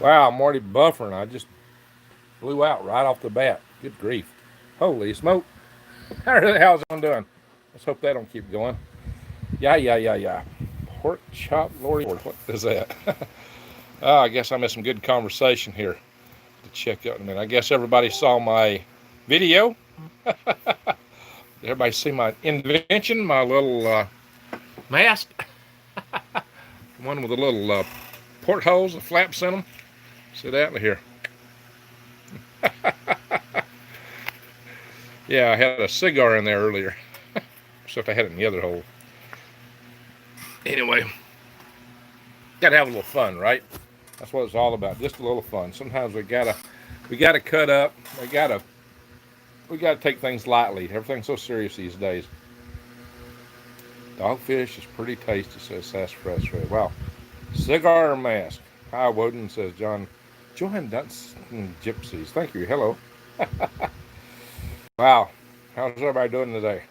Wow, I'm already buffering. I just blew out right off the bat. Good grief. Holy smoke. How the hell's it doing? Let's hope that don't keep going. Yeah. Pork chop, Lordy. What is that? Oh, I guess I missed some good conversation here to check out in a minute. I guess everybody saw my video. Everybody see my invention, my little mask? One with the little portholes, the flaps in them. See that in here? Yeah, I had a cigar in there earlier. Except I had it in the other hole. Anyway, gotta have a little fun, right? That's what it's all about. Just a little fun. Sometimes we gotta cut up. We gotta take things lightly. Everything's so serious these days. Dogfish is pretty tasty, says Sassafras Red. Wow. Cigar mask. Hi, Woden, says John. Johan Dunce Gypsies. Thank you. Hello. Wow. How's everybody doing today?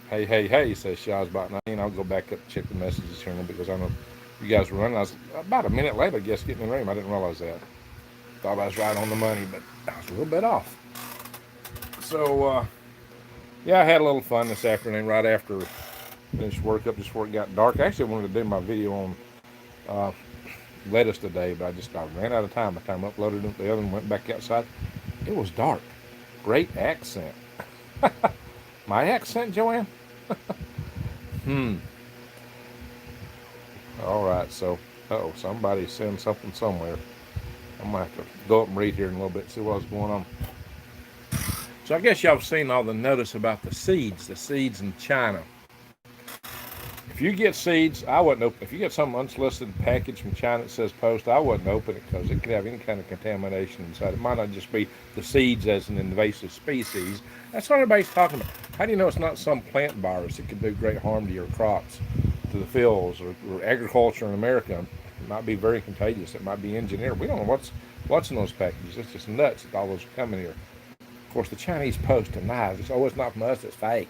Hey, says Shazbot 9. I'll go back up and check the messages here in a minute because I know you guys were running. I was about a minute late, I guess, getting in the room. I didn't realize that. Thought I was right on the money, but I was a little bit off. So, yeah, I had a little fun this afternoon right after finished work up just before it got dark. I actually wanted to do my video on uh, lettuce today, but I ran out of time. By the time I uploaded it, the other one went back outside. It was dark. Great accent. My accent, Joanne? All right, so, somebody's saying something somewhere. I'm going to have to go up and read here in a little bit, see what's going on. So I guess y'all have seen all the notice about the seeds in China. If you get seeds, I wouldn't open. If you get some unsolicited package from China that says post, I wouldn't open it because it could have any kind of contamination inside. It might not just be the seeds as an invasive species. That's what everybody's talking about. How do you know it's not some plant virus that could do great harm to your crops, to the fields, or agriculture in America? It might be very contagious. It might be engineered. We don't know what's in those packages. It's just nuts that all those are coming here. Of course, the Chinese post denies. It's always not from us. It's fake.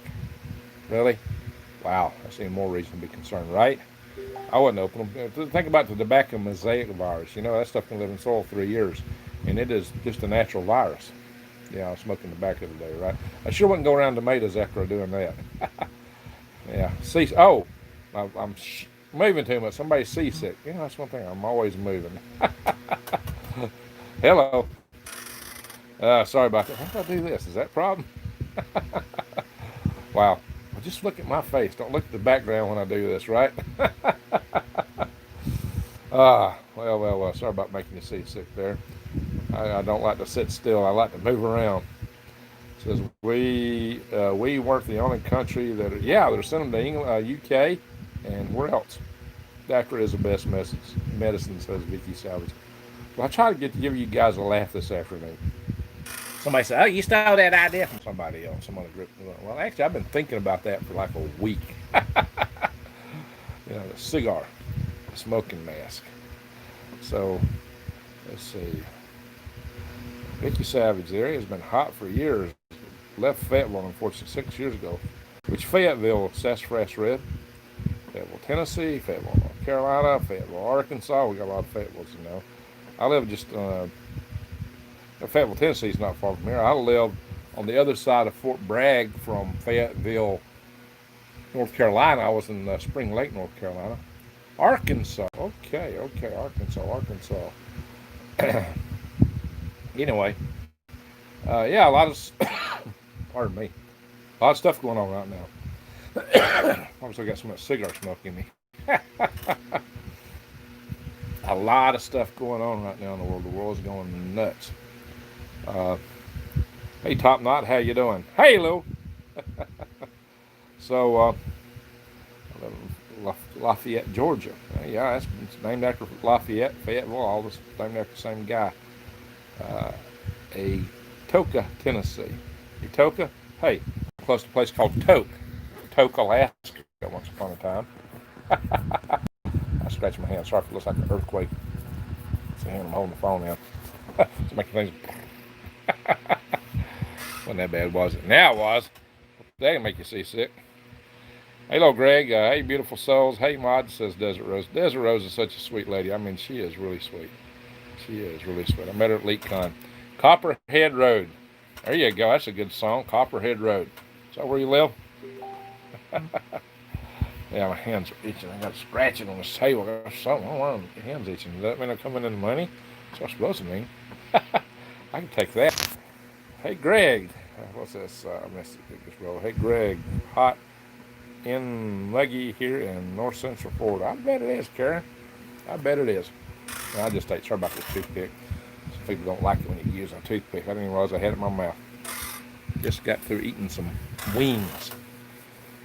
Really? Wow, that's even more reason to be concerned, right? I wouldn't open them. Think about the tobacco mosaic virus. You know, that stuff can live in soil 3 years, and it is just a natural virus. Yeah, I was smoking tobacco today, right? I sure wouldn't go around tomatoes after doing that. Yeah. See, I'm moving too much. Somebody's seasick. You know, that's one thing. I'm always moving. Hello. Sorry about that. How do I do this? Is that a problem? Wow. Well, just look at my face. Don't look at the background when I do this, right? Well. Sorry about making you seasick there. I don't like to sit still. I like to move around. It says we weren't the only country that. Yeah, they're sending to England, UK, and where else? Acre is the best medicine, says Vicky Salvage. Well, I try to give you guys a laugh this afternoon. Somebody said, "Oh, you stole that idea from somebody else." Some other group. Well, actually, I've been thinking about that for like a week. You know, the cigar, the smoking mask. So, let's see. Vicky Savage, the area has been hot for years. Left Fayetteville, unfortunately, 6 years ago. Which Fayetteville, Sassafras Red, Fayetteville, Tennessee, Fayetteville, North Carolina, Fayetteville, Arkansas. We got a lot of Fayettevilles, you know. I live just Fayetteville, Tennessee is not far from here. I live on the other side of Fort Bragg from Fayetteville, North Carolina. I was in Spring Lake, North Carolina. Arkansas. Okay, Arkansas. Anyway, yeah, a lot of, pardon me, a lot of stuff going on right now. Obviously, I got so much cigar smoke in me. A lot of stuff going on right now in the world. The world's going nuts. Hey, Top Knot, how you doing? Hey, Lou. So, Lafayette, Georgia. Yeah, it's named after Lafayette, Fayetteville, all this named after the same guy. Atoka, Tennessee. Atoka? Hey, close to a place called Toke, Alaska, once upon a time. I scratch my hand. Sorry if it looks like an earthquake. It's the hand I'm holding the phone in. It's making things. Wasn't that bad, was it? Now it was. That can make you seasick. Hello, Greg. Hey, beautiful souls. Hey, Mod, says Desert Rose. Desert Rose is such a sweet lady. I mean, she is really sweet. She is really sweet. I met her at LeakCon. Copperhead Road. There you go. That's a good song. Copperhead Road. Is that where you live? Yeah, my hands are itching. I got scratching on this table. I got something. I don't know. My hands itching. Does that mean I'm coming in the money? That's what it's supposed to mean. I can take that. Hey, Greg. What's this? Message? Hey, Greg. Hot in muggy here in north central Florida. I bet it is, Karen. I bet it is. I just ate. Sorry about this toothpick. Some people don't like it when you use a toothpick. I didn't even realize I had it in my mouth. Just got through eating some wings.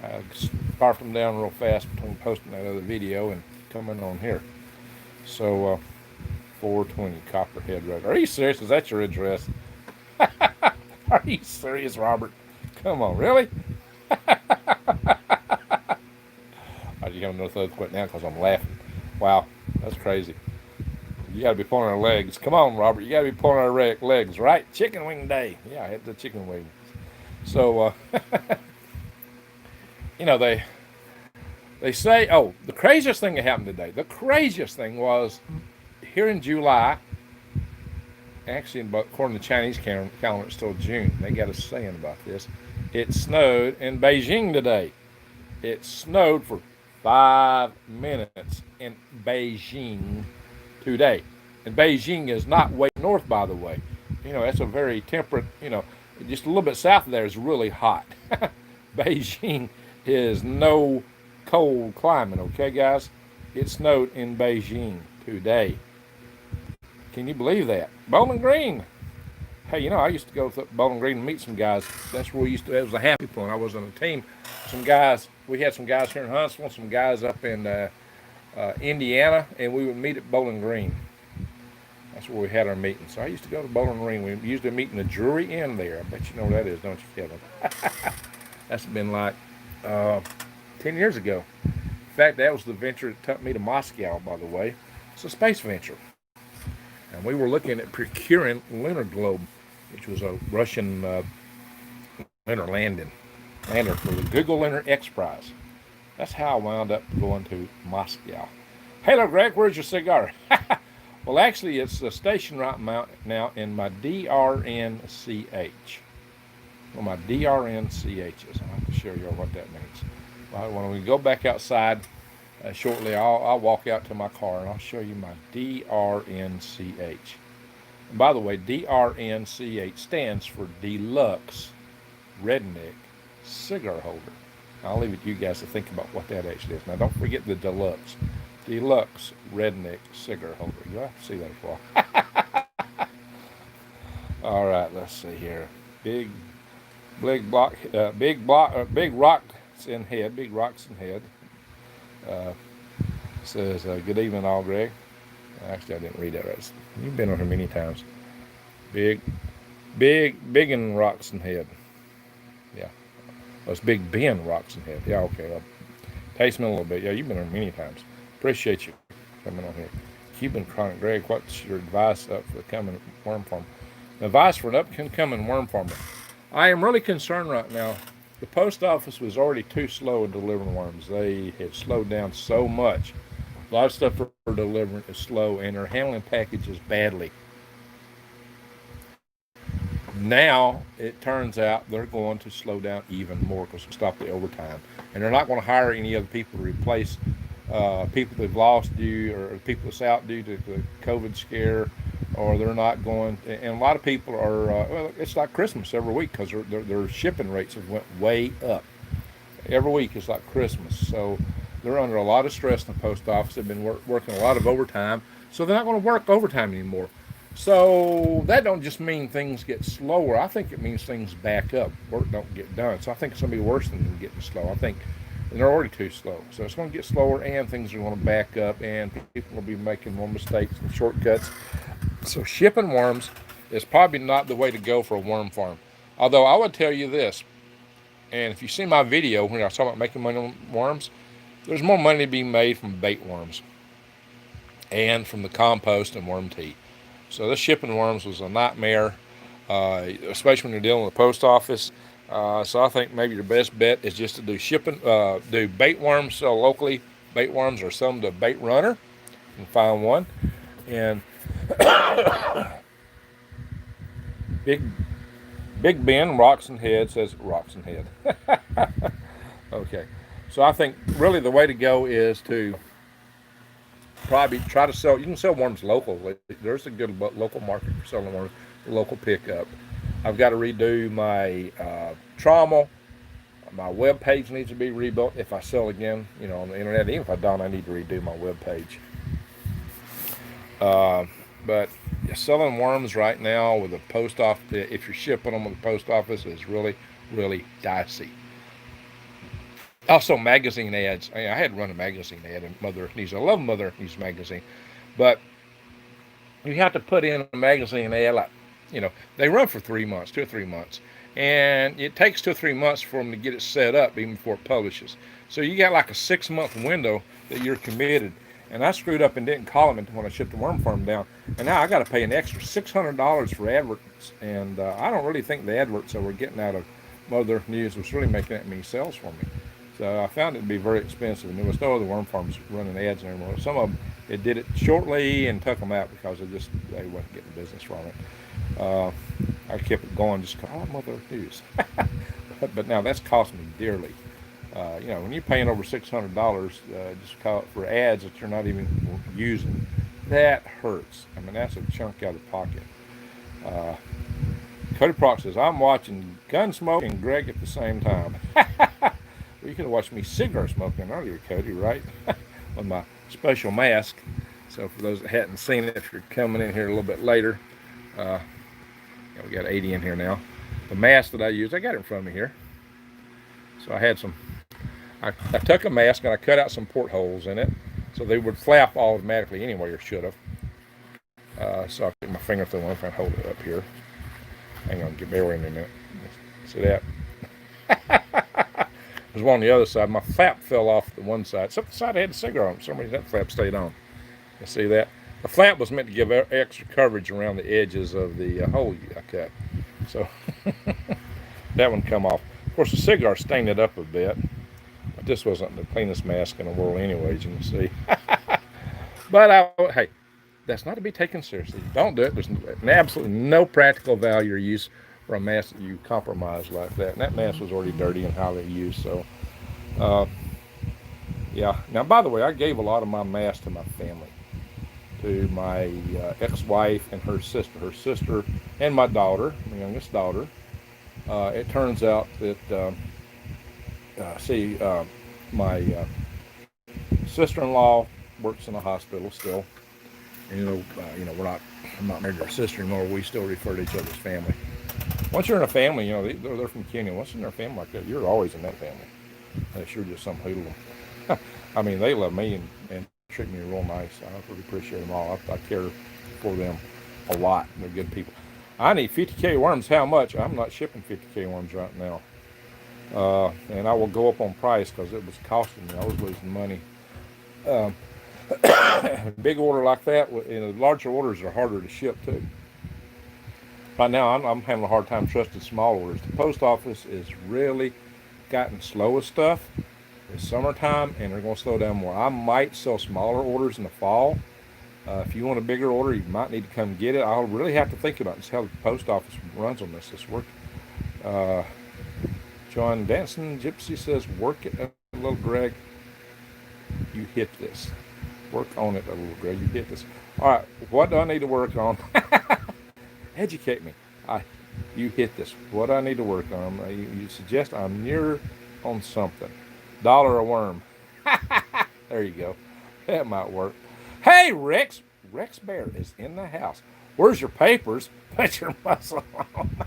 I scarfed them down real fast between posting that other video and coming on here. So, 420 Copperhead Road. Are you serious? Is that your address? Are you serious, Robert? Come on, really? You have no throat quit now because I'm laughing. Wow, that's crazy. You got to be pulling our legs. Come on, Robert. You got to be pulling our legs, right? Chicken wing day. Yeah, I had the chicken wing. So, you know, they say, oh, the craziest thing that happened today. The craziest thing was here in July. Actually, according to the Chinese calendar, it's still June. They got us saying about this. It snowed in Beijing today. It snowed for 5 minutes in Beijing today. And Beijing is not way north, by the way. You know, that's a very temperate, you know, just a little bit south of there is really hot. Beijing is no cold climate, okay, guys? It snowed in Beijing today. Can you believe that? Bowling Green. Hey, you know, I used to go to Bowling Green and meet some guys. That's where we used to, it was a happy point. I was on a team. Some guys, we had some guys here in Huntsville, some guys up in Indiana, and we would meet at Bowling Green. That's where we had our meetings. So I used to go to Bowling Green. We used to meet in the Drury Inn there. I bet you know where that is, don't you, Kevin? That's been like 10 years ago. In fact, that was the venture that took me to Moscow, by the way. It's a space venture. And we were looking at procuring Lunar Globe, which was a Russian lunar lander for the Google Lunar X Prize. That's how I wound up going to Moscow. Hello, Greg, where's your cigar? Well, actually, it's a station right now in my DRNCH. Well, my DRNCH is. I'll have to show you what that means. When we go back outside shortly, I'll walk out to my car and I'll show you my DRNCH. And by the way, DRNCH stands for Deluxe Redneck Cigar Holder. I'll leave it to you guys to think about what that actually is. Now, don't forget the Deluxe Redneck Cigar Holder. You'll have to see that for a while. All right, let's see here. Big rocks in head. Says, good evening, all, Greg. Actually, I didn't read that right. You've been on here many times. Big and rocks in head. Yeah. Well, it's Big Ben rocks in head. Yeah, okay. Well, taste me a little bit. Yeah, you've been on many times. Appreciate you coming on here. Cuban Chronic. Greg, what's your advice up for the coming worm farm? Advice for an up-and-coming worm farmer. I am really concerned right now. The post office was already too slow in delivering worms. They have slowed down so much. A lot of stuff for delivering is slow, and they're handling packages badly. Now, it turns out they're going to slow down even more because they stop the overtime. And they're not going to hire any other people to replace people they've lost or people that's out due to the COVID scare, or they're not going. And a lot of people are, well, it's like Christmas every week because their shipping rates have went way up. Every week is like Christmas. So they're under a lot of stress in the post office. They've been working a lot of overtime. So they're not going to work overtime anymore. So that don't just mean things get slower. I think it means things back up. Work don't get done. So I think it's going to be worse than them getting slow. I think they're already too slow. So it's going to get slower, and things are going to back up, and people will be making more mistakes and shortcuts. So shipping worms is probably not the way to go for a worm farm. Although I would tell you this, and if you see my video when I was talking about making money on worms, there's more money to be made from bait worms and from the compost and worm tea. So this shipping worms was a nightmare, especially when you're dealing with the post office. So I think maybe your best bet is just to do bait worms, sell locally bait worms, or sell them to a bait runner and find one. And Big Big Ben Rocks and Head says Rocks and Head. Okay, so I think really the way to go is to probably try to sell. You can sell worms locally. There's a good local market for selling worms, local pickup. I've got to redo my trommel. My web page needs to be rebuilt if I sell again, on the internet. Even if I don't, I need to redo my web page. But selling worms right now with the post office, if you're shipping them with the post office, is really, really dicey. Also, magazine ads. I had to run a magazine ad in Mother Earth News. I love Mother Earth News magazine, but you have to put in a magazine ad like, they run for 3 months, 2 or 3 months, and it takes 2 or 3 months for them to get it set up even before it publishes. So you got like a 6-month window that you're committed. And I screwed up and didn't call them when I shipped the worm farm down, and now I got to pay an extra $600 for adverts. And I don't really think the adverts that we're getting out of Mother Earth News was really making that many sales for me. So I found it to be very expensive, and there was no other worm farms running ads anymore. Some of them, it did it shortly and took them out because they wasn't getting business from it. I kept it going just because, Mother Earth News. but now that's cost me dearly. When you're paying over $600 just for ads that you're not even using, that hurts. I mean, that's a chunk out of the pocket. Cody Proc says, I'm watching Gunsmoke and Greg at the same time. Well, you could have watched me cigar smoking earlier, Cody, right? With my special mask. So for those that hadn't seen it, if you're coming in here a little bit later, we got 80 in here now. The mask that I use, I got it in front of me here. So I had I took a mask and I cut out some portholes in it so they would flap automatically anyway, or should have. So I put my finger through one if I hold it up here. Hang on, bear with me a minute. See that? There's one on the other side. My flap fell off the one side. Except the side I had the cigar on. For some reason that flap stayed on. You see that? The flap was meant to give extra coverage around the edges of the hole I cut. So that one come off. Of course, the cigar stained it up a bit. But this wasn't the cleanest mask in the world anyways, you can see. But hey, that's not to be taken seriously. Don't do it. There's absolutely no practical value or use for a mask that you compromise like that. And that mask was already dirty and highly used. So, yeah. Now, by the way, I gave a lot of my masks to my family, to my ex-wife and her sister and my daughter, my youngest daughter. It turns out that, my sister-in-law works in a hospital still. And, I'm not married to her sister anymore. We still refer to each other as family. Once you're in a family, they're from Kenya. Once you're in a family like that, you're always in that family. Unless you're just some hoodlum. I mean, they love me and treat me real nice. I really appreciate them all. I care for them a lot. They're good people. I need 50K worms. How much? I'm not shipping 50K worms right now. And I will go up on price because it was costing me. I was losing money. Big order like that, larger orders are harder to ship too. Right now, I'm having a hard time trusting small orders. The post office is really gotten slow with stuff. It's summertime, and they're going to slow down more. I might sell smaller orders in the fall. If you want a bigger order, you might need to come get it. I'll really have to think about this, how the post office runs on this work. John Danson Gypsy says, work it a little, Greg. You hit this. Work on it a little, Greg. You hit this. All right, what do I need to work on? Educate me. You hit this. What do I need to work on? You suggest I'm near on something. $1 a worm. There you go. That might work. Hey, Rex. Rex Bear is in the house. Where's your papers? Put your muscle on.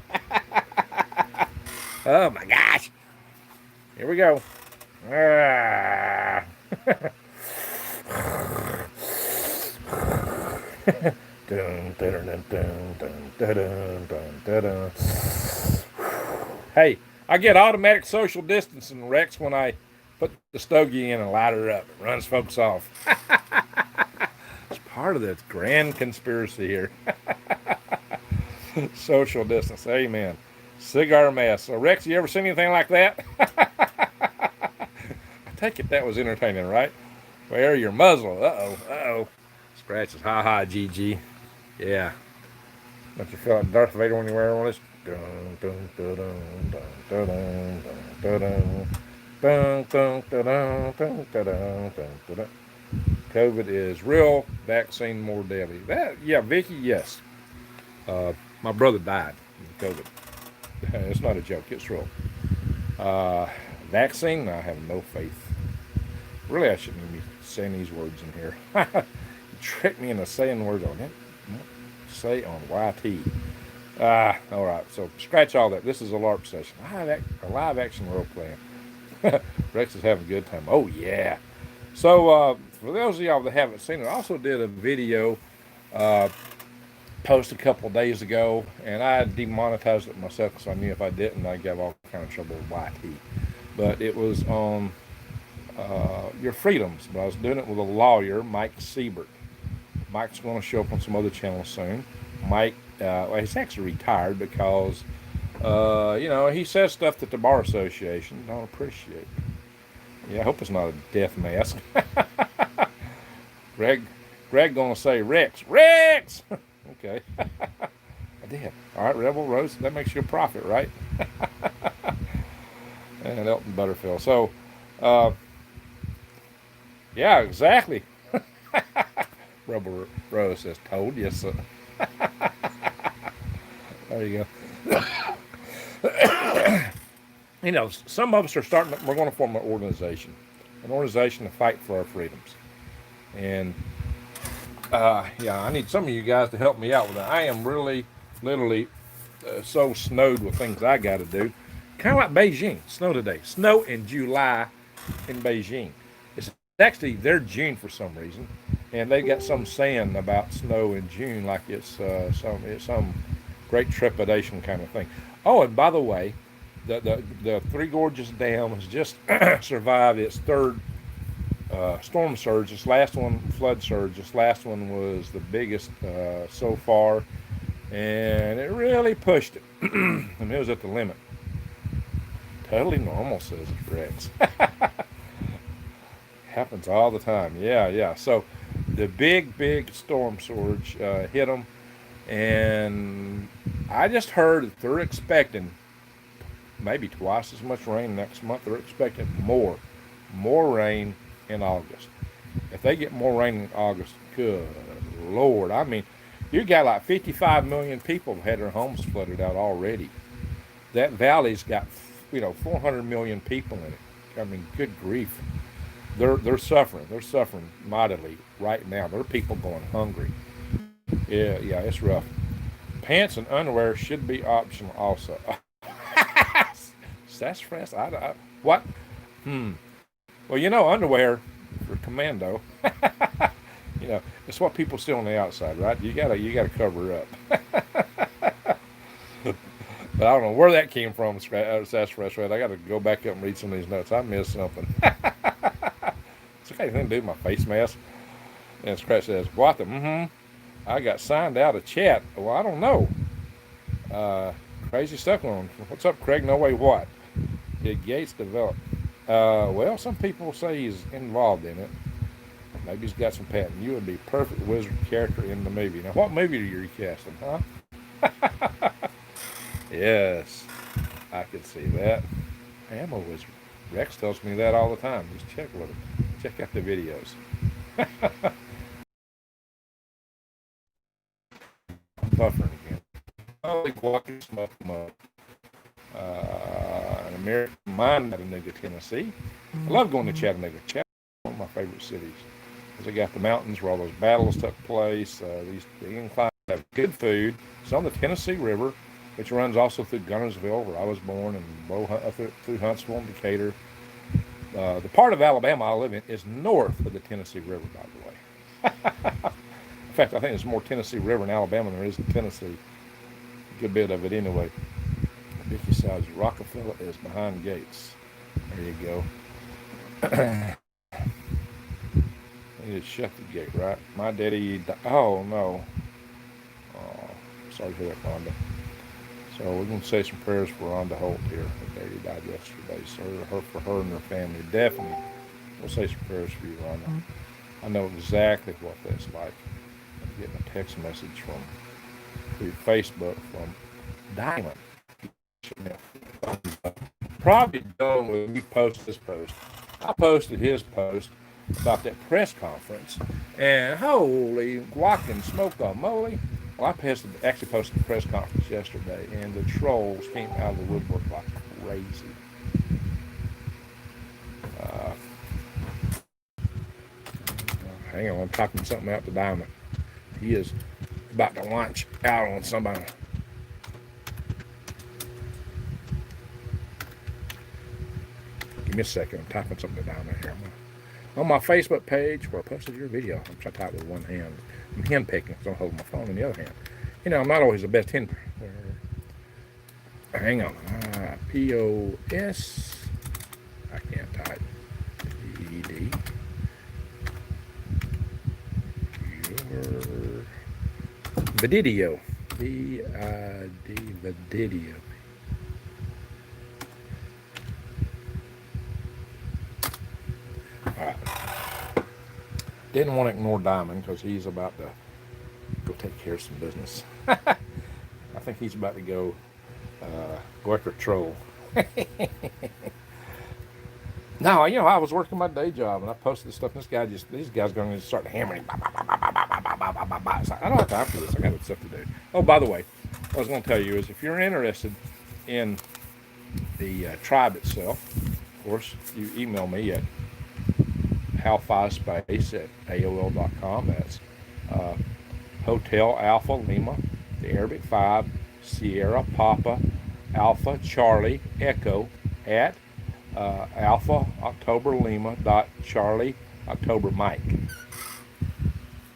Oh, my gosh. Here we go. Hey, I get automatic social distancing, Rex, when I put the stogie in and light her up. It runs folks off. It's part of the grand conspiracy here. Social distance, amen. Cigar mask. So, Rex, you ever seen anything like that? I take it that was entertaining, right? Wear your muzzle. Uh-oh. Scratches. Ha-ha, GG. Yeah. Don't you feel like Darth Vader when you wear one of this? Dun, dun, dun, dun, dun, dun, dun, dun, dun, dun, dun, dun, dun, dun, dun, dun, dun. COVID is real. Vaccine more deadly. That, yeah, Vicky, yes. My brother died from COVID. It's not a joke. It's real. Uh, Vaccine, I have no faith. Really, I shouldn't even be saying these words in here. You tricked me into saying words on it. Say on YT. All right. So scratch all that. This is a LARP session. A live action role playing. Rex is having a good time. Oh yeah. So for those of y'all that haven't seen it, I also did a video post a couple of days ago, and I demonetized it myself because I knew if I didn't, I'd get all kind of trouble with YT. But it was on your freedoms. But I was doing it with a lawyer, Mike Seibert. Mike's going to show up on some other channels soon. Mike, well, he's actually retired because, he says stuff that the Bar Association don't appreciate. Yeah, I hope it's not a death mask. Greg going to say Rex. Okay. I did. All right, Rebel Rose, that makes you a prophet, right? And Elton Butterfield. So, yeah, exactly. Rebel Rose says, told you so. There you go. Some of us are we're going to form an organization to fight for our freedoms. And, I need some of you guys to help me out with that. I am really, literally so snowed with things I got to do. Kind of like Beijing. Snow today. Snow in July in Beijing. It's actually their June for some reason. And they got some saying about snow in June like it's some great trepidation kind of thing. Oh, and by the way, the Three Gorges Dam has just survived its third storm surge. This last one, flood surge. This last one was the biggest so far, and it really pushed it. And it was at the limit. Totally normal, says Rex. Happens all the time. Yeah. So the big storm surge hit them, and I just heard that they're expecting maybe twice as much rain next month. They're expecting more rain in August. If they get more rain in August, good Lord. I mean, you got like 55 million people have had their homes flooded out already. That valley's got, 400 million people in it. I mean, good grief. They're suffering. They're suffering mightily right now. There are people going hungry. Yeah, it's rough. Pants and underwear should be optional also. That's fresh. What? Well, underwear for commando. It's what people see on the outside, right? You gotta cover up. But I don't know where that came from. That's fresh. I got to go back up and read some of these notes. I missed something. It's okay. Thing to do with my face mask. And Scratch says, "What the? I got signed out of chat. Well, I don't know. Crazy stuff going on. What's up, Craig? No way. What? Did Gates develop? Well, some people say he's involved in it. Maybe he's got some patent. You would be a perfect wizard character in the movie. Now, what movie are you recasting, huh?" Yes, I can see that. I am a wizard. Rex tells me that all the time. Just check with him. Check out the videos. I'm buffering again. Holy walking smoke mud. An American mine, Chattanooga, Tennessee. I love going to Chattanooga. Chattanooga is one of my favorite cities. Because they got the mountains where all those battles took place. The inclines have good food. It's on the Tennessee River, which runs also through Gunnersville, where I was born, and through Huntsville and Decatur. The part of Alabama I live in is north of the Tennessee River, by the way. In fact, I think there's more Tennessee River in Alabama than there is in Tennessee. A good bit of it anyway. Vicky says Rockefeller is behind Gates. There you go. I need to shut the gate, right? My daddy oh, no. Oh, sorry to hear that, Rhonda. So we're going to say some prayers for Rhonda Holt here. Her daddy died yesterday. So for her and her family, definitely we'll say some prayers for you, Rhonda. I know exactly what that's like. getting a text message through Facebook from Diamond. Probably done when you post this post. I posted his post about that press conference, and holy guacamole, smoke moly. Well, actually posted the press conference yesterday, and the trolls came out of the woodwork like crazy. Hang on, I'm typing something out to Diamond. He is about to launch out on somebody. Give me a second. I'm typing something to Diamond here. On my Facebook page where I posted your video. I'm trying to type with one hand. I'm hen picking because I'm holding my phone in the other hand. You know, I'm not always the best hen. Hang on. POS. I can't type. ED. Video. VID. Video. Alright. Didn't want to ignore Diamond because he's about to go take care of some business. I think he's about to go after a troll. No, you know, I was working my day job and I posted this stuff. And these guys going to start hammering. It's like, I don't have time for this. I got stuff to do. Oh, by the way, what I was going to tell you is if you're interested in the tribe itself, of course, you email me at halfispace@aol.com. That's Hotel Alpha Lima, the Arabic 5, Sierra Papa Alpha Charlie Echo at Alpha October Lima Charlie October Mike,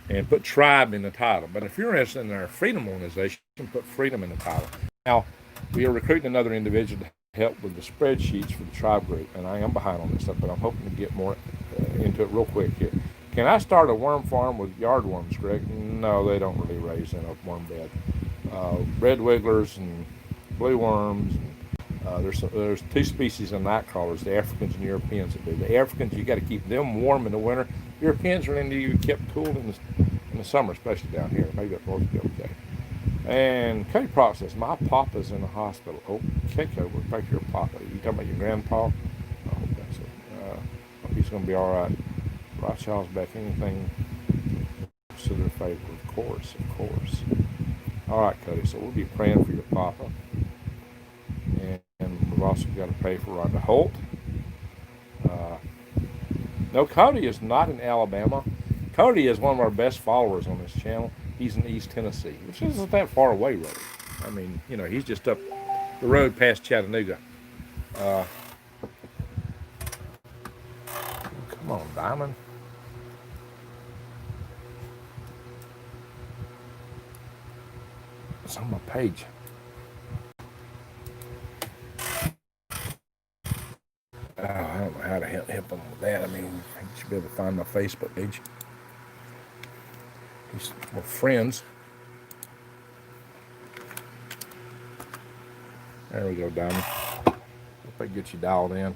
and put tribe in the title. But if you're interested in our freedom organization, put freedom in the title. Now, we are recruiting another individual to help with the spreadsheets for the tribe group, and I am behind on this stuff, but I'm hoping to get more into it real quick here. Can I start a worm farm with yard worms, Greg? No, they don't really raise in a worm bed. Red wigglers and blue worms. And, there's two species of night crawlers, the Africans and Europeans that do. The Africans, you got to keep them warm in the winter. Europeans are into you kept cool in the summer, especially down here. Maybe up north will be okay. And Cody Proc says, my papa's in the hospital. Oh, okay, Cody, we'll take your papa. You talking about your grandpa? I hope that's it. Hope he's going to be all right. Rothschild's back. Anything consider favor? Of course, of course. All right, Cody. So we'll be praying for your papa. And we've also got to pray for Rhonda Holt. No, Cody is not in Alabama. Cody is one of our best followers on this channel. He's in East Tennessee, which isn't that far away, really. I mean, you know, he's just up the road past Chattanooga. Come on, Diamond. It's on my page. I don't know how to help him with that. I mean, you should be able to find my Facebook page. We're friends. There we go, Diamond. Hope I get you dialed in.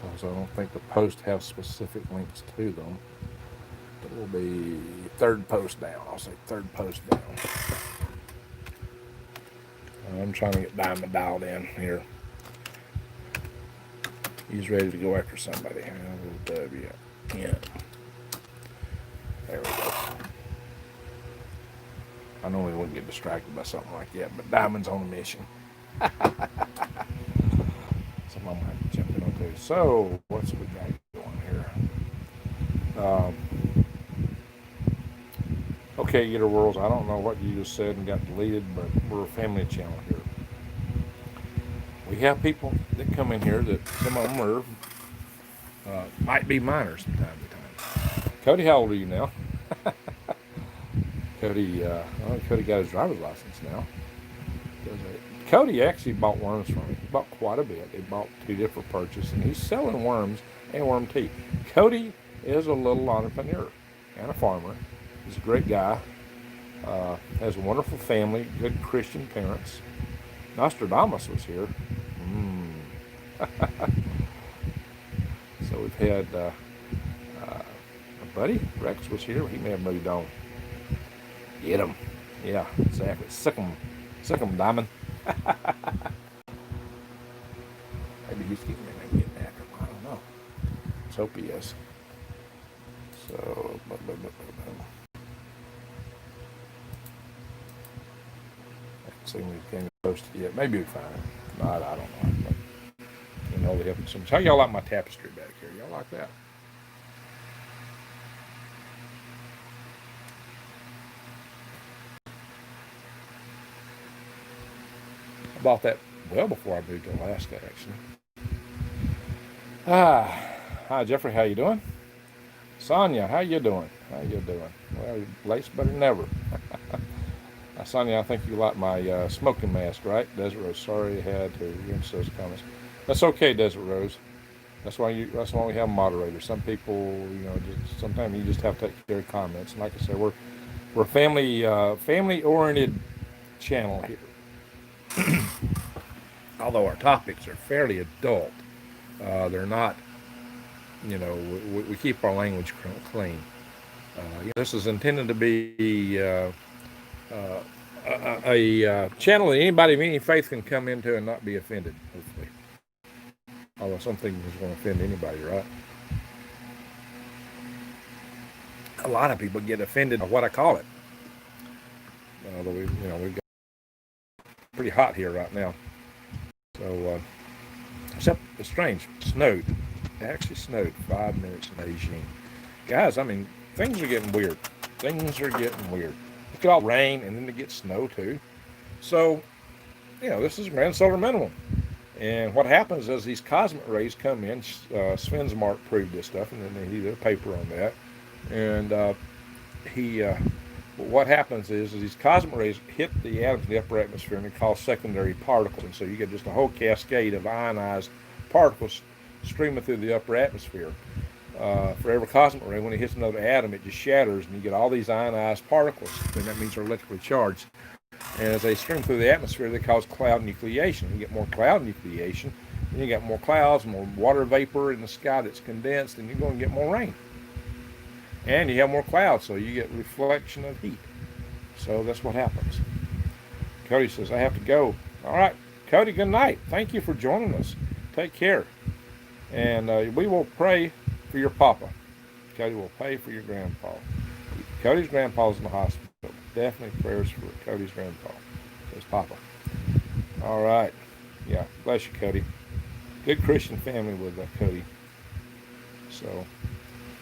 Because I don't think the posts have specific links to them. It will be third post down. I'll say third post down. I'm trying to get Diamond dialed in here. He's ready to go after somebody. W. Yeah. There we go. I know we wouldn't get distracted by something like that, but Diamond's on a mission. Something I'm going to have to jump in on too. So, what's we got going here? Okay, Eater Worlds, I don't know what you just said and got deleted, but we're a family channel here. We have people that come in here that some of them are might be minors from time to time. Cody, how old are you now? Cody got his driver's license now. Cody actually bought worms from me. He bought quite a bit. He bought 2 different purchases, and he's selling worms and worm teeth. Cody is a little entrepreneur and a farmer. He's a great guy. Has a wonderful family, good Christian parents. Nostradamus was here. So we've had buddy. Rex was here. He may have moved on. Get him. Yeah, exactly. Sick him, Diamond. Maybe he's getting after him. I don't know. Let's hope he is. So, haven't seen anything posted yet. Maybe we'll find it. Not, I don't know. But, you know, they have some. How y'all like my tapestry back here? Y'all like that? I bought that well before I moved to Alaska, actually. Hi Jeffrey, how you doing? Sonia, how you doing? How you doing? Well, you're laced better than ever. Sonia, I think you like my smoking mask, right? Desert Rose, sorry I had to rinse those comments. That's okay, Desert Rose. That's why we have moderators. Some people, you know, sometimes you just have to take care of comments. And like I said, we're family oriented channel here. Although our topics are fairly adult, they're not. You know, we keep our language clean. This is intended to be a channel that anybody of any faith can come into and not be offended, hopefully. Although something is going to offend anybody, right? A lot of people get offended by what I call it. Although we've got pretty hot here right now. So, except it's strange. It snowed. It actually snowed 5 minutes in Beijing. Guys, I mean, things are getting weird. Things are getting weird. Look at all rain, and then it gets snow too. So, you know, this is grand solar minimum. And what happens is these cosmic rays come in. Sven's Mark proved this stuff, and then he did a paper on that. And what happens is these cosmic rays hit the atoms in the upper atmosphere, and they cause secondary particles. And so you get just a whole cascade of ionized particles streaming through the upper atmosphere. For every cosmic ray, when it hits another atom, it just shatters, and you get all these ionized particles, and that means they're electrically charged. And as they stream through the atmosphere, they cause cloud nucleation. You get more cloud nucleation, and you got more clouds, more water vapor in the sky that's condensed, and you're going to get more rain. And you have more clouds, so you get reflection of heat. So that's what happens. Cody says, I have to go. All right, Cody, good night. Thank you for joining us. Take care. And we will pray for your papa. Cody will pray for your grandpa. Cody's grandpa's in the hospital. Definitely prayers for Cody's grandpa, his papa. All right. Yeah, bless you, Cody. Good Christian family with Cody. So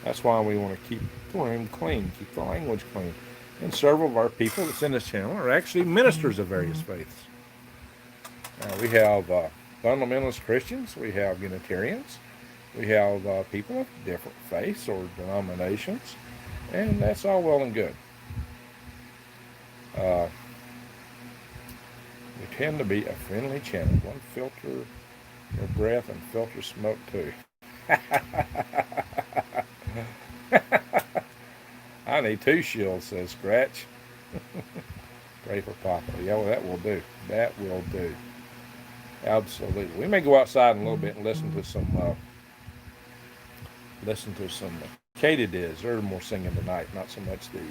that's why we want to keep him clean, keep the language clean. And several of our people that's in this channel are actually ministers of various faiths. We have fundamentalist Christians, we have Unitarians, we have people of different faiths or denominations, and that's all well and good. We tend to be a friendly channel. One filter your breath and filter smoke too. I need 2 shields, says Scratch. Pray for Papa. Yeah, well, that will do. That will do. Absolutely. We may go outside in a little bit and listen to some katydids. They're more singing tonight, not so much the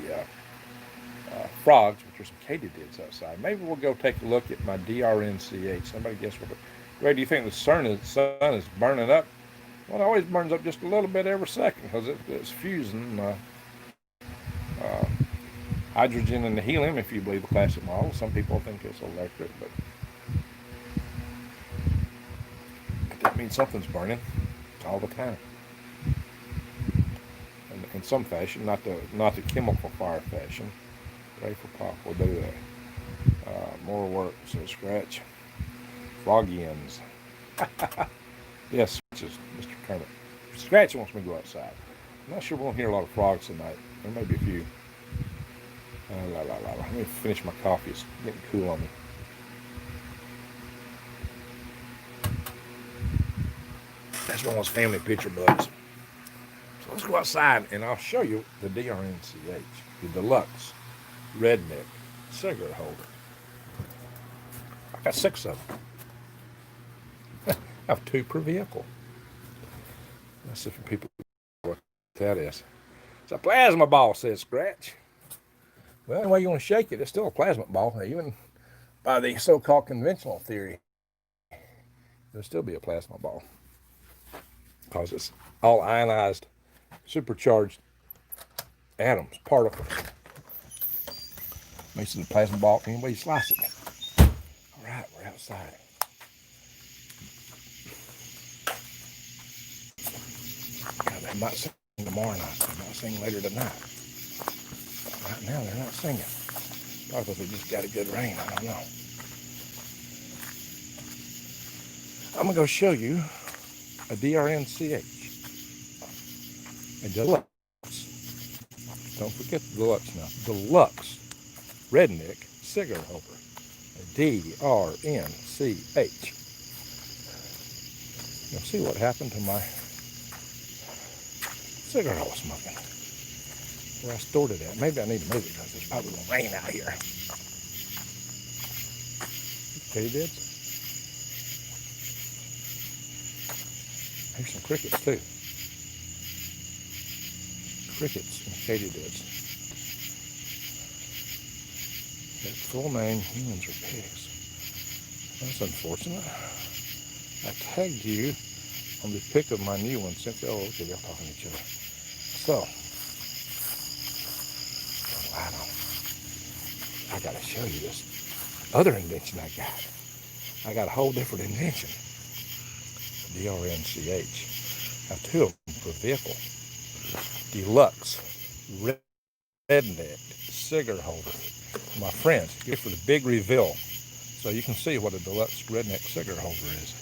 frogs, but there's some katydids outside. Maybe we'll go take a look at my DRNCH. Somebody guess what? Ray, do you think the sun is burning up? Well, it always burns up just a little bit every second because it's fusing hydrogen and the helium, if you believe the classic model. Some people think it's electric, but that means something's burning all the time. And in some fashion, not the chemical fire fashion. Pray for Pop. We'll do that. More work, says Scratch. Froggians. Yes, Scratch is Mr. Kermit. Scratch wants me to go outside. I'm not sure we won't hear a lot of frogs tonight. There may be a few. Let me finish my coffee. It's getting cool on me. That's one of those family picture bugs. So let's go outside and I'll show you the DRNCH, the deluxe redneck cigarette holder. I got 6 of them. I have 2 per vehicle. Let's see if people know what that is. It's a plasma ball, says Scratch. Well, anyway you want to shake it, it's still a plasma ball. Even by the so-called conventional theory, it'll still be a plasma ball because it's all ionized, supercharged atoms, particles. Makes it a plasma ball any way you slice it. All right, we're outside. God, they might sing tomorrow night. They might sing later tonight. Right now, they're not singing. Probably they just got a good rain. I don't know. I'm going to go show you a DRNCH. A deluxe. Don't forget the deluxe now. Deluxe redneck cigar holder. A DRNCH. You'll see what happened to my cigar I was smoking. Where I stored it at. Maybe I need to move it because it's probably going to rain out here. Katydids. There's some crickets too. Crickets and katydids. That full name, humans or pigs. That's unfortunate. I tagged you on the pic of my new one. Since oh, okay, they're talking to each other. So, I gotta show you this other invention I got. I got a whole different invention. DRNCH. I have two of them per vehicle. Deluxe redneck cigar holder. My friends, get for the big reveal, so you can see what a deluxe redneck cigar holder is.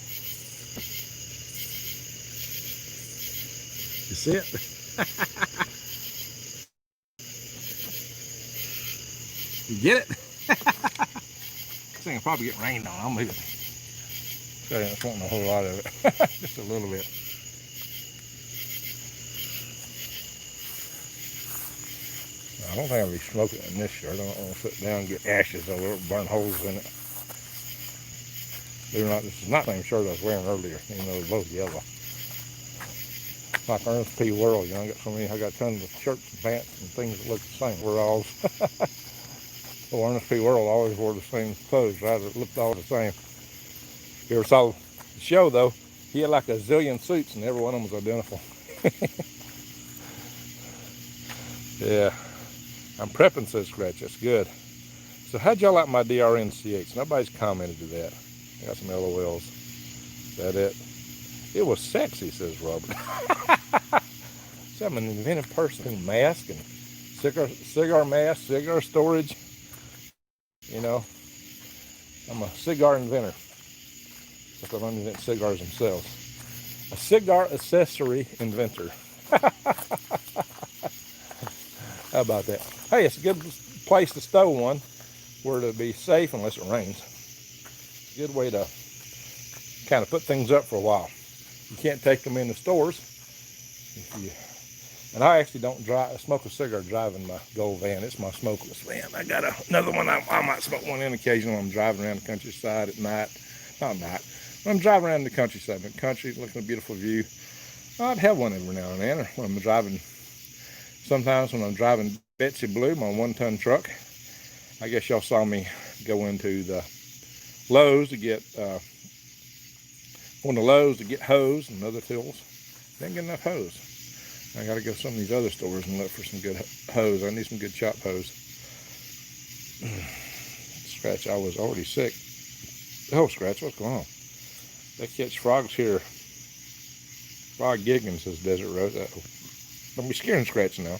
You see it? You get it? This thing will probably get rained on. I'll move it. I don't want a whole lot of it. Just a little bit. I don't think I'll be smoking in this shirt. I don't want to sit down and get ashes over it, burn holes in it. They're not, this is not the same shirt I was wearing earlier, even though they're both yellow. Like Ernest P. Worrell, you know, I got tons of shirts and pants and things that look the same. We're all, well, Ernest P. Worrell always wore the same clothes, right? It looked all the same. You ever saw the show, though? He had like a zillion suits and every one of them was identical. Yeah. I'm prepping, says Scratch. That's good. So how'd y'all like my DRNCH? Nobody's commented to that. I got some LOLs. Is that it? It was sexy, says Robert. So I'm an inventive person. Mask and cigar mask, cigar storage. You know, I'm a cigar inventor. But I don't invent cigars themselves. A cigar accessory inventor. How about that? Hey, it's a good place to stow one where to be safe unless it rains. It's a good way to kind of put things up for a while. You can't take them in the stores. And I actually don't smoke a cigar driving my gold van. It's my smokeless van. I got another one. I might smoke one in occasionally when I'm driving around the countryside at night. Not night. When I'm driving around the countryside, in the country, looking at a beautiful view, I'd have one every now and then. Or when I'm driving, sometimes when I'm driving Betsy Blue, my 1-ton truck. I guess y'all saw me go into the Lowe's to get hose and other tools. Didn't get enough hose. I got to go to some of these other stores and look for some good hose. I need some good chop hose. Scratch, I was already sick. Oh, Scratch, what's going on? They catch frogs here. Frog gigging, says Desert Rose. Don't be scaring Scratch now.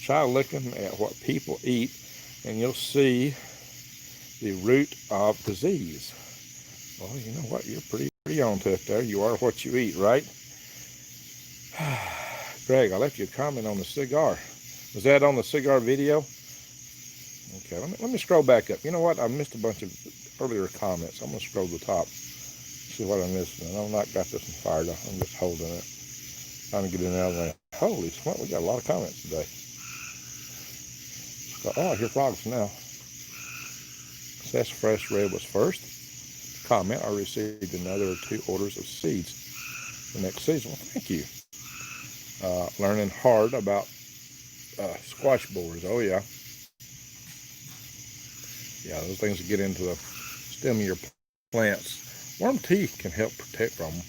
Try looking at what people eat and you'll see the root of disease. Well, you know what? You're pretty on to it there. You are what you eat, right? Greg, I left you a comment on the cigar. Was that on the cigar video? Okay, let me scroll back up. You know what? I missed a bunch of earlier comments. I'm going to scroll to the top. See what I missed. And I've not got this one fired up. I'm just holding it. Trying to get it out of there. Holy smart, we got a lot of comments today. So, oh, I hear frogs now. Sassafras Red was first. Comment, I received another 2 orders of seeds for next season. Well, thank you. Learning hard about squash borers. Oh yeah, yeah, those things that get into the stem of your plants. Worm tea can help protect from them.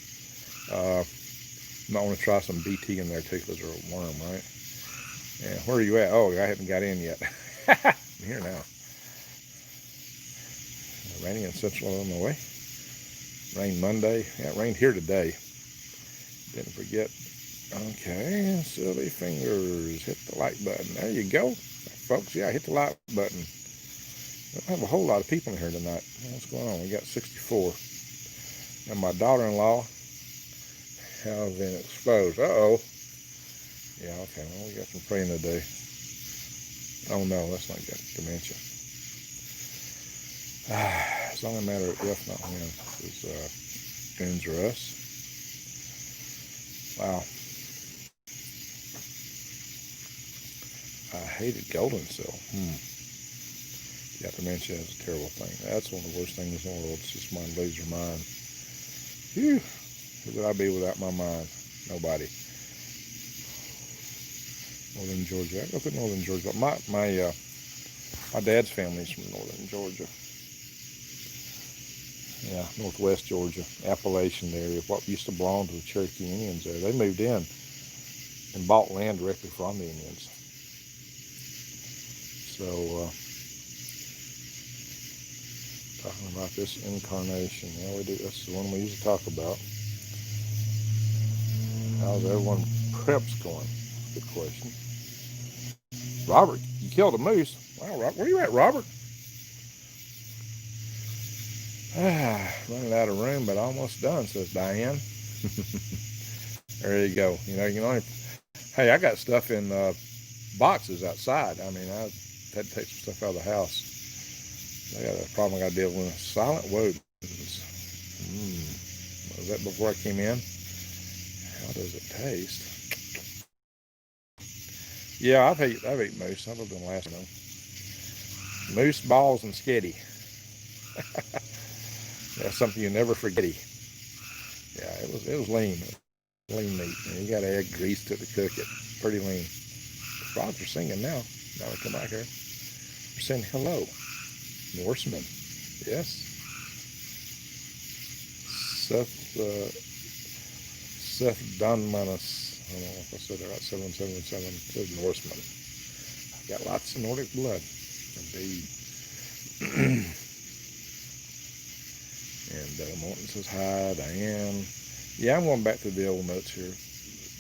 Might want to try some BT in there too, because they're a worm, right? And where are you at? Oh, I haven't got in yet. I'm here now. Raining in central Illinois. Rained Monday. Yeah, it rained here today. Didn't forget. Okay, silly fingers. Hit the like button. There you go, folks. Yeah, hit the like button. We don't have a whole lot of people in here tonight. What's going on? We got 64. And my daughter-in-law has been exposed. Uh-oh. Yeah, okay. Well, we got some praying today. Oh, no, that's not good. Dementia. It's only a matter of if, not when. It's goons or us. Wow. I hated golden seal. Yeah, dementia is a terrible thing. That's one of the worst things in the world. It's just mind lose your mind. Phew. Who would I be without my mind? Nobody. Northern Georgia. I go to Northern Georgia. My dad's family's from Northern Georgia. Yeah, Northwest Georgia, Appalachian area. What used to belong to the Cherokee Indians there. They moved in and bought land directly from the Indians. So, talking about this incarnation. Yeah, we do. That's the one we used to talk about. How's everyone preps going? Good question. Robert, you killed a moose. Wow, Robert, where you at, Robert? Running out of room, but almost done, says Diane. There you go. You know, you can only. Hey, I got stuff in boxes outside. I mean, I had to take some stuff out of the house. I got a problem I got to deal with. Silent Woden. Was that before I came in? How does it taste? Yeah, I've ate moose. I lived in Alaska. Moose balls and sketty. That's something you never forget. Yeah, it was lean. Lean meat. And you got to add grease to it to cook it. Pretty lean. The frogs are singing now. Now we come back here. They're saying hello. Norseman. Yes. Seth Donmanus. I don't know if I said that right. 777 says Norseman. I've got lots of Nordic blood. Indeed. And Morton says hi. Diane. Yeah, I'm going back to the old notes here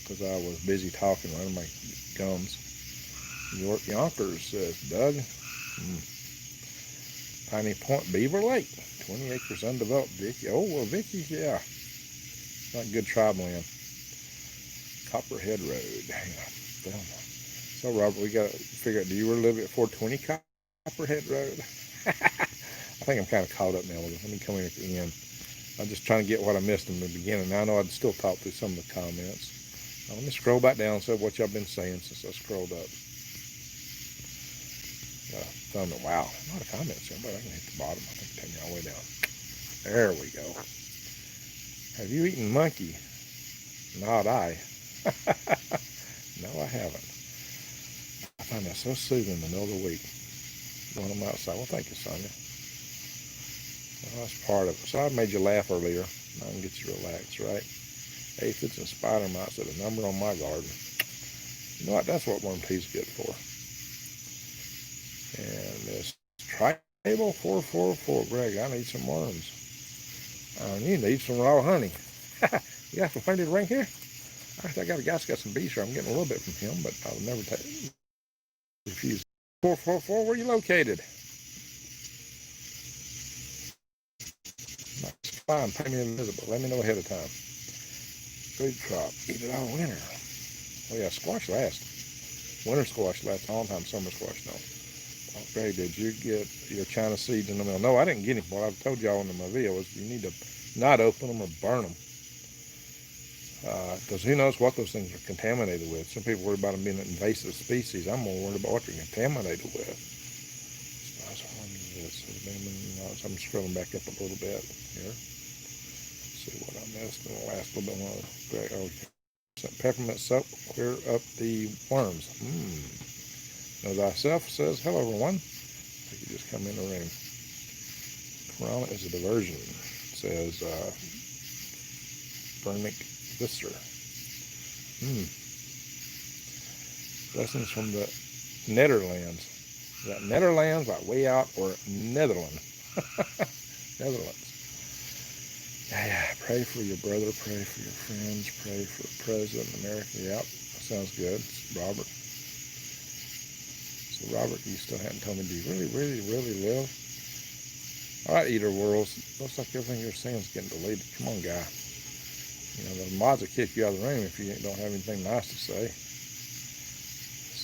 because I was busy talking running my gums. York Yonkers says Doug. Piney Point Beaver Lake. 20 acres undeveloped. Vicky. Oh, well, Vicky, yeah. Not good tribal land. Copperhead Road. Yeah. So, Robert, we got to figure out, do you really live at 420 Copperhead Road? I think I'm kind of caught up now. Let me come in at the end. I'm just trying to get what I missed in the beginning. I know I'd still talk through some of the comments. Now, let me scroll back down and see what y'all been saying since I scrolled up. Wow, a lot of comments here, but I can hit the bottom. I think take me all the way down. There we go. Have you eaten monkey? Not I. No, I haven't. I find that so soothing in the middle of the week when I'm outside. Well, thank you, Sonia. Well, that's part of it. So I made you laugh earlier. I can get you relaxed, right? Aphids and spider mites at a number on my garden. You know what? That's what worm tea's good for. And this Tribal 444, Greg, I need some worms. You need some raw honey. You got some honey to ring here? I got a guy's got some bees here. I'm getting a little bit from him, but I'll never refuse. 444, where are you located? Fine, pay me invisible. Let me know ahead of time. Food crop, eat it all winter. Oh yeah, squash lasts. Winter squash lasts a long time. Summer squash don't. Okay, did you get your China seeds in the mail? No, I didn't get any. What I've told y'all in my video is you need to not open them or burn them. Because who knows what those things are contaminated with. Some people worry about them being an invasive species. I'm more worried about what they're contaminated with. I'm scrolling back up a little bit here. Let's see what I missed in the last little bit. Oh, peppermint soap will clear up the worms. Know thyself says, hello everyone. I think you just come in the room. Corona is a diversion, says Bernick Visser. Lessons from the Netherlands. Is that Netherlands, like way out, or Netherlands? Netherlands. Yeah, pray for your brother, pray for your friends, pray for the President of America. Yep, that sounds good. It's Robert. So Robert, you still hadn't told me, do you really live? All right, Eater Worlds. Looks like everything you're saying is getting deleted. Come on, guy. You know, the mods will kick you out of the room if you don't have anything nice to say.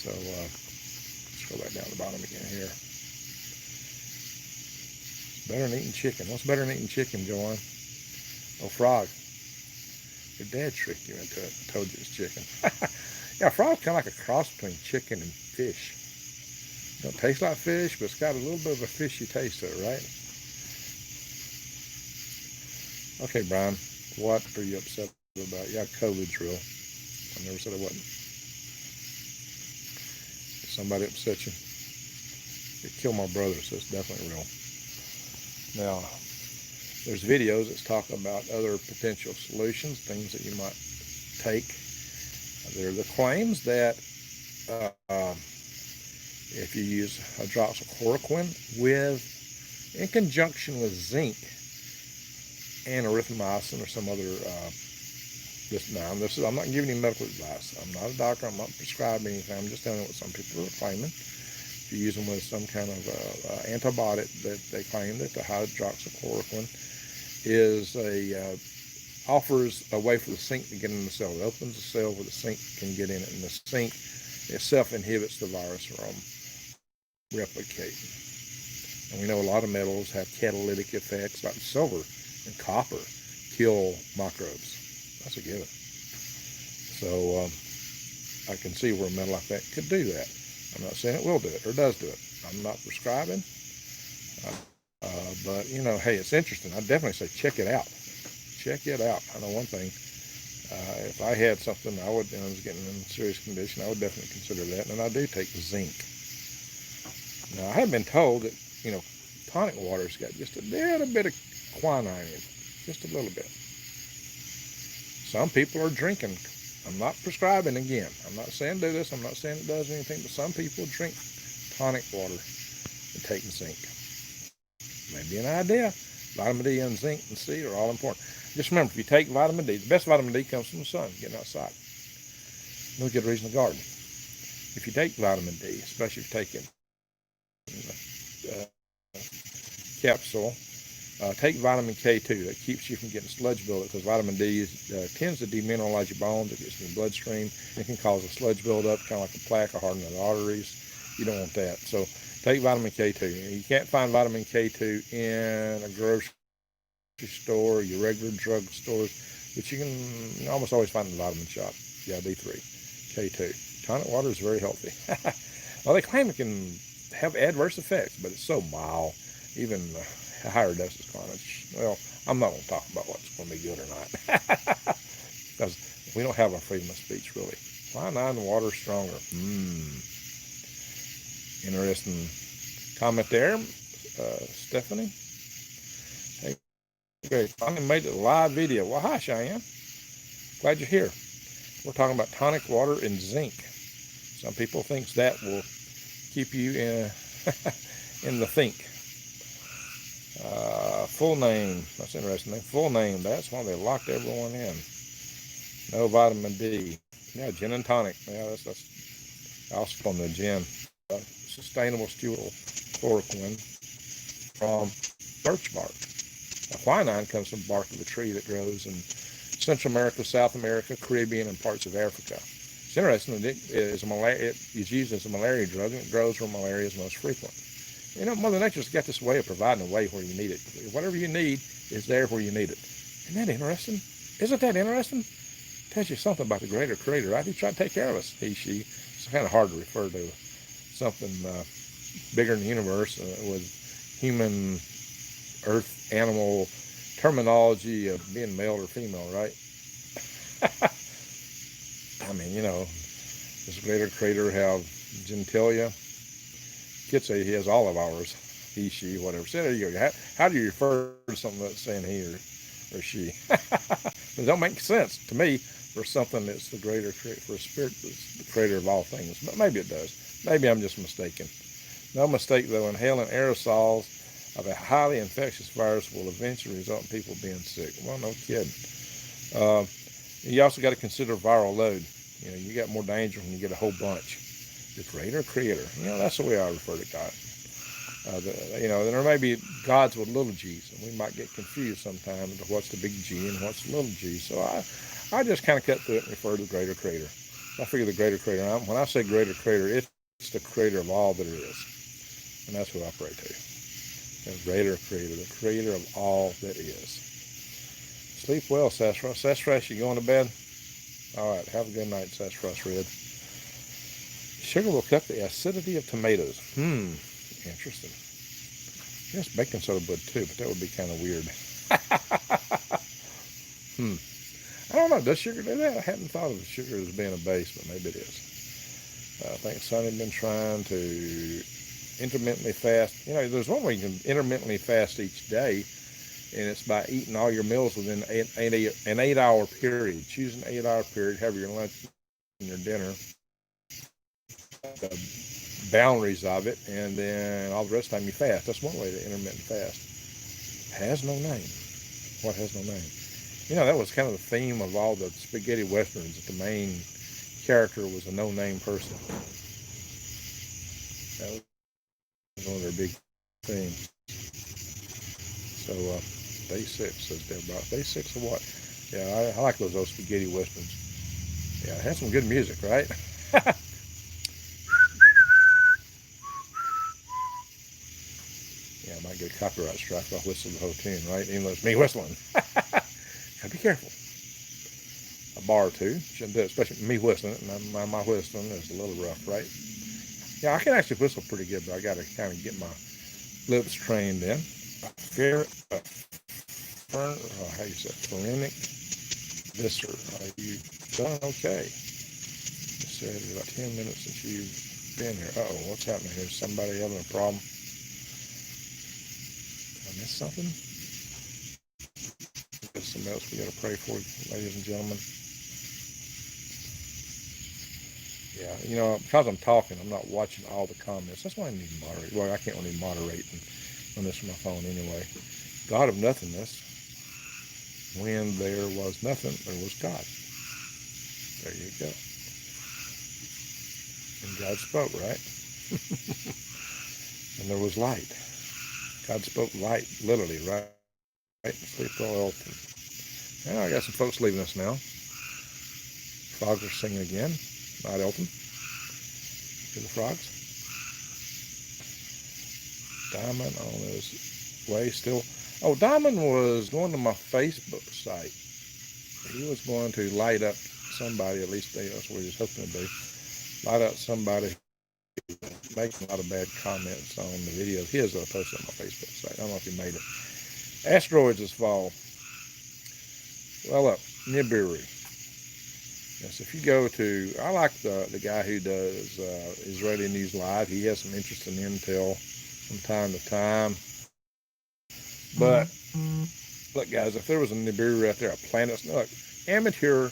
So, let's go back down to the bottom again here. It's better than eating chicken. What's better than eating chicken, Joanne? Oh, frog. Your dad tricked you into it. I told you it's chicken. Yeah, frog's kind of like a cross between chicken and fish. It don't taste like fish, but it's got a little bit of a fishy taste to it, right? Okay, Brian, what are you upset about? Yeah, COVID's real. I never said it wasn't. If somebody upset you, it killed my brother, so it's definitely real. Now, there's videos that talk about other potential solutions, things that you might take. There are the claims that if you use hydroxychloroquine in conjunction with zinc and erythromycin or some other, I'm not giving you medical advice. I'm not a doctor. I'm not prescribing anything. I'm just telling you what some people are claiming. If you use them with some kind of antibiotic, that they claim that the hydroxychloroquine offers a way for the zinc to get in the cell. It opens the cell where the zinc can get in it, and the zinc itself inhibits the virus from replicating. And we know a lot of metals have catalytic effects, like silver and copper kill microbes. That's a given. So I can see where a metal like that could do that. I'm not saying it will do it or does do it. I'm not prescribing. But, you know, hey, it's interesting. I definitely say check it out. Check it out. I know one thing. If I had something and I was getting in serious condition, I would definitely consider that. And I do take zinc. Now, I have been told that, you know, tonic water's got just a little bit of quinine in it. Just a little bit. Some people are drinking. I'm not prescribing again. I'm not saying do this. I'm not saying it does anything. But some people drink tonic water and take zinc. Maybe an idea. Vitamin D and zinc and C are all important. Just remember, if you take vitamin D, the best vitamin D comes from the sun, getting outside. No good reason to garden. If you take vitamin D, especially if you take it capsule, take vitamin K2. That keeps you from getting sludge buildup, because vitamin D tends to demineralize your bones. It gets in your bloodstream. It can cause a sludge buildup, kind of like a plaque or hardening of the arteries. You don't want that. So take vitamin K2. You can't find vitamin K2 in a grocery store, your regular drug stores, but you can almost always find it in a vitamin shop. Yeah, D3, K2. Tonic water is very healthy. Well, they claim it can have adverse effects, but it's so mild. Even higher doses chronic. Well, I'm not going to talk about what's going to be good or not, because we don't have a freedom of speech, really. Quinine water stronger. Interesting comment there, Stephanie. Hey, okay, finally made it a live video. Well, hi, Cheyenne. Glad you're here. We're talking about tonic water and zinc. Some people think that will keep you in the think. Full name. That's interesting. Full name. That's why they locked everyone in. No vitamin D. Yeah, gin and tonic. Yeah, that's also on the gin. Sustainable steward chloroquine from birch bark. Now, quinine comes from bark of a tree that grows in Central America, South America, Caribbean, and parts of Africa. It's interesting that it is used as a malaria drug, and it grows where malaria is most frequent. You know, Mother Nature's got this way of providing a way where you need it. Whatever you need is there where you need it. Isn't that interesting? Isn't that interesting? It tells you something about the greater creator, right? He's trying to take care of us. He, she. It's kind of hard to refer to something bigger in the universe with human, earth, animal terminology of being male or female, right? I mean, does Greater Creator have genitalia? Kids say he has all of ours. He, she, whatever. So there you go. How do you refer to something that's saying he or she? It don't make sense to me for something that's the greater creator, for a spirit that's the creator of all things. But maybe it does. Maybe I'm just mistaken. No mistake, though, inhaling aerosols of a highly infectious virus will eventually result in people being sick. Well, no kidding. You also got to consider viral load. You got more danger when you get a whole bunch. The greater creator. That's the way I refer to God. There may be gods with little g's, and we might get confused sometimes into what's the big G and what's the little g. So I just kind of cut through it and refer to the greater creator. I figure the greater creator, when I say greater creator, it's the creator of all that is. And that's who I pray to. The greater creator, the creator of all that is. Sleep well, Sassafras. Sassafras, you going to bed? All right, have a good night, Sassafras Red. Sugar will cut the acidity of tomatoes. Interesting. Yes, baking soda would too, but that would be kind of weird. I don't know. Does sugar do that? I hadn't thought of sugar as being a base, but maybe it is. I think Sonny's been trying to intermittently fast. There's one way you can intermittently fast each day, and it's by eating all your meals within an 8-hour period. Choose an 8-hour period, have your lunch and your dinner, the boundaries of it, and then all the rest of the time you fast. That's one way to intermittent fast. Has no name. What has no name? That was kind of the theme of all the spaghetti westerns, that the main character was a no-name person. That was one of their big themes. So, day 6, says Deborah. Day 6 of what? Yeah, I like those old spaghetti westerns. Yeah, it has some good music, right? Yeah, I might get a copyright strike if I whistle the whole tune, right? Even though it's me whistling. Gotta be careful. A bar or two. Shouldn't do it, especially me whistling it. My whistling is a little rough, right? Yeah, I can actually whistle pretty good, but I gotta kind of get my lips trained in. How you say it? Phrenic viscer. Are you done? Okay. It said it's about 10 minutes since you've been here. Uh-oh, what's happening here? Is somebody having a problem? Did I miss something? There's something else we got to pray for, ladies and gentlemen. Yeah, because I'm talking, I'm not watching all the comments. That's why I need to moderate. Well, I can't really moderate on this from my phone anyway. God of nothingness. When there was nothing, there was God. There you go. And God spoke, right? And there was light. God spoke light, literally, right? Sleep well, Elton. Now I got some folks leaving us now. Frogs are singing again. Night, Elton. Hear the frogs. Diamond on his way still. Oh, Diamond was going to my Facebook site. He was going to light up somebody, at least that's what he was hoping to do. Light up somebody making a lot of bad comments on the videos his that I posted on my Facebook site. I don't know if he made it. Asteroids this fall. Well, up Nibiru. Yes, if you go to, I like the guy who does Israeli News Live. He has some interesting intel from time to time. But look, guys, if there was a Nibiru out there, a planet, look, amateur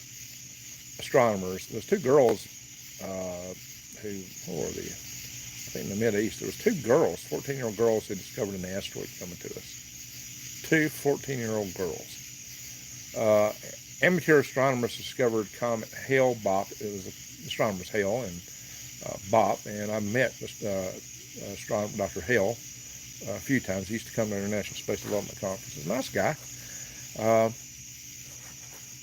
astronomers. There's two girls who were the, I think in the Mid-East, there was two girls, 14-year-old girls who discovered an asteroid coming to us. Two 14-year-old girls. Amateur astronomers discovered comet Hale-Bopp. It was astronomers Hale and Bopp, and I met astronomer Dr. Hale a few times. He used to come to International Space Development Conferences. Nice guy.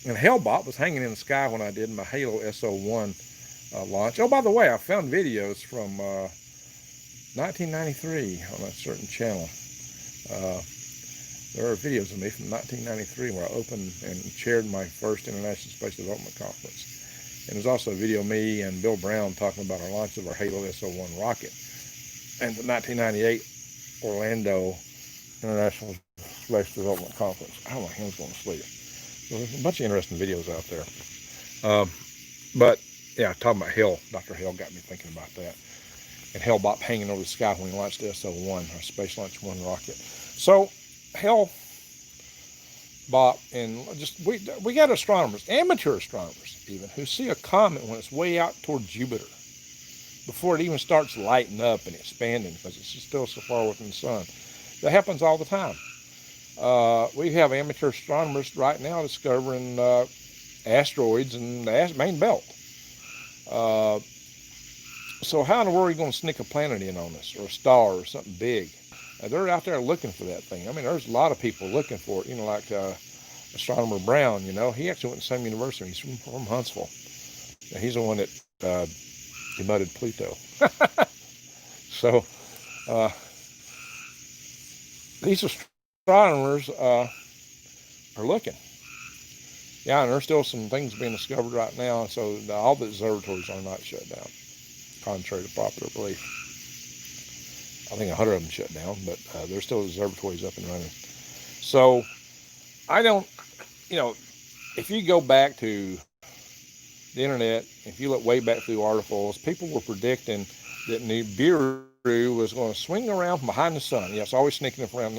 And Hale-Bopp was hanging in the sky when I did my Halo SO1 launch. Oh, by the way, I found videos from 1993 on a certain channel. There are videos of me from 1993 where I opened and chaired my first International Space Development Conference. And there's also a video of me and Bill Brown talking about our launch of our Halo SO1 rocket. And the 1998 Orlando International Space Development Conference. Oh, my hand's going to sleep. So there's a bunch of interesting videos out there. But yeah, talking about Hell, Dr. Hell got me thinking about that. And Hell-Bop hanging over the sky when we launched the SO-1, our Space Launch 1 rocket. So Hell-Bop, and just we got astronomers, amateur astronomers even, who see a comet when it's way out toward Jupiter, before it even starts lighting up and expanding, because it's still so far away from the sun. That happens all the time. We have amateur astronomers right now discovering asteroids in the main belt. So how in the world are you going to sneak a planet in on us, or a star, or something big? They're out there looking for that thing. I mean, there's a lot of people looking for it. You know, like astronomer Brown. You know, he actually went to the same university. He's from Huntsville. He's the one that demoted Pluto. So these astronomers are looking. Yeah, and there's still some things being discovered right now. So all the observatories are not shut down, contrary to popular belief. I think 100 of them shut down, but there's still observatories up and running. So I don't, you know, if you go back to the internet, if you look way back through articles, people were predicting that Nibiru was going to swing around from behind the sun. Yeah, it's always sneaking up around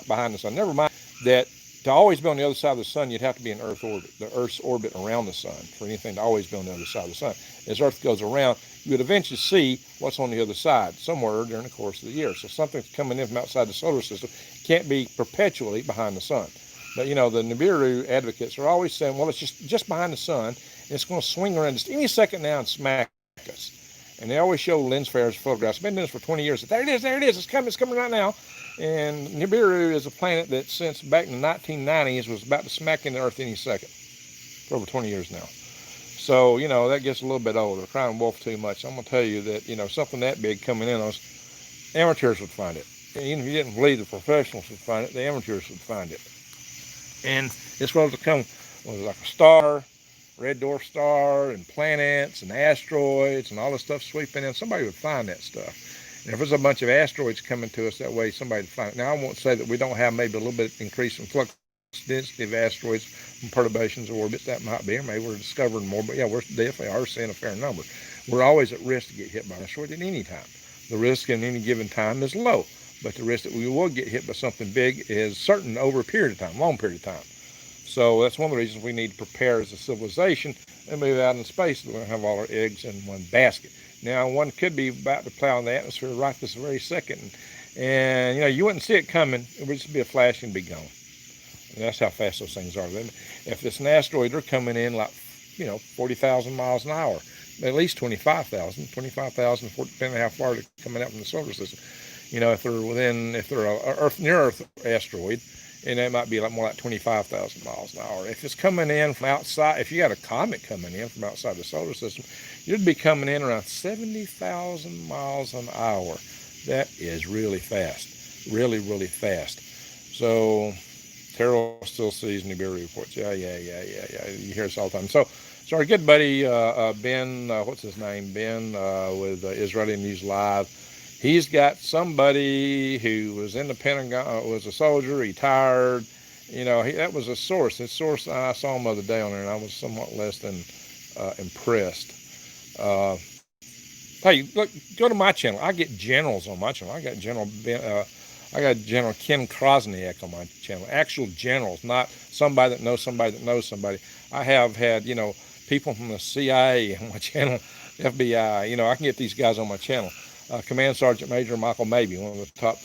behind the sun. Never mind that to always be on the other side of the sun, you'd have to be in Earth orbit, the Earth's orbit around the sun, for anything to always be on the other side of the sun. As Earth goes around, you would eventually see what's on the other side somewhere during the course of the year. So something coming in from outside the solar system can't be perpetually behind the sun. But, you know, the Nibiru advocates are always saying, well, it's just behind the sun, and it's going to swing around just any second now and smack us. And they always show lens flares photographs. I've been doing this for 20 years. There it is, it's coming right now. And Nibiru is a planet that since back in the 1990s was about to smack into Earth any second, for over 20 years now. So, you know, that gets a little bit old. They're crying wolf too much. I'm going to tell you that, you know, something that big coming in on us, amateurs would find it. And even if you didn't believe the professionals would find it, the amateurs would find it. And it's supposed to come with like a star, red dwarf star, and planets, and asteroids, and all this stuff sweeping in. Somebody would find that stuff. And if there's a bunch of asteroids coming to us that way, somebody would find it. Now, I won't say that we don't have maybe a little bit increase in flux density of asteroids from perturbations of orbits. That might be, or maybe we're discovering more. But yeah, we're definitely are seeing a fair number. We're always at risk to get hit by an asteroid at any time. The risk in any given time is low, but the risk that we will get hit by something big is certain over a period of time, long period of time. So that's one of the reasons we need to prepare as a civilization and move out in space. We don't have all our eggs in one basket. Now, one could be about to plow in the atmosphere right this very second, and you know, you wouldn't see it coming. It would just be a flash and be gone. And that's how fast those things are. If it's an asteroid, they're coming in like, you know, 40,000 miles an hour, at least 25,000, depending on how far they're coming out from the solar system. You know, if they're a near Earth asteroid, and that might be like more like 25,000 miles an hour. If it's coming in from outside, if you got a comet coming in from outside the solar system, you'd be coming in around 70,000 miles an hour. That is really fast, really, really fast. So Terrell still sees Nibiru reports. Yeah. You hear this all the time. So our good buddy Ben, what's his name? Ben with Israeli News Live. He's got somebody who was in the Pentagon, was a soldier, retired. You know, that was a source. His source, I saw him the other day on there, and I was somewhat less than impressed. Hey, look, go to my channel. I get generals on my channel. I got General Ken Krosniak on my channel. Actual generals, not somebody that knows somebody that knows somebody. I have had, you know, people from the CIA on my channel, FBI. You know, I can get these guys on my channel. Command Sergeant Major Michael Mabey, one of the top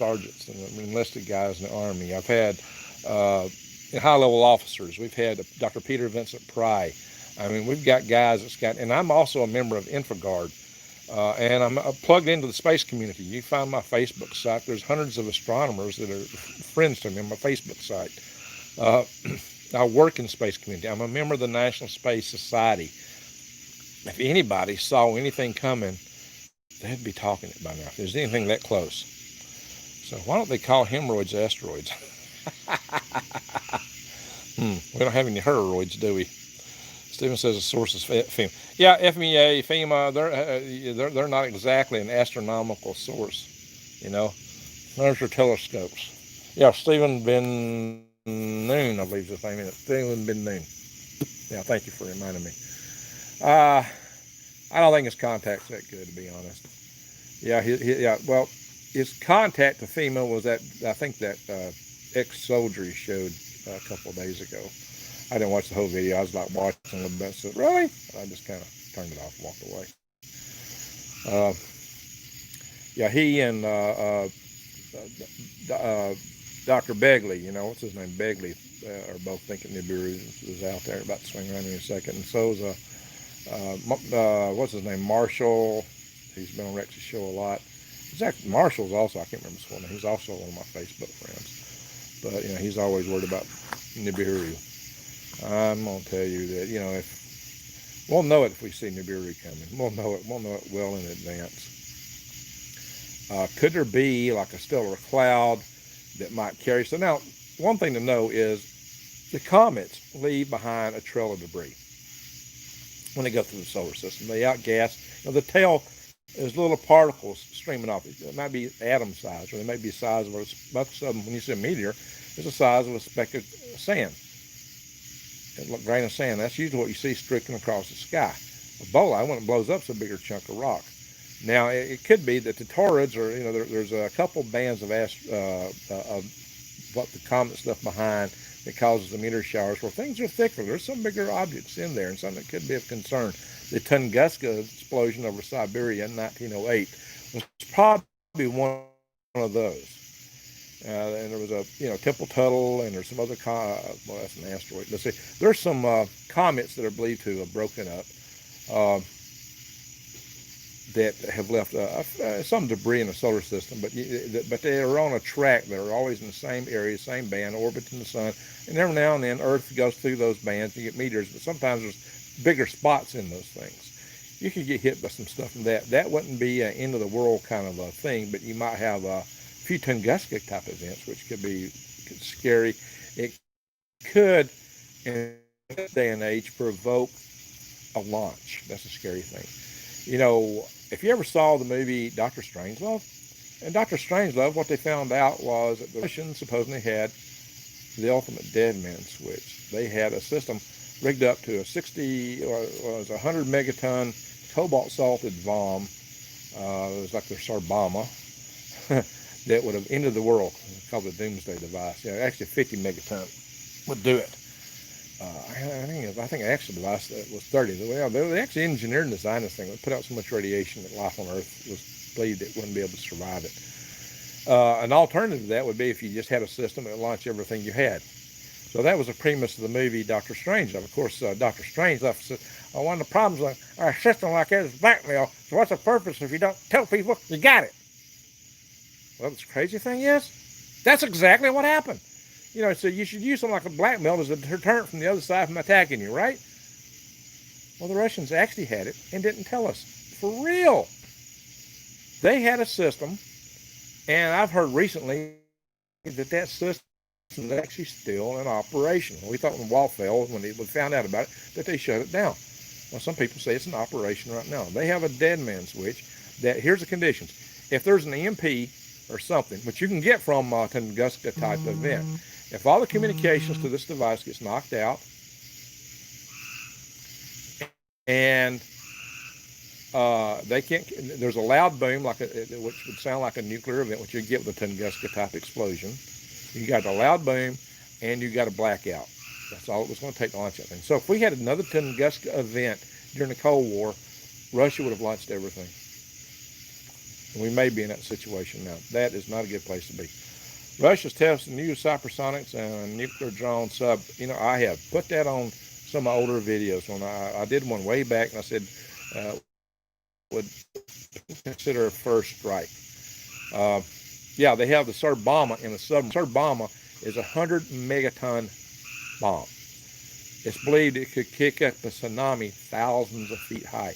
sergeants and enlisted guys in the Army. I've had high-level officers. We've had Dr. Peter Vincent Pry. I mean, we've got guys that's got, and I'm also a member of InfoGuard, and I'm plugged into the space community. You find my Facebook site. There's hundreds of astronomers that are friends to me on my Facebook site. I work in the space community. I'm a member of the National Space Society. If anybody saw anything coming, they'd be talking it by now, if there's anything that close. So why don't they call hemorrhoids asteroids? We don't have any hemorrhoids, do we? Stephen says the source is FEMA. Yeah, FMEA, FEMA, they're not exactly an astronomical source, you know. There's your telescopes. Yeah, Stephen Ben Noon, I believe is his name is. Stephen Ben Noon. Yeah, thank you for reminding me. I don't think his contact's that good, to be honest. Yeah, yeah. Well, his contact, the female, was that, I think that ex-soldier he showed a couple of days ago. I didn't watch the whole video. I was like watching a little bit. So really, I just kind of turned it off, and walked away. Yeah, he and Dr. Begley, you know, what's his name, Begley, are both thinking Nibiru is out there, about to swing around in a second. And so is what's his name, Marshall. He's been on Rex's show a lot. Marshall's also, I can't remember his full name. He's also one of my Facebook friends. But, you know, he's always worried about Nibiru. I'm going to tell you that, you know, if we'll know it if we see Nibiru coming. We'll know it well in advance. Could there be like a stellar cloud that might carry? So now, one thing to know is the comets leave behind a trail of debris when they go through the solar system. They outgas. You know, the tail is little particles streaming off. It might be atom size, or they may be the size of most of them. When you see a meteor, it's the size of a speck of sand, a grain of sand. That's usually what you see streaking across the sky. A bolide, when it blows up, is a bigger chunk of rock. Now, it could be that the torids, or, you know, there's a couple bands of what the comets left behind that causes the meteor showers where things are thicker. There's some bigger objects in there and something that could be of concern. The Tunguska explosion over Siberia in 1908 was probably one of those. And there was a, you know, Temple Tuttle, and there's some other, well, that's an asteroid. Let's see. There's some comets that are believed to have broken up. That have left some debris in the solar system, but they are on a track that are always in the same area, same band, orbiting the sun, and every now and then Earth goes through those bands. You get meteors, but sometimes there's bigger spots in those things. You could get hit by some stuff from that. That wouldn't be an end of the world kind of a thing, but you might have a few Tunguska type events, which could be scary. It could, in this day and age, provoke a launch. That's a scary thing. You know, if you ever saw the movie Dr. Strangelove, in Dr. Strangelove, what they found out was that the Russians supposedly had the ultimate dead man switch. They had a system rigged up to a 60 or was 100 megaton cobalt salted bomb. It was like their Sarbama that would have ended the world, called the Doomsday device. Yeah, actually 50 megaton would do it. I think the actual device was 30. Well, they actually engineered and designed this thing. They put out so much radiation that life on Earth was believed it wouldn't be able to survive it. An alternative to that would be if you just had a system that launched everything you had. So that was the premise of the movie Dr. Strangelove. Of course, Dr. Strangelove said, one of the problems with our system like that is blackmail. So what's the purpose if you don't tell people you got it? Well, the crazy thing is, that's exactly what happened. You know, so you should use something like a blackmail as a deterrent from the other side from attacking you, right? Well, the Russians actually had it and didn't tell us. For real. They had a system, and I've heard recently that system is actually still in operation. We thought when the wall fell, when we found out about it, that they shut it down. Well, some people say it's in operation right now. They have a dead man switch that, here's the conditions. If there's an EMP or something, which you can get from a Tunguska type event, if all the communications to this device gets knocked out, and they can't, there's a loud boom, which would sound like a nuclear event, which you get with a Tunguska type explosion. You got a loud boom, and you got a blackout. That's all it was going to take to launch that thing. So if we had another Tunguska event during the Cold War, Russia would have launched everything. And we may be in that situation now. That is not a good place to be. Russia's testing new hypersonics and nuclear drone sub. You know, I have put that on some of my older videos. When I did one way back, and I said would consider a first strike. Yeah, they have the Sarbama in the submarine. Sarbama is a 100 megaton bomb. It's believed it could kick up a tsunami thousands of feet high.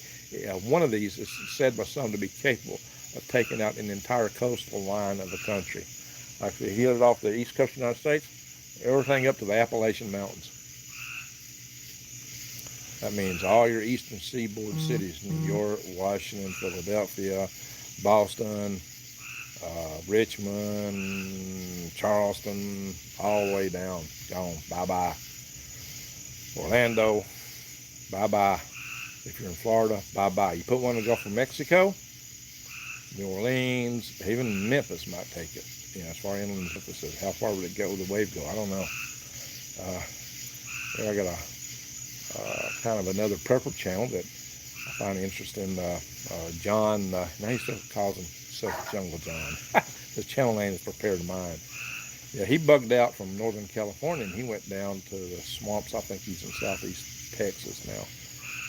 One of these is said by some to be capable of taking out an entire coastal line of the country. Like if you hit it off the east coast of the United States, everything up to the Appalachian Mountains. That means all your eastern seaboard cities, New York, Washington, Philadelphia, Boston, Richmond, Charleston, all the way down, gone, bye-bye. Orlando, bye-bye. If you're in Florida, bye-bye. You put one in the Gulf of Mexico, New Orleans, even Memphis might take it. You know, as far inland as Memphis is. How far would it go? The wave go? I don't know. I got a kind of another prepper channel that I find interesting. John, now he still calls himself Jungle John. His channel name is Prepared Mind. Yeah, he bugged out from Northern California and he went down to the swamps. I think he's in southeast Texas now.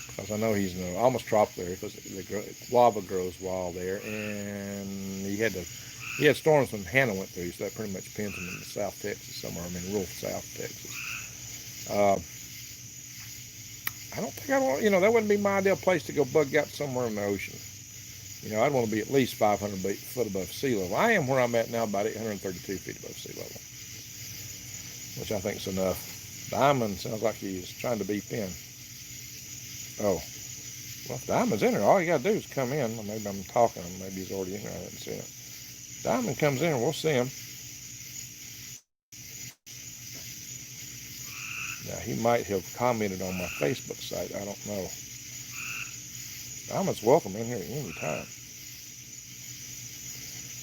Because I know he's in almost tropical area because the lava grows wild there. And he had storms when Hannah went through, so that pretty much pins him in the South Texas somewhere. I mean, rural South Texas. I don't think I want, you know, that wouldn't be my ideal place to go bug out somewhere in the ocean. You know, I'd want to be at least 500 foot above sea level. I am where I'm at now, about 832 feet above sea level, which I think is enough. Diamond sounds like he's trying to be in. Oh, well, if Diamond's in there, all you got to do is come in. Maybe I'm talking, maybe he's already in there. I didn't see him. Diamond comes in, we'll see him. Now, he might have commented on my Facebook site. I don't know. Diamond's welcome in here at any time.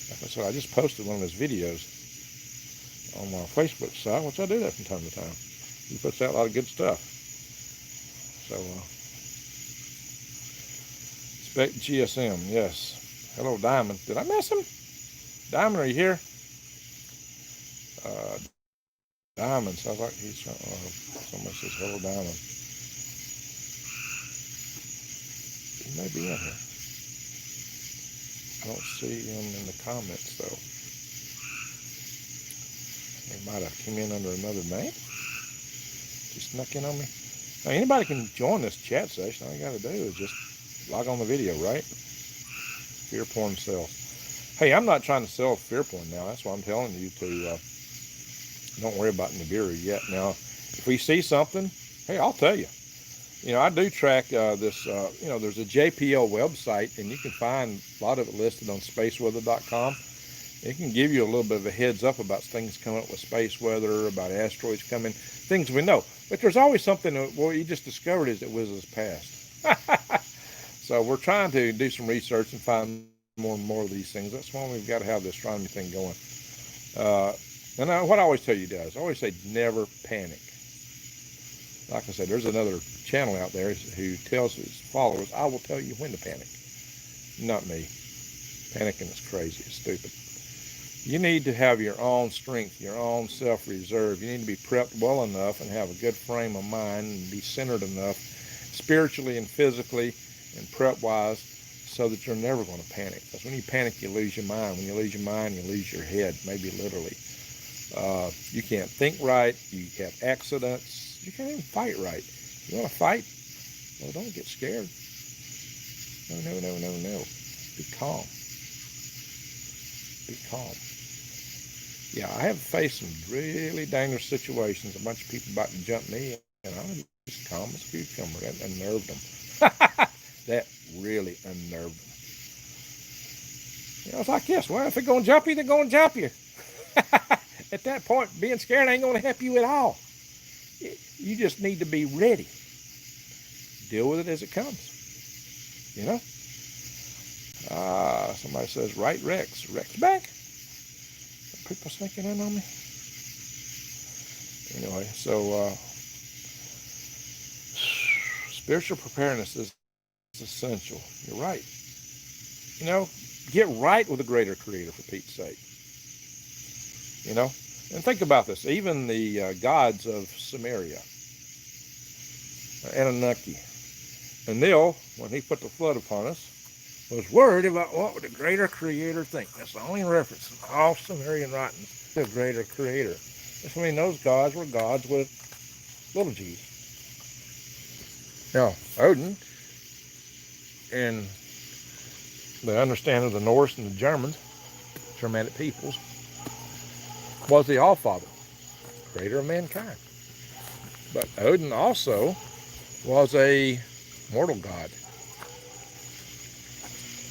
Like I said, I just posted one of his videos on my Facebook site, which I do that from time to time. He puts out a lot of good stuff. So, Spec GSM, yes. Hello, Diamond. Did I miss him? Diamond, are you here? Diamond sounds like he's somebody says hello, Diamond. He may be in here. I don't see him in the comments though. He might have come in under another name. Just snuck in on me. Now anybody can join this chat session. All you got to do is just log on the video, right? Fear porn sells. Hey, I'm not trying to sell fear porn now. That's why I'm telling you to. Don't worry about Nibiru yet. Now, if we see something, hey, I'll tell you. You know, I do track this, you know, there's a JPL website, and you can find a lot of it listed on spaceweather.com. It can give you a little bit of a heads up about things coming up with space weather, about asteroids coming, things we know. But there's always something that, well, you just discovered as it whizzes past. So we're trying to do some research and find more and more of these things. That's why we've got to have the astronomy thing going. And what I always tell you guys, I always say never panic. Like I said, there's another channel out there who tells his followers, I will tell you when to panic. Not me. Panicking is crazy. It's stupid. You need to have your own strength, your own self-reserve. You need to be prepped well enough and have a good frame of mind and be centered enough spiritually and physically and prep-wise so that you're never going to panic. Because when you panic, you lose your mind. When you lose your mind, you lose your head, maybe literally. You can't think right. You have accidents. You can't even fight right. You want to fight? Well, don't get scared. No. Be calm. Be calm. Yeah, I have faced some really dangerous situations. A bunch of people about to jump me, and I was just calm as a cucumber. That unnerved them. That really unnerved them. You know, it's like this. Well, if they're going to jump you, they're going to jump you. At that point, being scared ain't going to help you at all. You just need to be ready. Deal with it as it comes. You know? Somebody says, right, Rex. Rex back? Are people sneaking in on me? Anyway, so spiritual preparedness is essential. You're right. You know, get right with the greater creator, for Pete's sake. You know, and think about this. Even the gods of Samaria, Anunnaki, Enlil, when he put the flood upon us, was worried about what would the greater creator think. That's the only reference in all Sumerian writings, the greater creator. This means those gods were gods with little g's. Now, Odin, in the understanding of the Norse and the Germans, Germanic peoples, was the Allfather, creator of mankind. But Odin also was a mortal god.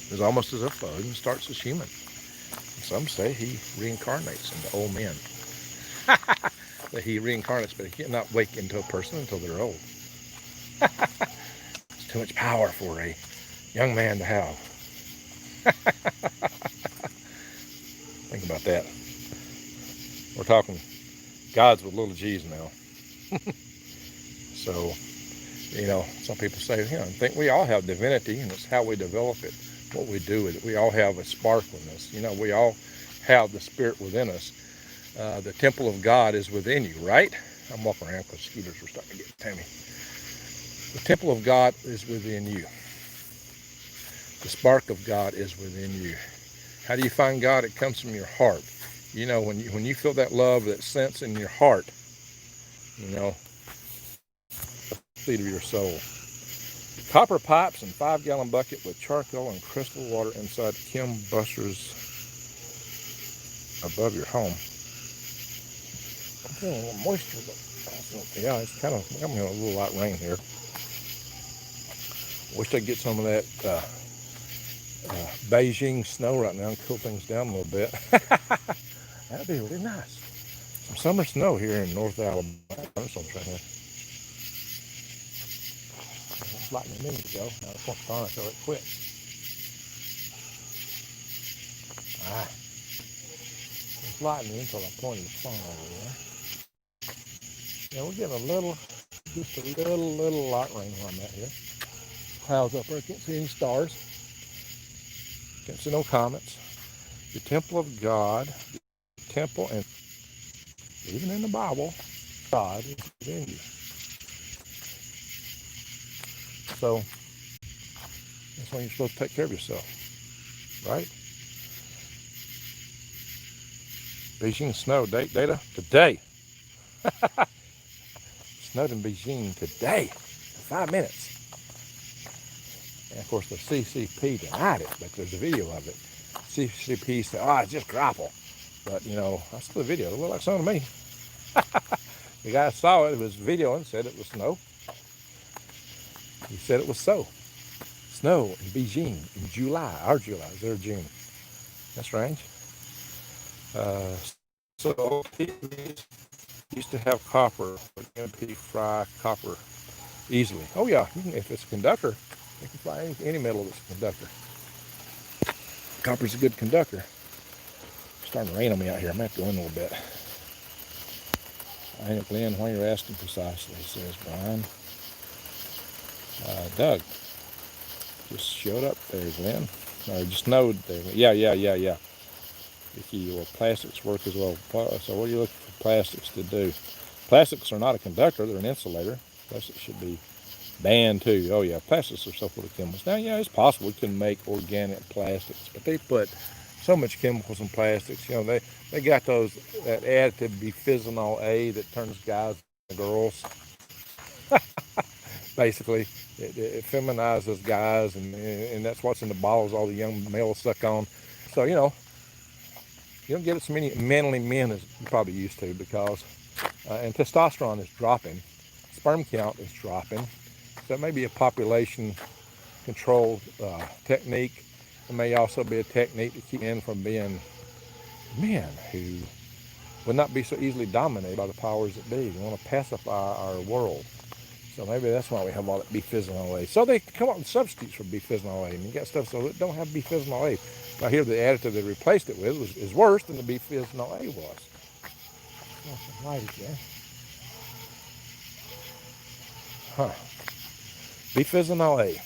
It's almost as if Odin starts as human. Some say he reincarnates into old men. That he reincarnates, but he cannot wake into a person until they're old. It's too much power for a young man to have. Think about that. We're talking gods with little g's now. So, you know, some people say, you know, I think we all have divinity, and it's how we develop it, what we do with it. We all have a spark in us. You know, we all have the spirit within us. The temple of God is within you, right? I'm walking around because scooters are starting to get to me. The temple of God is within you. The spark of God is within you. How do you find God? It comes from your heart. You know, when you feel that love, that sense in your heart, you know, the seed of your soul. Copper pipes and 5-gallon bucket with charcoal and crystal water inside Kim Buster's above your home. I'm feeling a little moisture, but yeah, it's kind of, I'm having a little light rain here. Wish I'd get some of that Beijing snow right now and cool things down a little bit. That'd be really nice. Some summer snow here in North Alabama. That's what I'm trying to. It was lightning a minute ago. Now it's going to turn until it quit. It's lightning until I pointed the phone over there. Yeah, we're getting a little, just a little light rain where I'm at here. Clouds up there. Can't see any stars. Can't see no comets. The temple of God, the temple, and even in the Bible, God is within you. So that's when you're supposed to take care of yourself, right? Beijing snow data today. Snowed in Beijing today in 5 minutes. And of course the CCP denied it, but there's a video of it. CCP said, oh, it's just graupel. But you know, I saw the video, it looked like snow to me. The guy saw it, it was video and said it was snow. He said it was so. Snow in Beijing in July, our July, their June. That's strange. So used to have copper, but MP fry copper easily. Oh yeah, you can, if it's a conductor, you can fry any metal that's a conductor. Copper's a good conductor. It's starting to rain on me out here. I'm going to have to go in a little bit. I ain't Glenn, why you're asking precisely, says Brian. Doug just showed up there, Glenn. Or just knowed there. Yeah. Vicky, well, plastics work as well. So what are you looking for plastics to do? Plastics are not a conductor, they're an insulator. Plastics should be banned too. Oh yeah, plastics are so full of chemicals. Now, yeah, it's possible we can make organic plastics, but they put so much chemicals in plastics. You know, they got that additive bisphenol A that turns guys into girls. Basically, it feminizes guys, and that's what's in the bottles all the young males suck on. So, you know, you don't get as many manly men as you probably used to because, and testosterone is dropping, sperm count is dropping. So it may be a population control technique. It may also be a technique to keep men from being men who would not be so easily dominated by the powers that be. They want to pacify our world. So maybe that's why we have all that bisphenol A. So they come up with substitutes for bisphenol A, and you got stuff so that don't have bisphenol A. Now here the additive they replaced it with is worse than the bisphenol A was. Oh, some light again. Bisphenol A.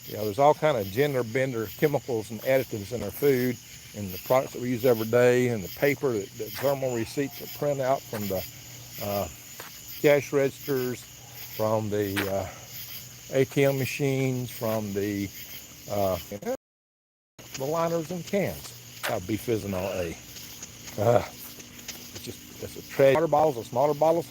Yeah, there's all kind of gender bender chemicals and additives in our food and the products that we use every day, and the paper that thermal receipts that print out from the cash registers, from the ATM machines, from the liners and cans have bisphenol A. It's a tragedy. Water bottles, the smaller bottles,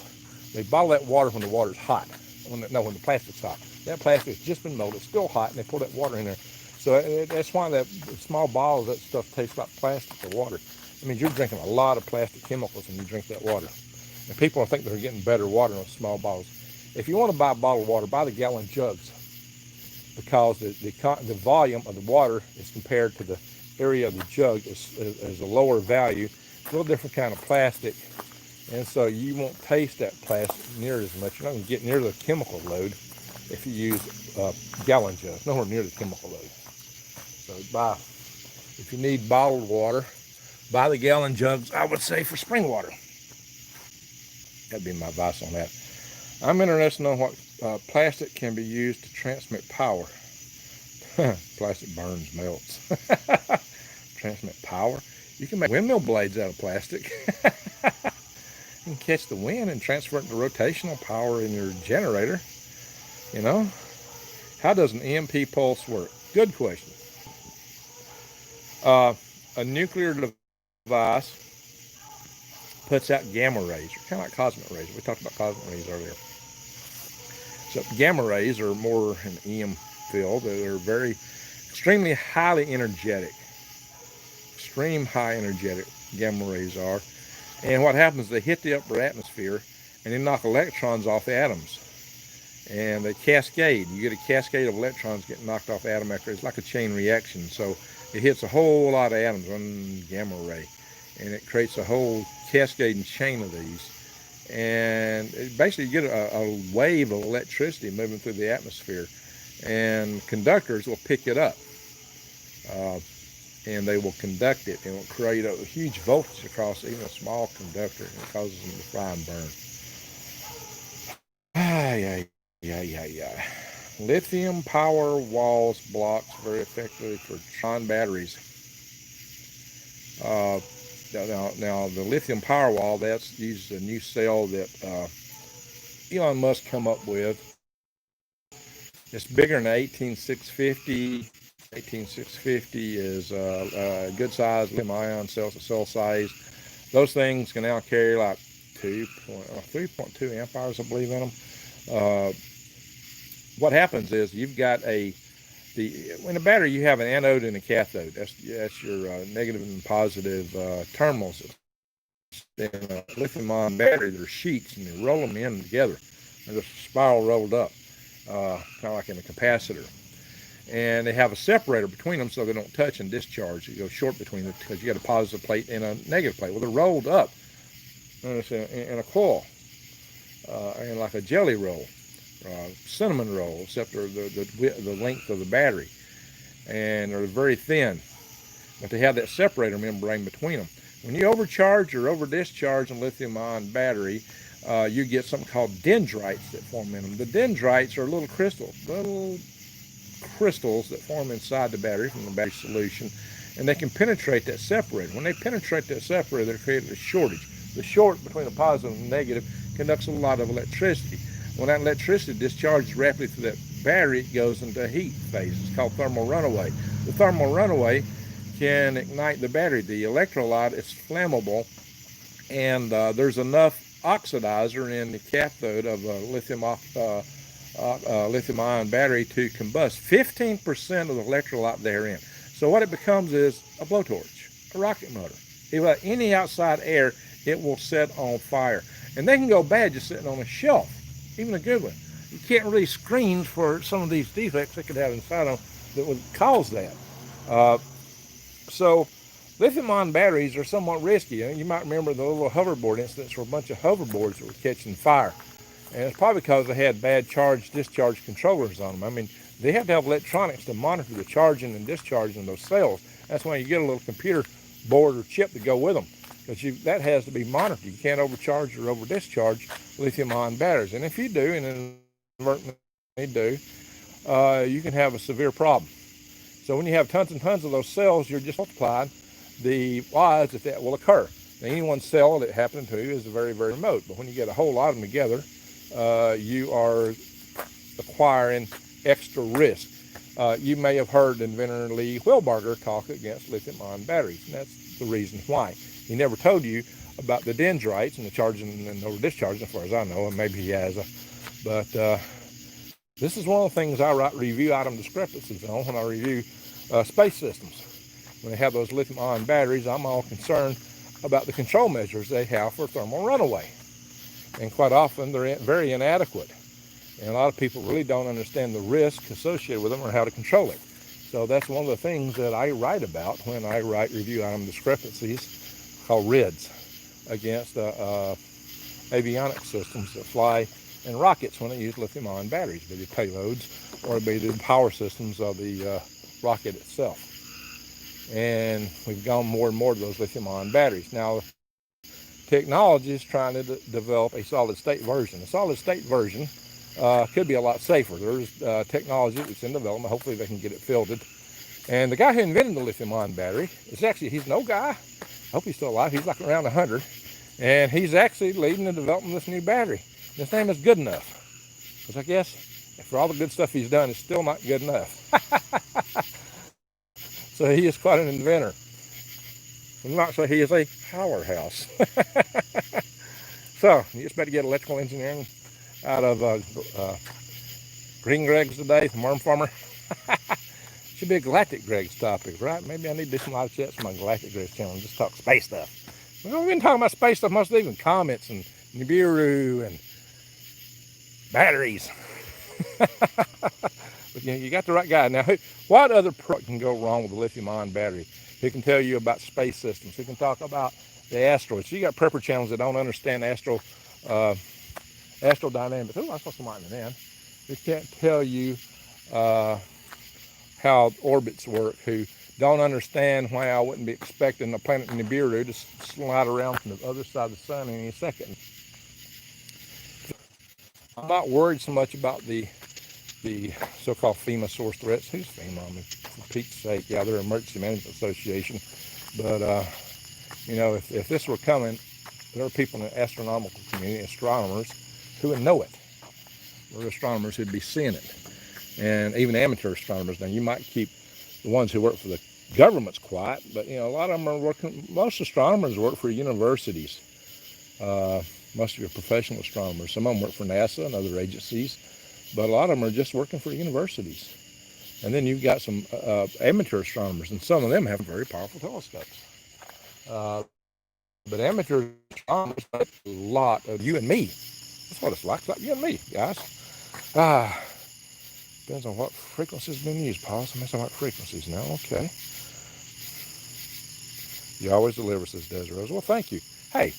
they bottle that water when the water's hot. When the plastic's hot. That plastic's just been molded, it's still hot, and they pour that water in there. So that's why that small bottles, that stuff tastes like plastic or water. I mean, you're drinking a lot of plastic chemicals when you drink that water. And people think they're getting better water in those small bottles. If you want to buy bottled water, buy the gallon jugs, because the volume of the water is compared to the area of the jug is a lower value. It's a little different kind of plastic, and so you won't taste that plastic near as much. You're not going to get near the chemical load if you use gallon jugs, nowhere near the chemical load. So if you need bottled water, buy the gallon jugs, I would say, for spring water. That'd be my advice on that. I'm interested in what plastic can be used to transmit power. Plastic burns, melts. Transmit power. You can make windmill blades out of plastic. You can catch the wind and transfer it to rotational power in your generator. You know, how does an EMP pulse work? Good question. A nuclear device puts out gamma rays, kind of like cosmic rays. We talked about cosmic rays earlier. So gamma rays are more in the EM field. They're very extremely highly energetic. Extreme high energetic gamma rays are. And what happens, they hit the upper atmosphere and they knock electrons off the atoms. And they cascade. You get a cascade of electrons getting knocked off the atom after. It's like a chain reaction. So it hits a whole lot of atoms, one gamma ray. And it creates a whole cascading chain of these. And basically you get a wave of electricity moving through the atmosphere. And conductors will pick it up. And they will conduct it, and it will create a huge voltage across even a small conductor, and it causes them to fry and burn. Lithium power walls blocks very effectively for Tron batteries. Now the lithium power wall, that's uses a new cell that Elon Musk come up with. It's bigger than 18650. 18650 is a good size lithium-ion cell size. Those things can now carry like 3.2 amp hours, I believe, in them. What happens is you've got in a battery you have an anode and a cathode. That's your negative and positive terminals. In a lithium-ion battery, they're sheets, and you roll them in together. They're just spiral rolled up, kind of like in a capacitor. And they have a separator between them so they don't touch and discharge. You go short between them because you got a positive plate and a negative plate. Well, they're rolled up in a coil, and like a jelly roll, cinnamon roll, except they're the length of the battery, and they're very thin. But they have that separator membrane between them. When you overcharge or over discharge a lithium-ion battery, you get something called dendrites that form in them. The dendrites are little crystals that form inside the battery from the battery solution, and they can penetrate that separator. When they penetrate that separator, they're creating a shortage. The short between the positive and the negative conducts a lot of electricity. When that electricity discharges rapidly through that battery, it goes into a heat phase. It's called thermal runaway. The thermal runaway can ignite the battery. The electrolyte is flammable, and there's enough oxidizer in the cathode of a lithium-ion battery to combust 15% of the electrolyte therein. So what it becomes is a blowtorch, a rocket motor. If you let any outside air, it will set on fire. And they can go bad just sitting on a shelf, even a good one. You can't really screen for some of these defects they could have inside them that would cause that. So lithium-ion batteries are somewhat risky. You might remember the little hoverboard incidents where a bunch of hoverboards that were catching fire. And it's probably because they had bad charge-discharge controllers on them. I mean, they have to have electronics to monitor the charging and discharging of those cells. That's why you get a little computer board or chip to go with them, because that has to be monitored. You can't overcharge or over-discharge lithium-ion batteries. And if you do, and inadvertently do, you can have a severe problem. So when you have tons and tons of those cells, you're just multiplying the odds that will occur. Now, any one cell that happened to is very, very remote. But when you get a whole lot of them together, you are acquiring extra risk. You may have heard inventor Lee Wilbarger talk against lithium-ion batteries, and that's the reason why. He never told you about the dendrites and the charging and over discharging, as far as I know, and maybe he has. But this is one of the things I write review item discrepancies on when I review space systems. When they have those lithium-ion batteries, I'm all concerned about the control measures they have for thermal runaway. And quite often they're very inadequate. And a lot of people really don't understand the risk associated with them or how to control it. So that's one of the things that I write about when I write review item discrepancies, called RIDs, against avionics systems that fly and rockets when they use lithium-ion batteries, be the payloads or be the power systems of the rocket itself. And we've gone more and more to those lithium-ion batteries. Now, technology is trying to develop a solid-state version. A solid-state version could be a lot safer. There's technology that's in development. Hopefully they can get it fielded. And the guy who invented the lithium-ion battery is actually, he's an old guy. I hope he's still alive. He's like around 100. And he's actually leading the development of this new battery. His name is Good Enough. Because I guess for all the good stuff he's done, it's still not good enough. So he is quite an inventor. I'm not saying he is a powerhouse. So you just better get electrical engineering out of Green Greg's today, the worm farmer. Should be a Galactic Greg's topic, right? Maybe I need to do some live chats for my Galactic Greg's channel and just talk space stuff. We've been talking about space stuff, most of even comets and Nibiru and batteries. But you got the right guy. Now, what other product can go wrong with a lithium-ion battery? Who can tell you about space systems? Who can talk about the asteroids? So you got prepper channels that don't understand astrodynamics. Oh, I saw some light in the end. Who can't tell you how orbits work, who don't understand why I wouldn't be expecting the planet Nibiru to slide around from the other side of the sun in any second. I'm not worried so much about the so-called FEMA source threats. Who's FEMA? I mean, for Pete's sake, yeah, they're an emergency management association. But, you know, if this were coming, there are people in the astronomical community, astronomers, who would know it. There are astronomers who'd be seeing it. And even amateur astronomers. Now, you might keep the ones who work for the governments quiet, but, you know, a lot of them are working, most astronomers work for universities. Most of your professional astronomers. Some of them work for NASA and other agencies, but a lot of them are just working for universities. And then you've got some amateur astronomers, and some of them have very powerful telescopes. But amateur astronomers make a lot of you and me. That's what it's like you and me, guys. Depends on what frequency's been used, Paul. So I'm messing with frequencies now. Okay. You always deliver, says Desiree Rose. Well, thank you. Hey,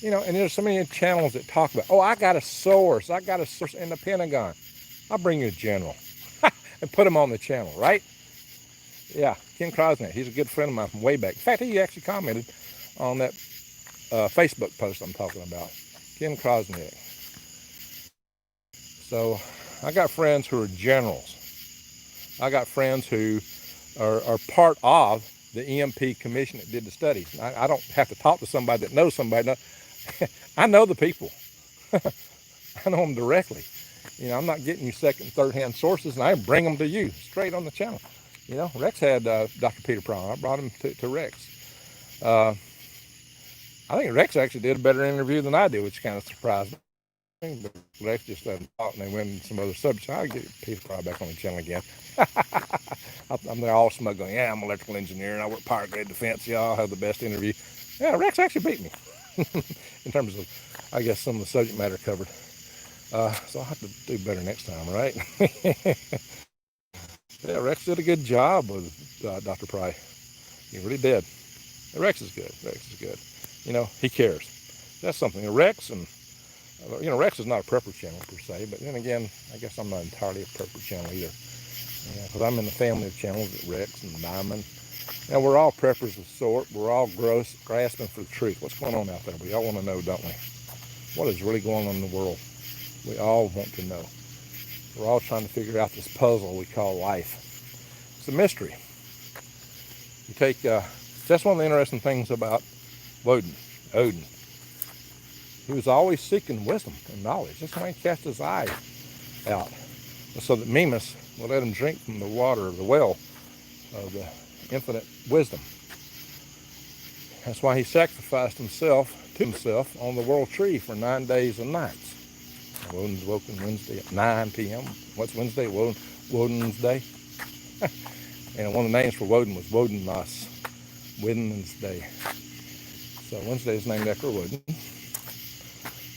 you know, and there's so many channels that talk about, oh, I got a source in the Pentagon. I'll bring you a general and put him on the channel, right? Yeah, Ken Krosnick, he's a good friend of mine from way back. In fact, he actually commented on that Facebook post I'm talking about. Ken Krosnick. So I got friends who are generals. I got friends who are part of the EMP commission that did the studies. I don't have to talk to somebody that knows somebody. I know the people. I know them directly. You know, I'm not getting you second, third-hand sources, and I bring them to you straight on the channel. You know, Rex had Dr. Peter Prong. I brought him to Rex. I think Rex actually did a better interview than I did, which kind of surprised me. But Rex just doesn't talk, and they went into some other subjects. I'll get Peter Prong back on the channel again. I'm there all smug going, yeah, I'm an electrical engineer, and I work power grid defense. Y'all have the best interview. Yeah, Rex actually beat me in terms of, I guess, some of the subject matter covered. So I'll have to do better next time, right? Yeah, Rex did a good job with Dr. Pry. He really did. Rex is good. Rex is good. You know, he cares. That's something. Rex and, you know, Rex is not a prepper channel per se, but then again, I guess I'm not entirely a prepper channel either. Because I'm in the family of channels at Rex and Diamond. And we're all preppers of sort. We're all grasping for the truth. What's going on out there? We all want to know, don't we? What is really going on in the world? We all want to know. We're all trying to figure out this puzzle we call life. It's a mystery. You take, that's one of the interesting things about Woden, Odin. He was always seeking wisdom and knowledge. That's why he cast his eye out, so that Mimas will let him drink from the water of the well of the infinite wisdom. That's why he sacrificed himself to himself on the world tree for 9 days and nights. Woden's Woken Wednesday at 9 p.m. What's Wednesday? Woden's Day. And one of the names for Woden was Wodenmas, Woden's Day. So Wednesday is named after Woden.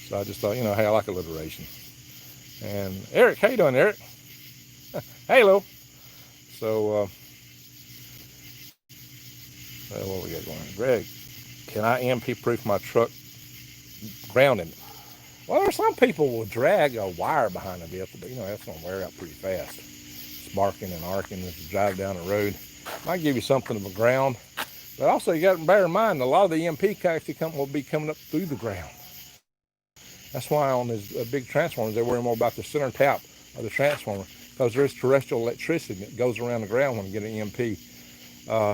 So I just thought, you know, hey, I like alliteration. And Eric, how you doing, Eric? Hello. So, what we got going on? Greg, can I EMP proof my truck grounding? Well, there's some people will drag a wire behind a vehicle, but you know, that's going to wear out pretty fast. Sparking and arcing as you drive down the road. Might give you something of a ground. But also, you got to bear in mind, a lot of the EMP actually will be coming up through the ground. That's why on these big transformers, they worry more about the center tap of the transformer, because there's terrestrial electricity that goes around the ground when you get an EMP.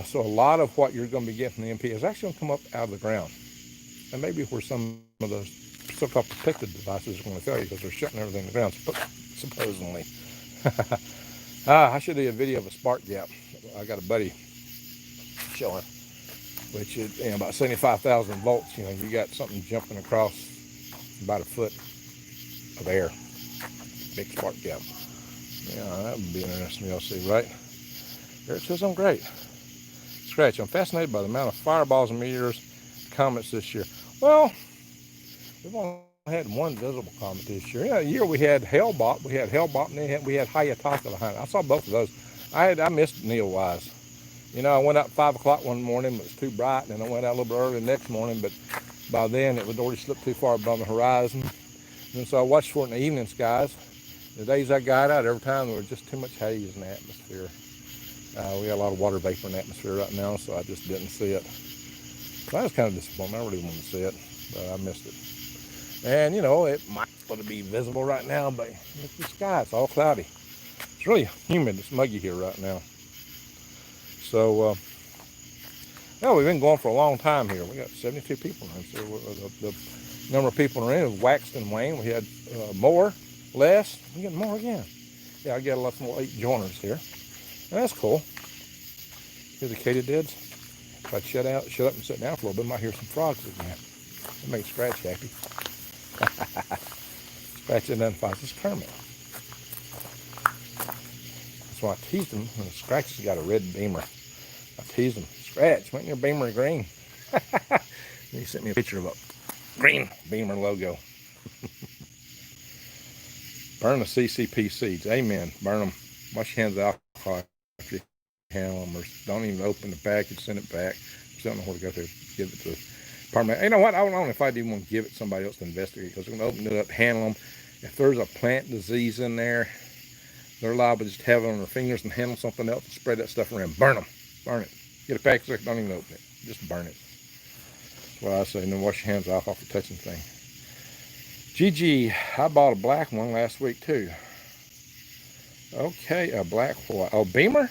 So a lot of what you're going to be getting from the EMP is actually going to come up out of the ground. And maybe where some of those so-called protected devices are going to fail you, because they're shutting everything in the ground, supposedly. I should do a video of a spark gap. I got a buddy showing, which is, you know, about 75,000 volts. You know, you got something jumping across about a foot of air. Big spark gap. Yeah, that would be interesting to see, right? There it says I'm great. Scratch. I'm fascinated by the amount of fireballs and meteors, comets this year. Well, we've only had one visible comet this year. Yeah, a year we had Hellbop. We had Hellbop, and then we had Hayataka behind it. I saw both of those. I missed Neowise. You know, I went out at 5 o'clock one morning, but it was too bright, and then I went out a little bit early the next morning, but by then it would already slipped too far above the horizon. And so I watched for it in the evening skies. The days I got out, every time there was just too much haze in the atmosphere. We got a lot of water vapor in the atmosphere right now, so I just didn't see it. So I was kind of disappointed. I really wanted to see it, but I missed it. And you know, it might be visible right now, but look at the sky, it's all cloudy. It's really humid, it's muggy here right now. So, well, we've been going for a long time here. We got 72 people in, so the number of people in have waxed and waned. We had more, less, we get more again. Yeah, I got a lot more 8 joiners here. And that's cool. Hear the katydids. If I shut up and sit down for a little bit, I might hear some frogs again. It makes Scratch happy. Scratch identifies as Kermit. So I teased him, and Scratch has got a red beamer. I teased him, Scratch, why isn't your beamer green? And he sent me a picture of a green beamer logo. Burn the CCP seeds. Amen. Burn them. Wash your hands of alcohol after you handle them, or don't even open the package, send it back. Just don't know where to go to give it to the department. You know what? I don't know if I'd even want to give it to somebody else to investigate, because they're going to open it up, handle them. If there's a plant disease in there, they're liable to just have it on their fingers and handle something else and spread that stuff around. Burn them. Burn it. Get a package, don't even open it. Just burn it. That's what I say. And then wash your hands off after touching things. GG, I bought a black one last week too. Okay, a black what? Oh, Beamer?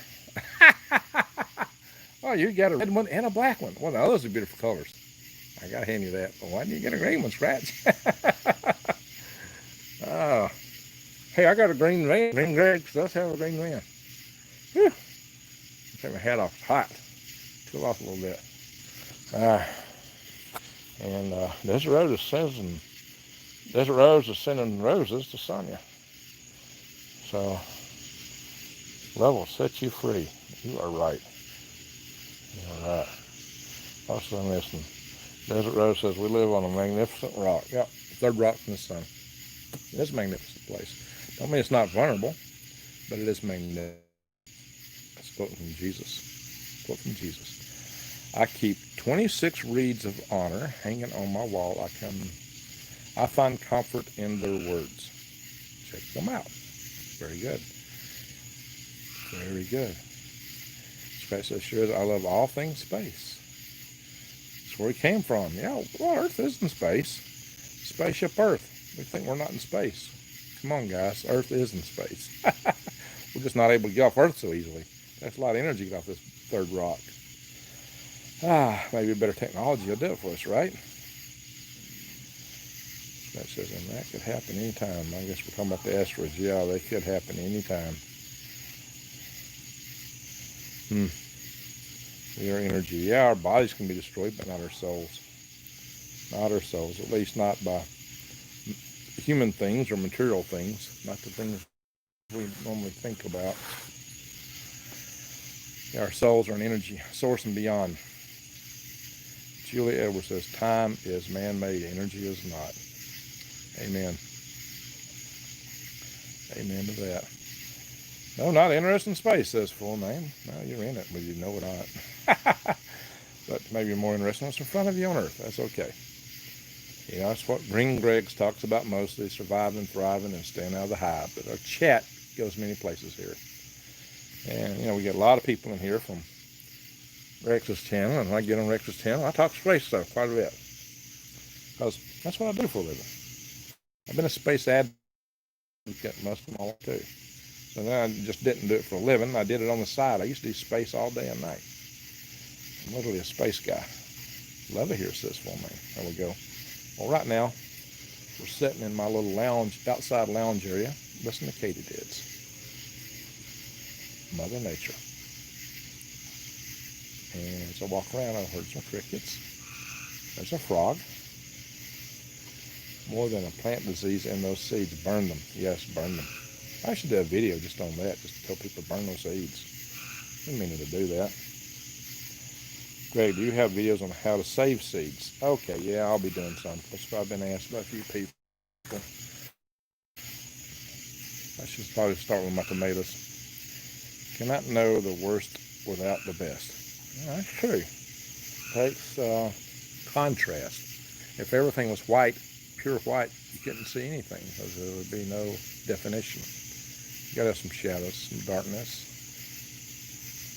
Oh, you got a red one and a black one. Well, now those are beautiful colors. I gotta hand you that. But why didn't you get a green one, Scratch? Oh. Hey, I got a green van. Green Greg does have a green van. Whew. Take my hat off. It's hot. Cool off a little bit. And Desert Rose is sending roses to Sonia. So, love will set you free. You are right. You are right. Also listening. Desert Rose says, we live on a magnificent rock. Yep, third rock from the sun. It is a magnificent place. Don't mean it's not vulnerable, but it is magnificent. That's a quote from Jesus. Quote from Jesus. I keep 26 reeds of honor hanging on my wall. I find comfort in their words. Check them out. Very good. Very good. Space says, sure, I love all things space. That's where we came from. Yeah, well, Earth is in space. Spaceship Earth. We think we're not in space. Come on, guys. Earth is in space. We're just not able to get off Earth so easily. That's a lot of energy to get off this third rock. Maybe a better technology will do it for us, right? That says, and that could happen anytime. I guess we're talking about the asteroids. Yeah, they could happen anytime. We are energy. Yeah, our bodies can be destroyed, but not our souls. Not our souls, at least not by human things or material things, not the things we normally think about. Yeah, our souls are an energy source and beyond. Julie Edwards says, time is man-made, energy is not. Amen. Amen to that. No, not interested in space, says full name. No, you're in it, but you know it not. But maybe you're more interested in what's in front of you on Earth. That's okay. You know, that's what Green Greggs talks about mostly, surviving, thriving, and staying out of the hive. But our chat goes many places here. And, you know, we get a lot of people in here from Rex's channel, and when I get on Rex's channel, I talk space stuff quite a bit. Because that's what I do for a living. I've been a space advocate most of my life, too. So then I just didn't do it for a living. I did it on the side. I used to do space all day and night. I'm literally a space guy. Love it here, says Full Man. There we go. Well, right now, we're sitting in my little lounge, outside lounge area, listening to katydids. Mother Nature. And as I walk around, I heard some crickets. There's a frog. More than a plant disease in those seeds. Burn them. Yes, burn them. I should do a video just on that, just to tell people to burn those seeds. Didn't mean to do that. Greg, do you have videos on how to save seeds? Okay, yeah, I'll be doing some. That's what I've been asked by a few people. I should probably start with my tomatoes. Cannot know the worst without the best. Yeah, that's true. Takes contrast. If everything was white, pure white, you couldn't see anything because there would be no definition. You gotta have some shadows, some darkness.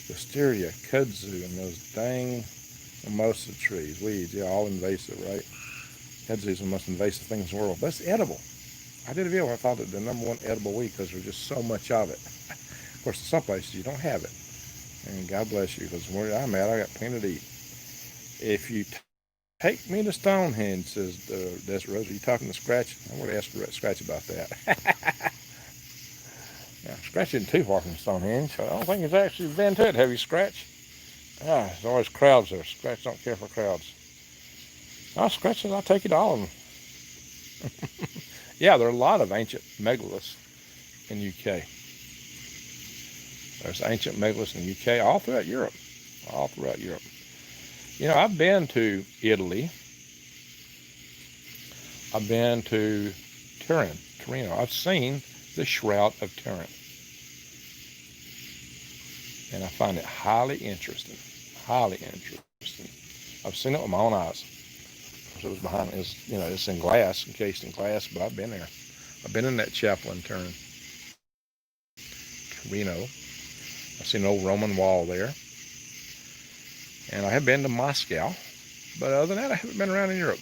Wisteria, kudzu, and those dang mimosa trees, weeds, yeah, all invasive, right? Kudzu is the most invasive thing in the world, but it's edible. I did a video where I thought it the #1 edible weed because there's just so much of it. Of course, in some places you don't have it. And God bless you, because where I'm at, I got plenty to eat. If you take me to Stonehenge, says Desert Rose, are you talking to Scratch? I'm going to ask Scratch about that. Yeah, Scratch isn't too far from Stonehenge. I don't think he's actually been to it. Have you, Scratch? Ah, there's always crowds there. Scratch don't care for crowds. Oh, Scratch says I'll take you to all of them. Yeah, there are a lot of ancient megaliths in UK. There's ancient megaliths in the UK, all throughout Europe. All throughout Europe. You know, I've been to Italy. I've been to Torino. I've seen the Shroud of Turin. And I find it highly interesting. Highly interesting. I've seen it with my own eyes. It was behind, it's in glass, encased in glass, but I've been there. I've been in that chapel in Torino. I've seen an old Roman wall there. And I have been to Moscow. But other than that, I haven't been around in Europe.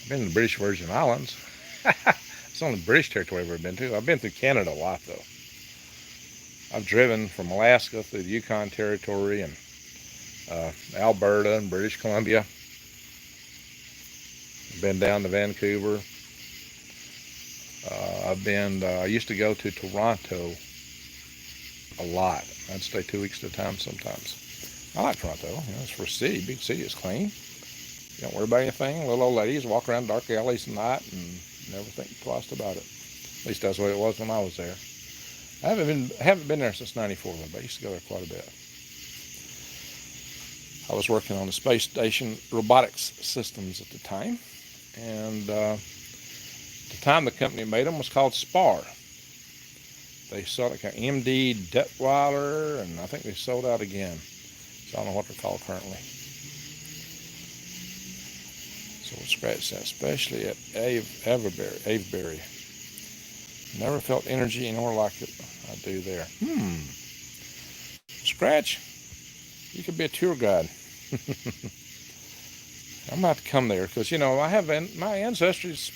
I've been to the British Virgin Islands. It's only British territory I've ever been to. I've been through Canada a lot, though. I've driven from Alaska through the Yukon Territory and Alberta and British Columbia. Been down to Vancouver. I used to go to Toronto a lot. I'd stay 2 weeks at a time sometimes. I like Toronto. It's for a city, big city. It's clean. You don't worry about anything. Little old ladies walk around dark alleys at night and never think twice about it. At least that's the way it was when I was there. I haven't been there since '94, but I used to go there quite a bit. I was working on the space station robotics systems at the time, and the time the company made them was called Spar. They sold like an MD Detweiler, and I think they sold out again. So I don't know what they're called currently. So we'll scratch that, especially at Avebury. Never felt energy anywhere like it I do there. Scratch, you could be a tour guide. I'm about to come there because, I have my ancestors.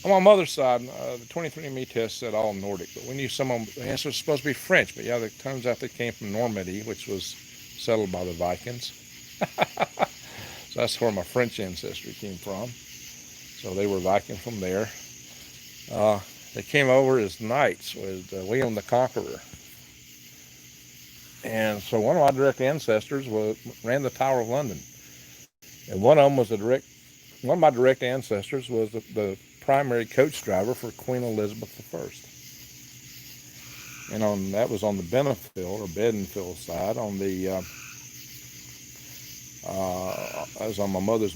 On my mother's side, the 23andMe test said all Nordic, but we knew some of them, the ancestors were supposed to be French, but yeah, it turns out they came from Normandy, which was settled by the Vikings. So that's where my French ancestry came from. So they were Viking from there. They came over as knights with William the Conqueror. And so one of my direct ancestors ran the Tower of London. And one of my direct ancestors was the primary coach driver for Queen Elizabeth I. And that was on the Beddenfield side. On the that was on my mother's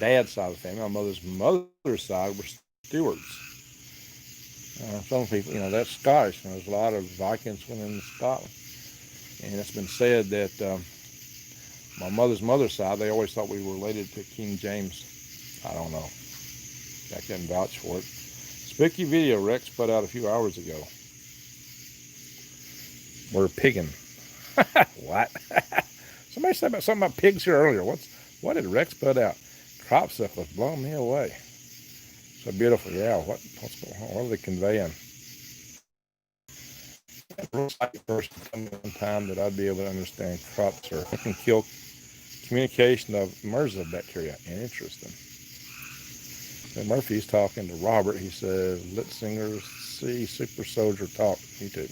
dad's side of the family. My mother's side were stewards. Some people, that's Scottish. There's a lot of Vikings went into Scotland. And it's been said that my mother's side, they always thought we were related to King James. I don't know. I couldn't vouch for it. Spooky video Rex put out a few hours ago. We're pigging. What? Somebody said something about pigs here earlier. What did Rex put out? Crop circles blow me away. So beautiful. Yeah. What's going on? What are they conveying? A real psychic person told me one time that I'd be able to understand crop circles. It can kill communication of MRSA bacteria. Interesting. And Murphy's talking to Robert. He says, "Lit singers see super soldier talk." He did.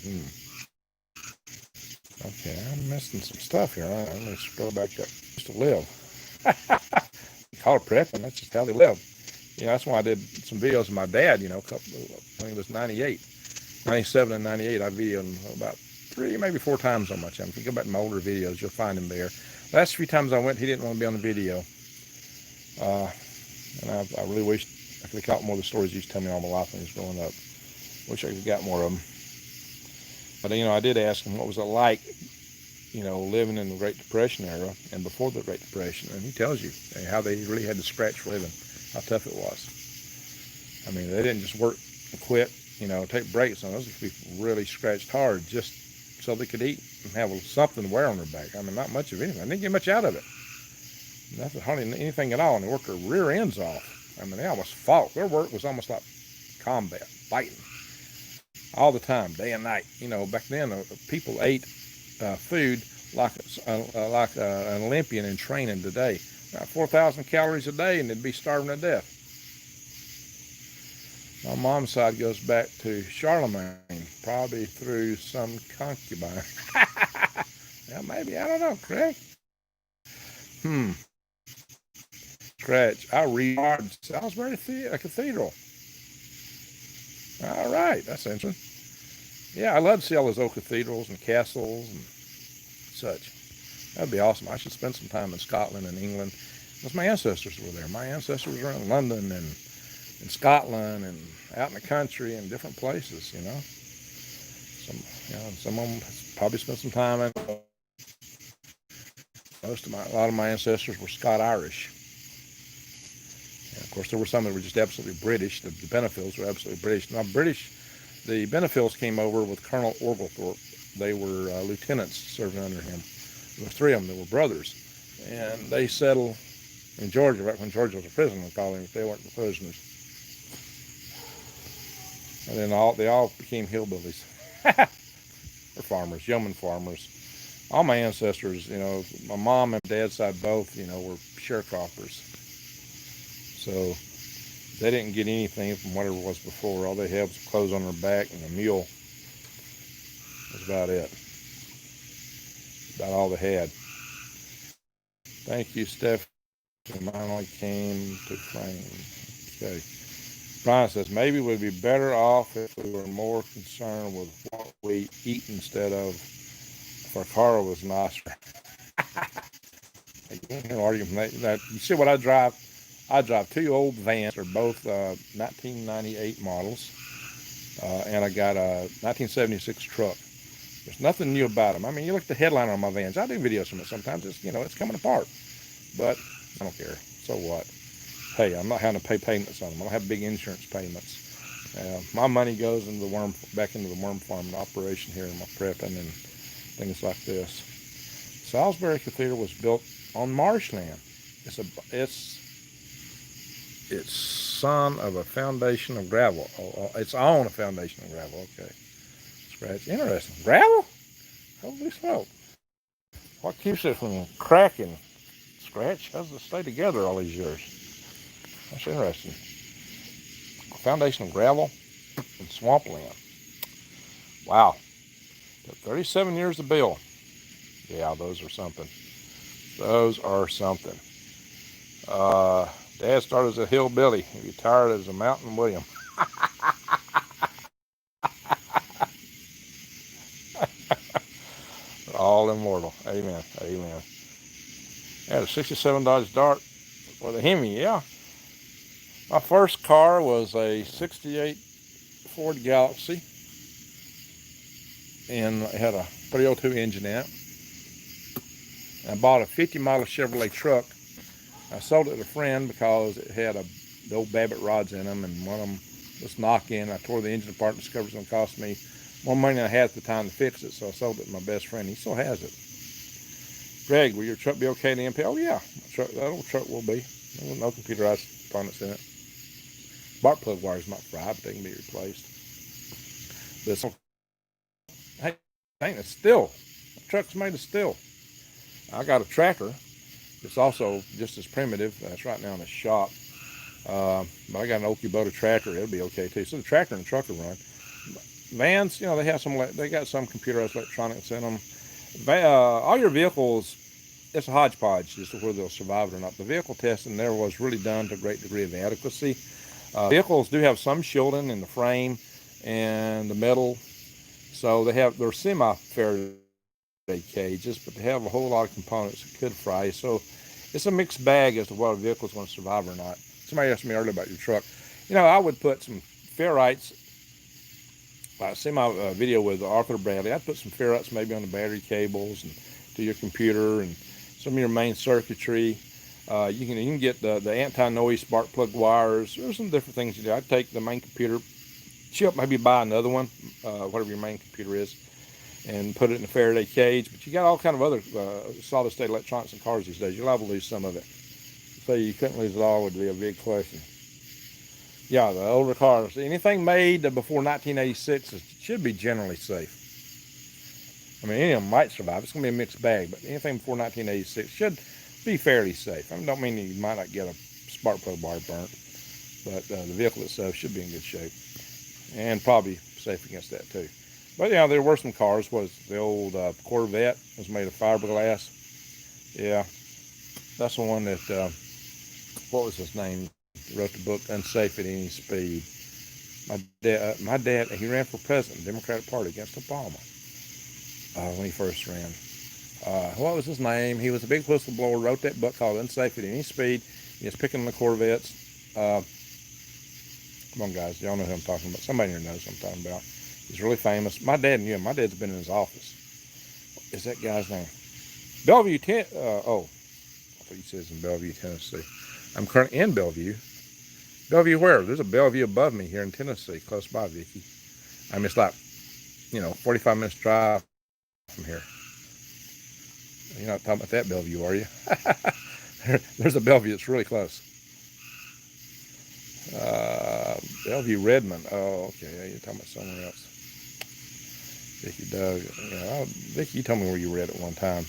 Okay, I'm missing some stuff here. I'm going to scroll back up. Used to live. Call it prepping. That's just how they live. You know, that's why I did some videos of my dad, you know, I think it was 98. 97 and 98, I videoed him about 3, maybe 4 times on my channel. If you go back to my older videos, you'll find him there. Last few times I went, he didn't want to be on the video. And I really wish I could have caught more of the stories he used to tell me all my life when he was growing up. Wish I could have got more of them. But, you know, I did ask him what was it like, you know, living in the Great Depression era and before the Great Depression. And he tells you how they really had to scratch for living, how tough it was. I mean, they didn't just work and quit, you know, take breaks on those people really scratched hard just so they could eat and have something to wear on their back. I mean, not much of anything. They didn't get much out of it. Nothing, hardly anything at all. And they worked their rear ends off. I mean, they almost fought. Their work was almost like combat, fighting. All the time, day and night. You know, back then, people ate food like an Olympian in training today. About 4,000 calories a day, and they'd be starving to death. My mom's side goes back to Charlemagne, probably through some concubine. Yeah, maybe. I don't know, Craig. Scratch. I rewired Salisbury Cathedral. All right, that's interesting. Yeah, I love to see all those old cathedrals and castles and such. That'd be awesome. I should spend some time in Scotland and England. Because my ancestors were there. My ancestors were in London and in Scotland and out in the country and different places, you know. Some of them probably spent some time in. A lot of my ancestors were Scot-Irish. And of course, there were some that were just absolutely British. The Benefils were absolutely British. Now, the Benefils came over with Colonel Oglethorpe. They were lieutenants serving under him. There were 3 of them that were brothers. And they settled in Georgia, right when Georgia was a prison, we call them, if they weren't the prisoners. And then they all became hillbillies. Or farmers, yeoman farmers. All my ancestors, you know, my mom and dad's side both, you know, were sharecroppers. So they didn't get anything from whatever was before. All they had was clothes on their back and a mule. That's about it. About all they had. Thank you, Steph. Mine only came to frame. Okay. Brian says, maybe we'd be better off if we were more concerned with what we eat instead of if our car was nicer. That. You see what I drive? I drive 2 old vans. They're both 1998 models. And I got a 1976 truck. There's nothing new about them. I mean, you look at the headliner on my vans. I do videos from it sometimes. It's, you know, it's coming apart. But I don't care. So what? Hey, I'm not having to pay payments on them. I don't have big insurance payments. My money goes into back into the worm farming operation here in my prepping and things like this. Salisbury Cathedral was built on marshland. It's son of a foundation of gravel. It's on a foundation of gravel. Okay. Scratch. Interesting. Gravel? Holy smoke. What keeps it from cracking? Scratch? How does it stay together all these years? That's interesting. Foundation of gravel and swampland. Wow. 37 years to build. Yeah, those are something. Those are something. Dad started as a hillbilly. He retired as a mountain William. All immortal. Amen. Amen. Yeah, the 67 Dodge Dart with a Hemi, yeah. My first car was a 68 Ford Galaxy. And it had a 302 engine in it. I bought a 50 model Chevrolet truck. I sold it to a friend because it had the old Babbitt rods in them, and one of them was knocked in. I tore the engine apart and discovered it was going to cost me more money than I had at the time to fix it, so I sold it to my best friend. He still has it. Greg, will your truck be okay in the MP? Oh yeah, that old truck will be. No computerized components in it. Spark plug wires might fry, but they can be replaced. This, hey, dang, it's steel. The truck's made of steel. I got a tractor. It's also just as primitive. That's right now in the shop. But I got an old Kubota tractor. It'll be okay too. So the tractor and the truck will run. Vans, they have some. They got some computerized electronics in them. All your vehicles, it's a hodgepodge as to whether they'll survive it or not. The vehicle testing there was really done to a great degree of adequacy. Vehicles do have some shielding in the frame and the metal, so they're semi-Faraday cages, but they have a whole lot of components that could fry. So it's a mixed bag as to what a vehicle is going to survive or not. Somebody asked me earlier about your truck. I would put some ferrites. I see my video with Arthur Bradley. I'd put some ferrites maybe on the battery cables and to your computer and some of your main circuitry. You can get the anti-noise spark plug wires. There's some different things you do. I'd take the main computer chip, maybe buy another one, whatever your main computer is, and put it in a Faraday cage. But you got all kind of other solid state electronics in cars these days. You'll liable to lose some of it. So you couldn't lose it all would be a big question. Yeah, the older cars, anything made before 1986 should be generally safe. I mean, any of them might survive. It's going to be a mixed bag, but anything before 1986 should be fairly safe. I mean, don't mean you might not get a spark plug wire burnt, but the vehicle itself should be in good shape and probably safe against that too. But yeah, there were some cars. Was the old Corvette was made of fiberglass. Yeah, that's the one that, what was his name? He wrote the book, Unsafe at Any Speed. My dad, he ran for president, Democratic Party, against Obama when he first ran. What was his name? He was a big whistleblower, wrote that book called Unsafe at Any Speed. He was picking the Corvettes. Come on, guys, y'all know who I'm talking about. Somebody here knows who I'm talking about. He's really famous. My dad knew him. My dad's been in his office. What is that guy's name? Bellevue, I thought he says in Bellevue, Tennessee. I'm currently in Bellevue. Bellevue where? There's a Bellevue above me here in Tennessee, close by, Vicki. I mean, it's like, 45 minutes drive from here. You're not talking about that Bellevue, are you? There's a Bellevue that's really close. Bellevue, Redmond. Oh, okay. Yeah, you're talking about somewhere else. Vicki Doug. Vicki, you told me where you were at one time.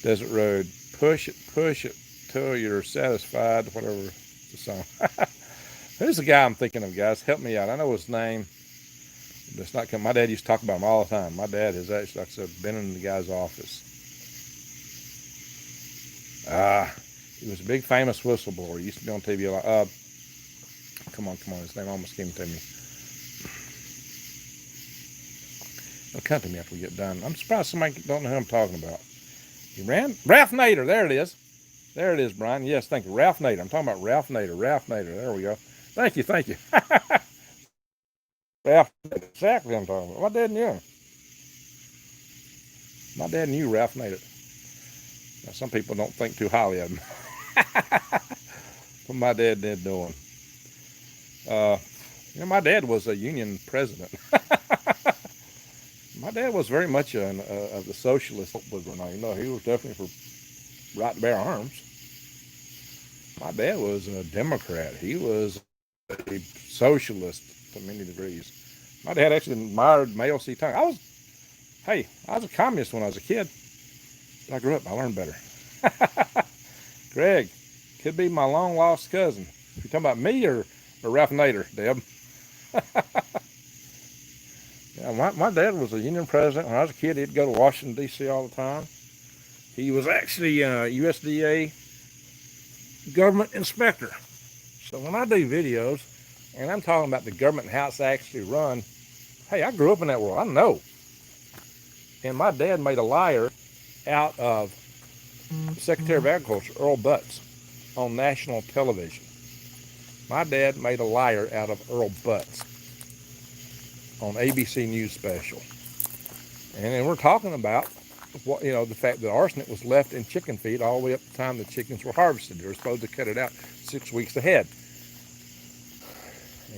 Desert Road. Push it till you're satisfied. Whatever the song. Who's the guy I'm thinking of, guys? Help me out. I know his name. But it's not coming. My dad used to talk about him all the time. My dad has actually, like I said, been in the guy's office. He was a big famous whistleblower. He used to be on TV a lot. Come on. His name almost came to me. It'll come to me after we get done. I'm surprised somebody don't know who I'm talking about. He ran? Ralph Nader. There it is. There it is, Brian. Yes, thank you. Ralph Nader. I'm talking about Ralph Nader. Ralph Nader. There we go. Thank you. Ralph Nader. Exactly what I'm talking about. My dad knew him. My dad knew Ralph Nader. Now, some people don't think too highly of him. But my dad did know him. My dad was a union president. My dad was very much of the socialist. He was definitely for right to bear arms. My dad was a Democrat. He was a socialist to many degrees. My dad actually admired Mao Zedong. I was a communist when I was a kid. But I grew up. I learned better. Greg, could be my long lost cousin. You talking about me or Ralph Nader, Deb? Yeah, my dad was a union president. When I was a kid, he'd go to Washington, D.C. all the time. He was actually USDA government inspector. So when I do videos, and I'm talking about the government and how it's actually run, hey, I grew up in that world. I know. And my dad made a liar out of the Secretary of Agriculture, Earl Butz, on national television. My dad made a liar out of Earl Butz on ABC News special. And then we're talking about you know, the fact that arsenic was left in chicken feed all the way up to the time the chickens were harvested. They were supposed to cut it out 6 weeks ahead.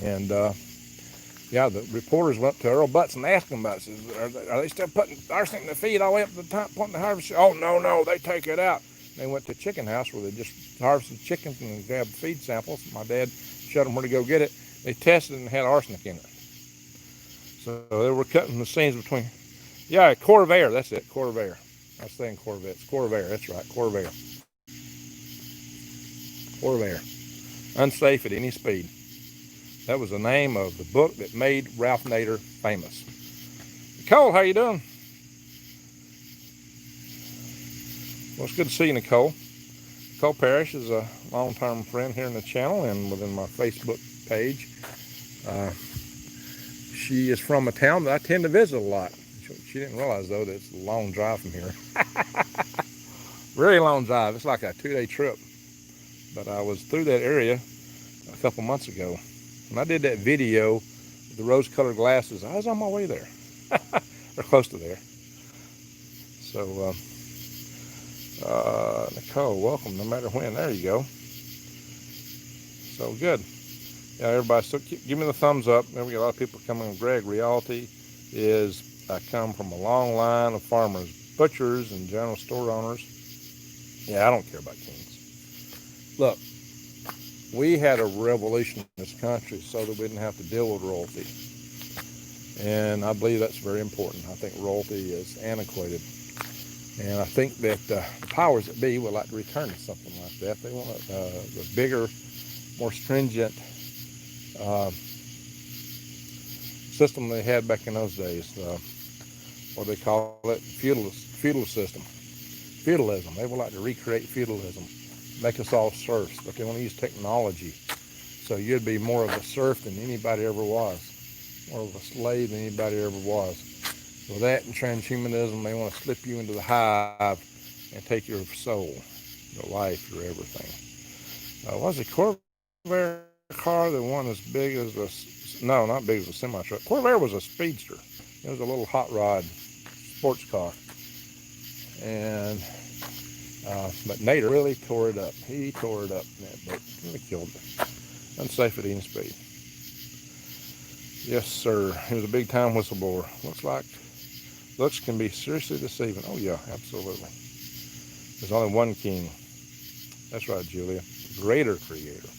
And yeah, the reporters went up to Earl Butts and asked him about it. Says, are they still putting arsenic in the feed all the way up to the time point of harvest? Oh, no, they take it out. They went to a chicken house where they just harvested chickens and grabbed feed samples. My dad showed them where to go get it. They tested it and had arsenic in it. So they were cutting the seams between. Yeah, core of air. That's it. Core of air. I was saying Corvette. It's core of air. That's right. Core of air. Core of air. Unsafe at any speed. That was the name of the book that made Ralph Nader famous. Nicole, how you doing? Well, it's good to see you, Nicole. Nicole Parrish is a long-term friend here in the channel and within my Facebook page. She is from a town that I tend to visit a lot. She didn't realize, though, that it's a long drive from here. Very long drive. It's like a 2-day trip. But I was through that area a couple months ago. When I did that video with the rose-colored glasses, I was on my way there. Or close to there. So, Nicole, welcome no matter when. There you go. So good. Yeah, everybody, so give me the thumbs up. There we got a lot of people coming. Greg, reality is I come from a long line of farmers, butchers, and general store owners. Yeah, I don't care about kings. Look, we had a revolution in this country so that we didn't have to deal with royalty. And I believe that's very important. I think royalty is antiquated. And I think that the powers that be would like to return to something like that. They want the bigger, more stringent system they had back in those days. What do they call it? Feudal system. Feudalism. They would like to recreate feudalism, make us all serfs, but they want to use technology. So you'd be more of a serf than anybody ever was, more of a slave than anybody ever was. With that and transhumanism, they want to slip you into the hive and take your soul, your life, your everything. Was a Corvair car the one as big as a, no, not big as a semi-truck. Corvair was a speedster. It was a little hot rod sports car. And, but Nader really tore it up. He tore it up in that boat. Really killed it. Unsafe at any speed. Yes, sir. He was a big-time whistleblower. Looks can be seriously deceiving. Oh, yeah, absolutely. There's only one king. That's right, Julia. Greater creator.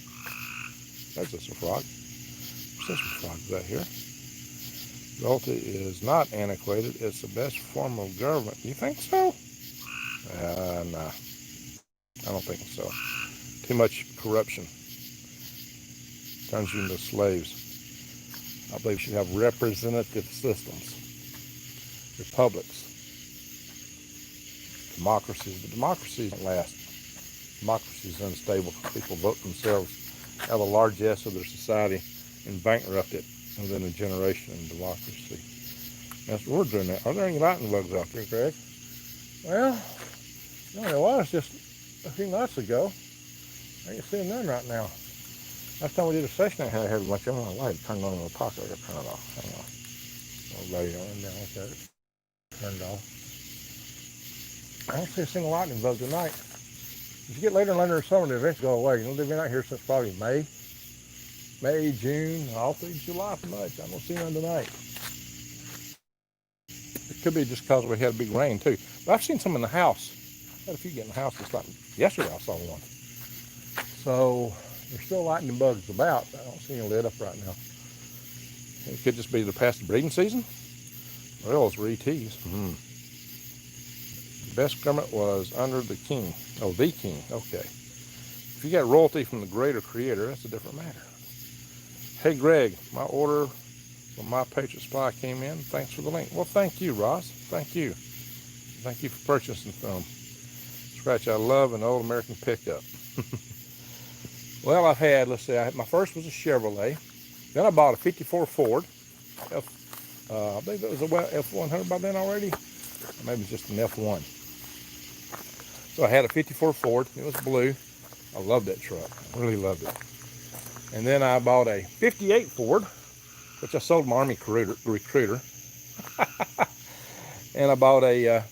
There's just a frog. What's this frog right here? Royalty is not antiquated. It's the best form of government. You think so? Nah. I don't think so. Too much corruption. Turns you into slaves. I believe we should have representative systems. Republics. Democracies. But democracies don't last. Democracy is unstable. People vote themselves out of a largesse of their society and bankrupt it within a generation in democracy. That's what we're doing now. Are there any lightning bugs out there, Greg? Well, no, there was just a few nights ago. I ain't seeing none right now. Last time we did a session, I had a bunch of them. I light turned on in the pocket. I got turned off. Hang on. I'll lay on down like that. Turned off. I don't see a single lightning bug tonight. As you get later and later in summer, they eventually go away. You know, they've been out here since probably May, June, all through July pretty much. I don't see none tonight. It could be just because we had a big rain too. But I've seen some in the house. I had a few get in the house. Just like yesterday I saw one. So there's still lightning bugs about. I don't see any lit up right now. It could just be the past breeding season. Or else were ETs. The best government was under the king. Oh, the king. Okay. If you got royalty from the greater creator, that's a different matter. Hey, Greg, my order from My Patriot Supply came in. Thanks for the link. Well, thank you, Ross. Thank you. Thank you for purchasing from Scratch. I love an old American pickup. Well, I've had, let's see, my first was a Chevrolet. Then I bought a 54 Ford. I believe it was a F100 by then already. Or maybe just an F1. So I had a 54 Ford. It was blue. I loved that truck. I really loved it. And then I bought a 58 Ford, which I sold my Army recruiter. And I bought a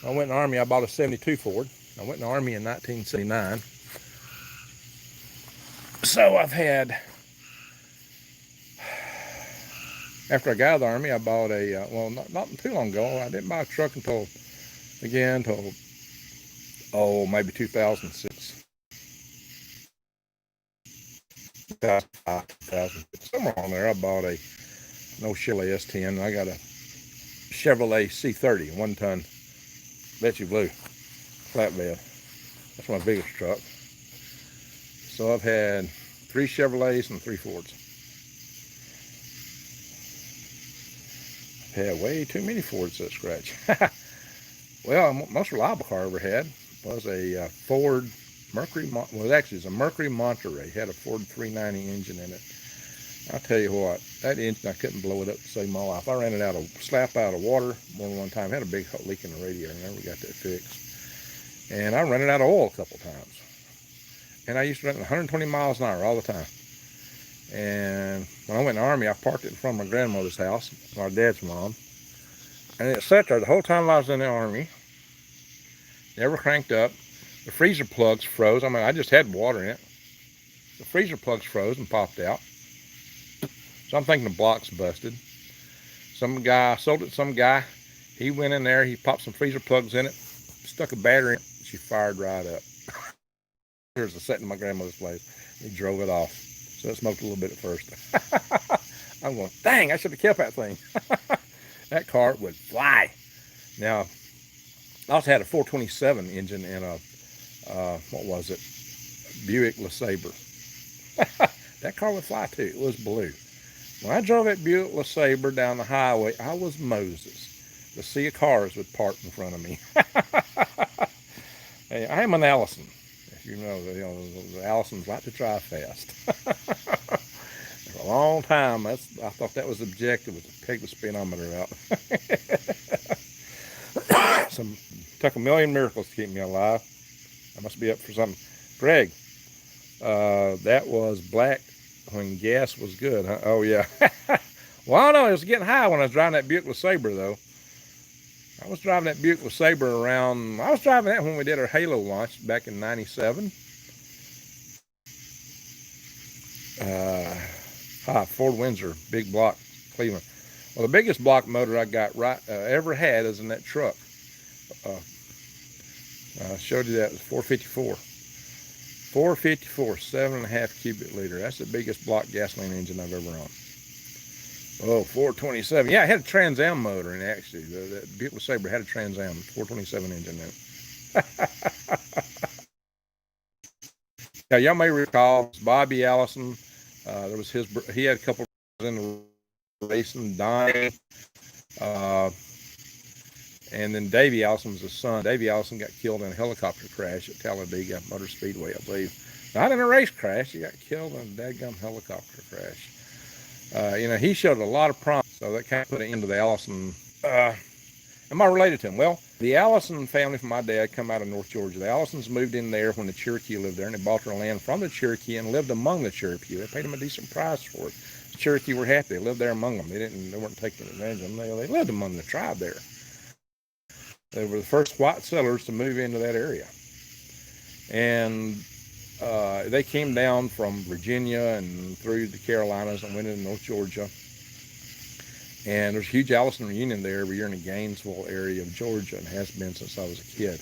I went in the Army, I bought a 72 Ford. I went in the Army in 1979. So I've had, after I got out of the Army, I bought a, well, not too long ago. I didn't buy a truck until maybe 2006. 2005, 2006, somewhere on there. I bought a Chevrolet S10. I got a Chevrolet C30, 1-ton Betsy Blue flatbed. That's my biggest truck. So I've had 3 Chevrolets and 3 Fords. I've had way too many Fords to scratch. Well, most reliable car I ever had was a Ford Mercury. Well, actually, it's a Mercury Monterey. It had a Ford 390 engine in it. I'll tell you what, that engine, I couldn't blow it up to save my life. I ran it slap out of water more than one time. I had a big leak in the radiator. I never got that fixed. And I ran it out of oil a couple times. And I used to run it 120 miles an hour all the time. And when I went in the Army, I parked it in front of my grandmother's house, my dad's mom. And it sat there the whole time I was in the Army. Never cranked up. The freezer plugs froze. I mean, I just had water in it. The freezer plugs froze and popped out. So I'm thinking the block's busted. Some guy sold it to some guy. He went in there, he popped some freezer plugs in it, stuck a battery in it, she fired right up. There's a set in my grandmother's place. He drove it off. So it smoked a little bit at first. I'm going, dang, I should have kept that thing. That car would fly. Now, I also had a 427 engine in a, what was it? Buick LeSabre. That car would fly too. It was blue. When I drove that Buick LeSabre down the highway, I was Moses. The sea of cars would part in front of me. Hey, I am an Allison. If you know, the Allisons like to drive fast. For a long time, I thought that was the objective, was to peg the speedometer out. Took a million miracles to keep me alive. I must be up for something. Greg, that was black when gas was good, huh? Oh, yeah. Well, I don't know. It was getting high when I was driving that Buick LeSabre, though. I was driving that Buick LeSabre around, I was driving that when we did our Halo launch back in 97. Ford Windsor, big block, Cleveland. Well, the biggest block motor I got ever had is in that truck. I showed you that, it was 454. 454, 7.5 cubic liter. That's the biggest block gasoline engine I've ever owned. Oh, 427. Yeah, it had a Trans Am motor in it, actually. The Buick LeSabre had a Trans Am 427 engine in it. Now, y'all may recall Bobby Allison. There was he had a couple in the racing, Donnie. And then Davey Allison was his son. Davey Allison got killed in a helicopter crash at Talladega Motor Speedway, I believe. Not in a race crash. He got killed in a dadgum helicopter crash. He showed a lot of promise, so that kind of put an end to the Allison. Am I related to him? Well, the Allison family from my dad come out of North Georgia. The Allisons moved in there when the Cherokee lived there, and they bought their land from the Cherokee and lived among the Cherokee. They paid them a decent price for it. The Cherokee were happy. They lived there among them. They weren't taking advantage of them. They lived among the tribe there. They were the first white settlers to move into that area. And they came down from Virginia and through the Carolinas and went into North Georgia. And there's a huge Allison reunion there every year in the Gainesville area of Georgia, and has been since I was a kid.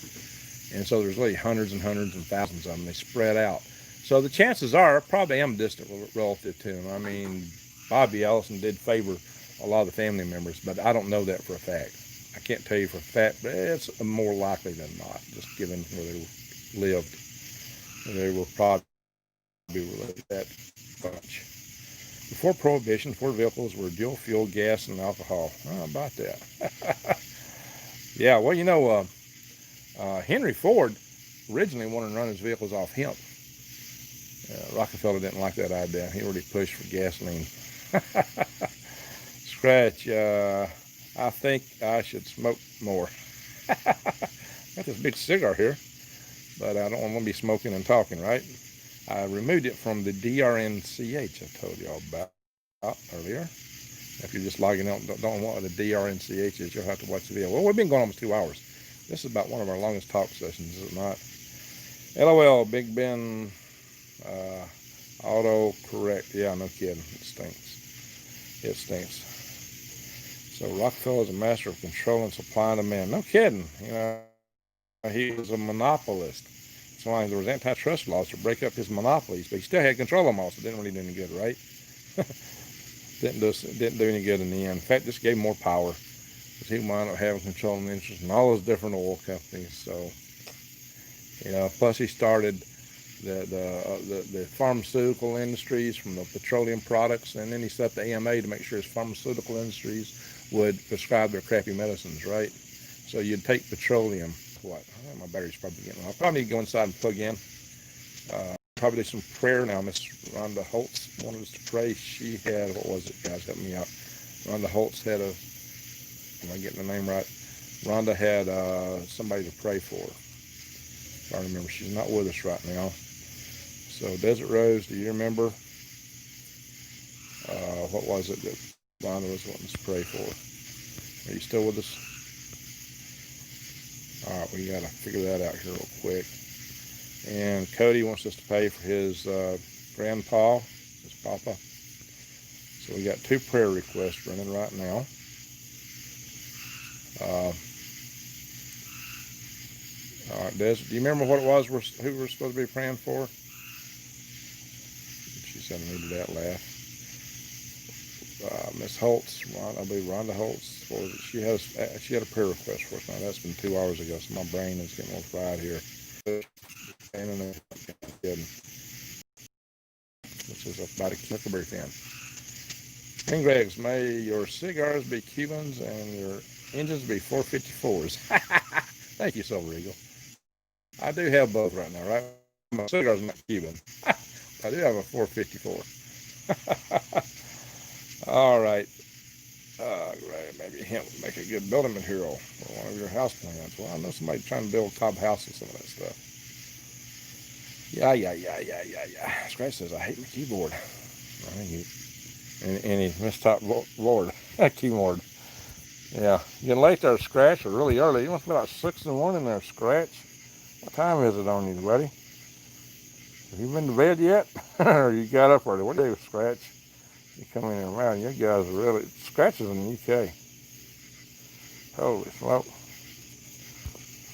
And so there's really hundreds and hundreds and thousands of them. They spread out. So the chances are I probably am distant relative to him. I mean, Bobby Allison did favor a lot of the family members, but I don't know that for a fact. I can't tell you for a fact, but it's more likely than not, just given where they lived. They were probably related to that bunch. Before Prohibition, Ford vehicles were dual fuel, gas, and alcohol. How about that? Yeah, well, Henry Ford originally wanted to run his vehicles off hemp. Rockefeller didn't like that idea. He already pushed for gasoline. Scratch. I think I should smoke more. Got this big cigar here, but I don't want to be smoking and talking, right? I removed it from the DRNCH I told y'all about earlier. If you're just logging out and don't know what the DRNCH is, you'll have to watch the video. Well, we've been going almost 2 hours. This is about one of our longest talk sessions, is it not? LOL, Big Ben, auto correct. Yeah, no kidding. It stinks. It stinks. So Rockefeller is a master of controlling supply and demand. No kidding. You know, he was a monopolist. That's why there was antitrust laws to break up his monopolies, but he still had control of them all, so it didn't really do any good, right? didn't do any good in the end. In fact, this gave more power, because he wound up having controlling interest in all those different oil companies. So, you know, plus he started the pharmaceutical industries from the petroleum products, and then he set the AMA to make sure his pharmaceutical industries would prescribe their crappy medicines, right? So you'd take petroleum. What? Oh, my battery's probably getting low. I probably need to go inside and plug in. Probably do some prayer now. Miss Rhonda Holtz wanted us to pray. She had, what was it, guys? Help me out. Rhonda Holtz had a, am I getting the name right? Rhonda had somebody to pray for. If I remember, she's not with us right now. So Desert Rose, do you remember? What was it that Rhonda was wanting us to pray for? Are you still with us? All right, we got to figure that out here real quick. And Cody wants us to pay for his grandpa, his papa. So we got 2 prayer requests running right now. All right, Des, do you remember what it was who we're supposed to be praying for? She said I needed that laugh. Miss Holtz, I believe Rhonda Holtz, she had a prayer request for us. Now that's been 2 hours ago, so my brain is getting a little fried here. Which is about a Huckleberry fan. King Greg's, may your cigars be Cubans and your engines be 454s. Thank you, Silver Eagle. I do have both right now, right? My cigar's not Cuban. I do have a 454. All right. Maybe hemp would make a good building material for one of your house plants. Well, I know somebody trying to build a cob house and some of that stuff. Yeah. Scratch says, I hate my keyboard. And he mistop Lord. Keyboard. Yeah. Getting late there, Scratch, or really early. You must be like 6 in the morning there, Scratch. What time is it on you, buddy? Have you been to bed yet? Or you got up early? What do you do, Scratch? You come in and around. You guys are really... Scratch is in the UK. Holy smoke.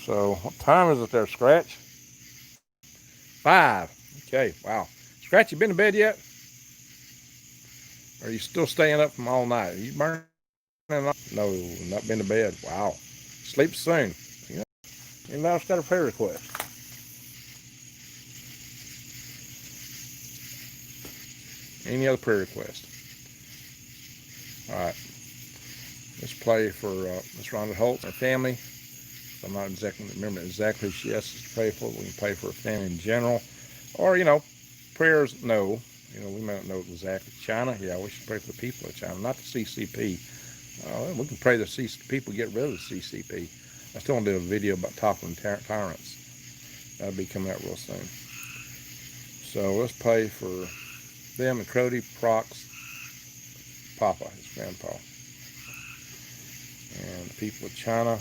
So, what time is it there, Scratch? 5. Okay, wow. Scratch, you been to bed yet? Or are you still staying up from all night? Are you burning up? No, not been to bed. Wow. Sleep soon. You know, anybody else got a prayer request? Any other prayer request? All right. Let's play for Miss Rhonda Holt, her family. I'm not exactly remember exactly who she asks us to pray for. We can pray for her family in general. Or, you know, prayers, no. You know, we may not know exactly. China, yeah, we should pray for the people of China, not the CCP. We can pray the people get rid of the CCP. I still want to do a video about toppling tyrants. That'll be coming out real soon. So let's pray for them and Crody, Prox, Papa, his grandpa. And the people of China.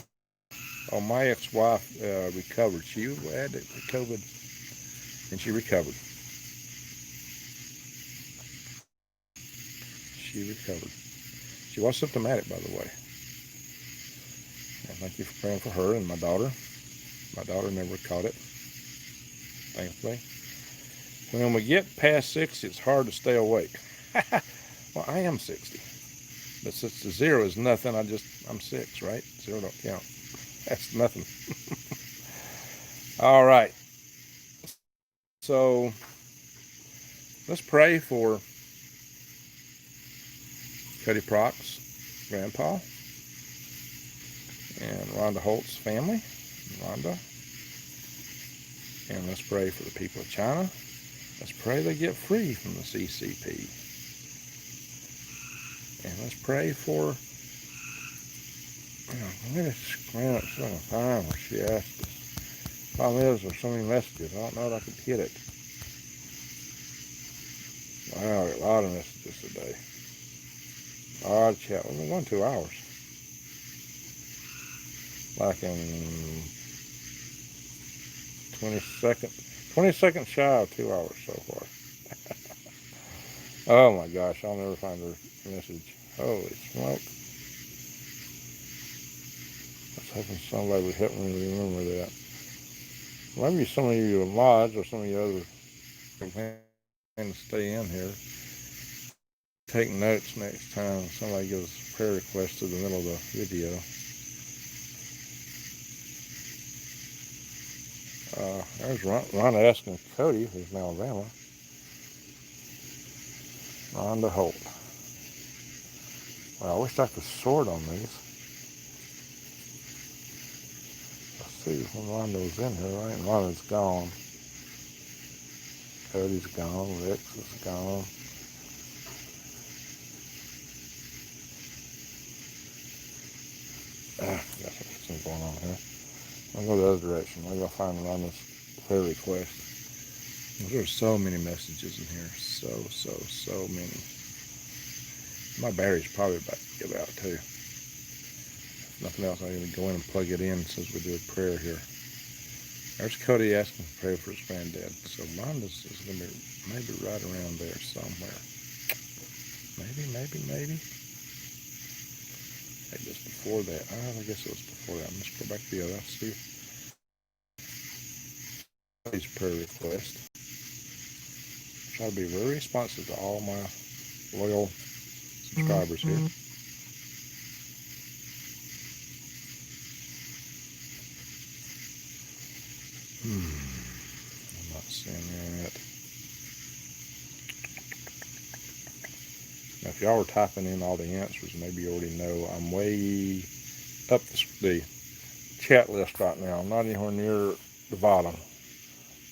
Oh, my ex-wife recovered. She had COVID, and she recovered. She recovered. She was symptomatic, by the way. And thank you for praying for her and my daughter. My daughter never caught it, thankfully. When we get past 60, it's hard to stay awake. Well, I am 60. But since the 0 is nothing, I'm 6, right? 0 don't count. That's nothing. All right. So let's pray for Cody Prox, grandpa, and Rhonda Holt's family. Rhonda. And let's pray for the people of China. Let's pray they get free from the CCP. And let's pray for, I'm going to screen up some time where she asked us. Problem is, there's so many messages, I don't know if I could hit it. Wow, a lot of messages today. A lot of chat. We've been 2 hours. like in 20 seconds shy of 2 hours so far. Oh my gosh, I'll never find her message. Holy smoke. I was hoping somebody would help me remember that. Maybe some of you mods or some of you other can stay in here. Take notes next time somebody gives a prayer request to the middle of the video. There's Rhonda asking Cody, who's in Alabama. Rhonda Holt. Well, I wish I could sort on these. Let's see when Rhonda was in here. Right? Rhonda's gone. Cody's gone. Rex is gone. Got something going on here. I'll go the other direction. Maybe I'll find Rhonda's prayer request. There's so many messages in here. So many. My battery's probably about to give out too. If nothing else, I'm going to go in and plug it in since we do a prayer here. There's Cody asking for prayer for his granddad. So Rhonda's is going to be maybe right around there somewhere. Maybe. I guess before that. I guess it was before that. Let's go back to the other. Let's see. His prayer request. Try to be very responsive to all my loyal subscribers here. I'm not seeing that. Now, if y'all were typing in all the answers, maybe you already know I'm way up the chat list right now. I'm not anywhere near the bottom.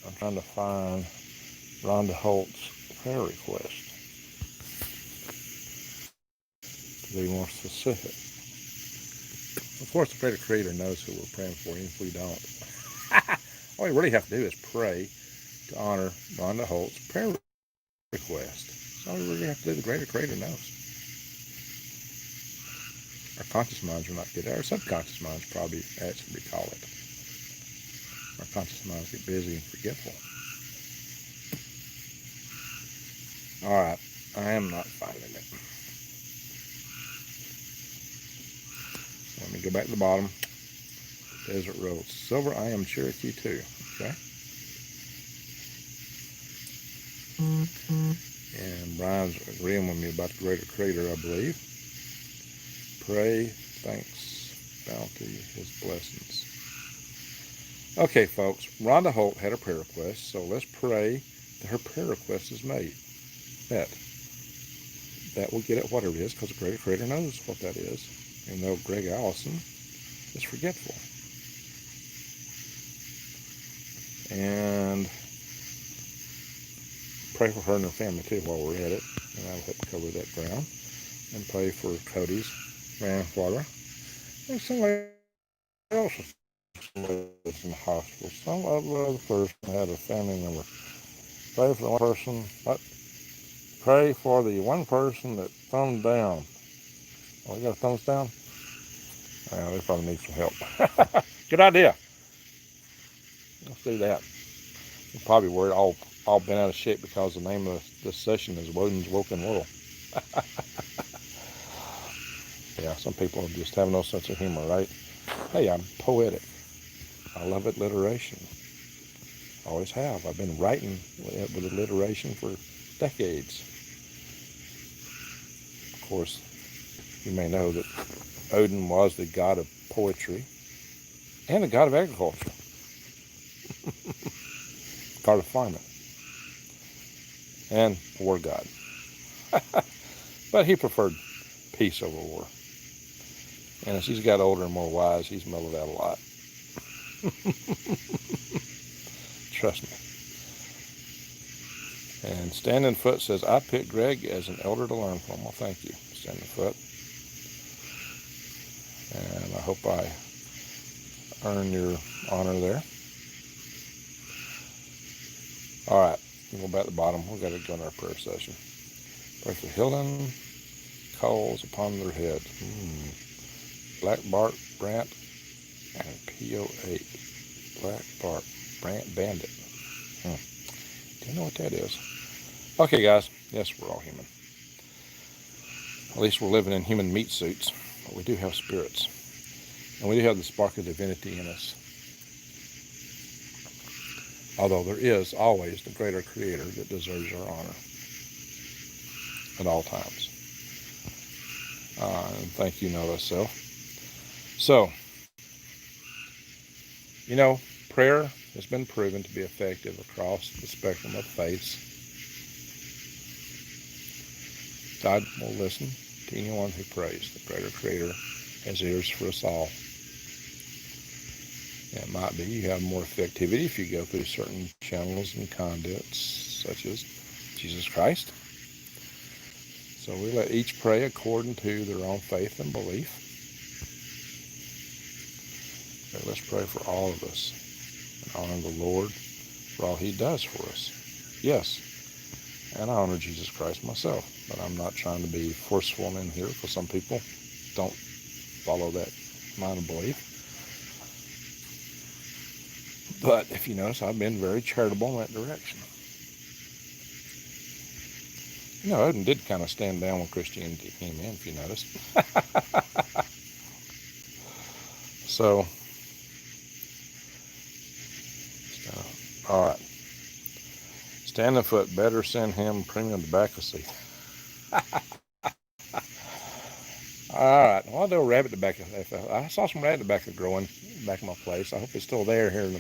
I'm trying to find Rhonda Holt's prayer request to be more specific. Of course, the Creator knows who we're praying for, even if we don't. All we really have to do is pray to honor Rhonda Holt's prayer request. That's all we really have to do. The Greater Creator knows. Our conscious minds are not good. Our subconscious minds probably actually call it. Our conscious minds get busy and forgetful. All right, I am not finding it. Let me go back to the bottom. Desert Road. Silver, I am Cherokee too. Okay. And Brian's agreeing with me about the Greater Creator, I believe. Pray, thanks, bounty, his blessings. Okay, folks, Rhonda Holt had a prayer request, so let's pray that her prayer request is made. That will get at whatever it is, because the Greater Creator knows what that is. Even though Greg Allison is forgetful. And pray for her and her family too while we're at it, and that'll help cover that ground. And pray for Cody's grandfather and somebody else is in the hospital. Some other person had a family member. Pray for the one person. Pray for the one person that thumbed down. Oh, you got a thumbs down? Yeah, they probably need some help. Good idea. Let's do that. You're probably worried all bent out of shape because the name of this session is Woden's Woken World. Yeah, some people just have no sense of humor, right? Hey, I'm poetic. I love alliteration. Always have. I've been writing with alliteration for decades. Of course, you may know that Woden was the god of poetry and the god of agriculture. God of farming. And war god. But he preferred peace over war. And as he's got older and more wise, he's mellowed out a lot. Trust me. And Standing Foot says, I picked Greg as an elder to learn from. Well, thank you, Standing Foot. And I hope I earn your honor there. All right, we'll go back to the bottom. We've got to go in our prayer session. Pray for healing coals upon their heads. Black Bart Brant And PO8, black bark bandit. Do you know what that is? Okay, guys. Yes, we're all human. At least we're living in human meat suits, but we do have spirits. And we do have the spark of divinity in us. Although there is always the greater creator that deserves our honor at all times. And thank you, know thyself. So, you know, prayer has been proven to be effective across the spectrum of faiths. God will listen to anyone who prays. The greater creator has ears for us all. And it might be you have more effectivity if you go through certain channels and conduits, such as Jesus Christ. So we let each pray according to their own faith and belief. So let's pray for all of us and honor the Lord for all he does for us. Yes, and I honor Jesus Christ myself, but I'm not trying to be forceful in here, because some people don't follow that line of belief. But if you notice, I've been very charitable in that direction. You know, Woden did kind of stand down when Christianity came in, if you noticed. So, all right. Standing foot, better send him premium tobacco seed. All right. Well, I'll do a rabbit tobacco. I saw some rabbit tobacco growing back in my place. I hope it's still there here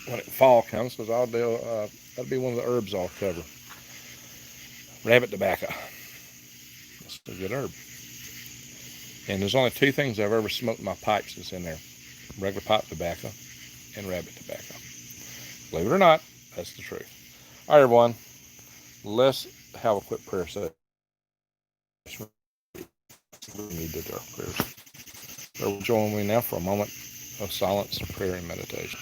when fall comes, because I'll do. That'll be one of the herbs I'll cover. Rabbit tobacco. It's a good herb. And there's only two things I've ever smoked in my pipes that's in there: regular pipe tobacco and rabbit tobacco. Believe it or not, that's the truth. All right, everyone. Let's have a quick prayer session. We need to do our prayers. So join me now for a moment of silence, prayer, and meditation.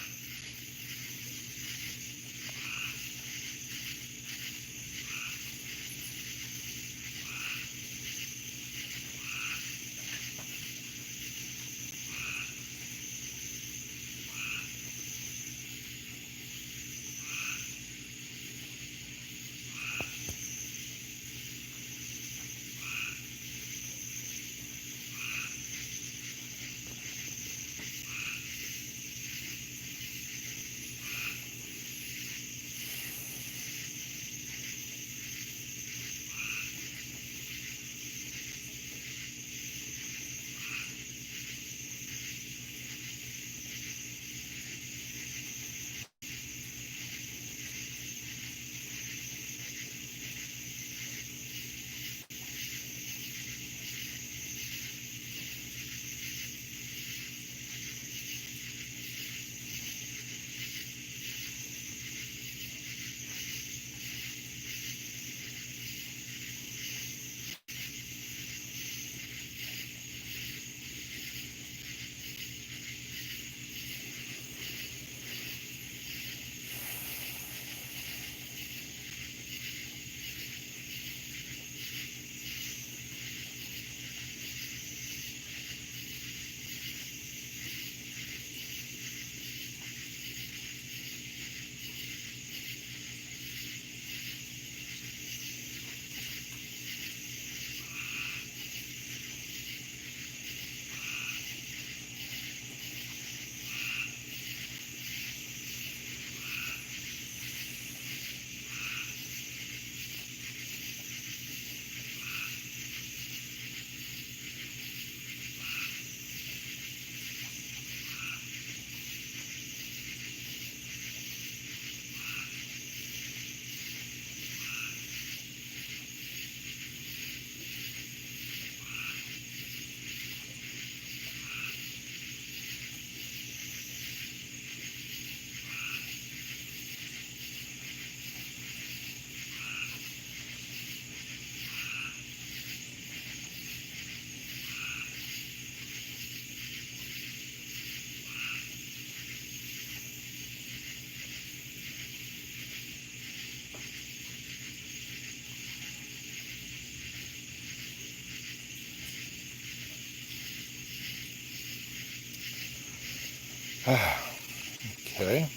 Okay.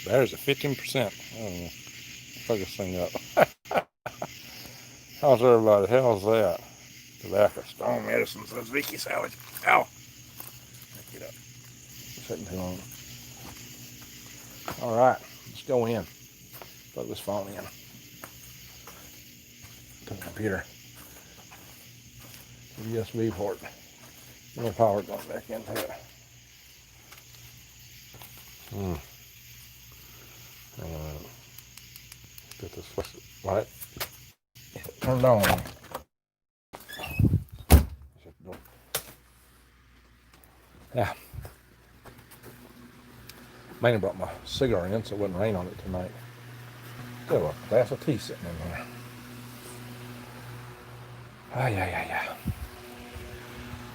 There's a 15%. Oh, plug this thing up. How's everybody? How's that? Tobacco, stone medicine, says Vicky Savage. Ow! Get up. Sitting too long. All right, let's go in. Plug this phone in. To the computer. The USB port. No power going back into it. Hang on. Get this light. Turned on. Yeah. Mainly brought my cigar in so it wouldn't rain on it tonight. Still a glass of tea sitting in there. Yeah.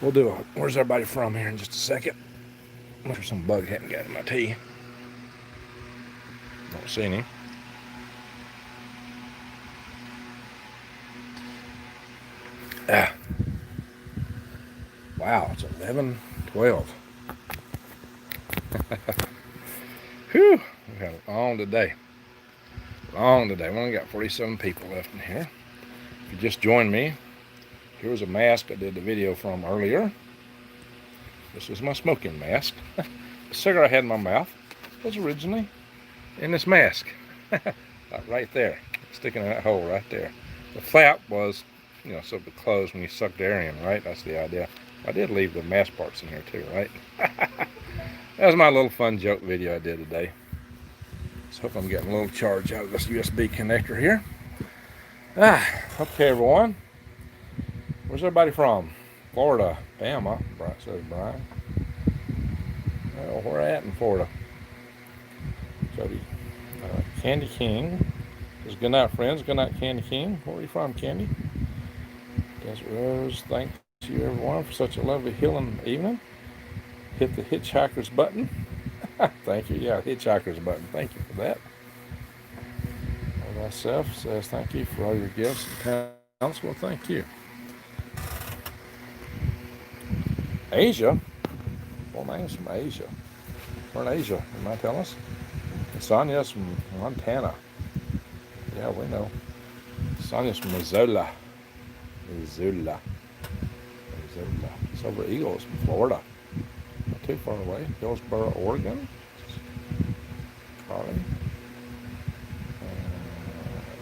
We'll do a where's everybody from here in just a second. Look for some bug hadn't got in my tea. Don't see any. Wow, it's 11:12. Whew, we've had a long today. We only got 47 people left in here. If you just joined me, here's a mask I did the video from earlier. This is my smoking mask. The cigar I had in my mouth was originally in this mask. Right there, sticking in that hole right there. The flap was, so it would close when you sucked air in, right? That's the idea. I did leave the mask parts in here too, right? That was my little fun joke video I did today. So hope I'm getting a little charge out of this USB connector here. Okay, everyone. Where's everybody from? Florida, Bama, says Brian. Well, where at in Florida? Jody. Candy King. Says, good night, friends. Good night, Candy King. Where are you from, Candy? Desert Rose, thank you, everyone, for such a lovely healing evening. Hit the hitchhiker's button. Thank you. Yeah, hitchhiker's button. Thank you for that. Myself says thank you for all your gifts and talents. Well, thank you. Asia. Well, names from Asia. We're in Asia, you might tell us. Sonia's from Montana. Yeah, we know. Sonia's from Missoula. It's over Eagles from Florida. Not too far away. Hillsboro, Oregon. Charlie.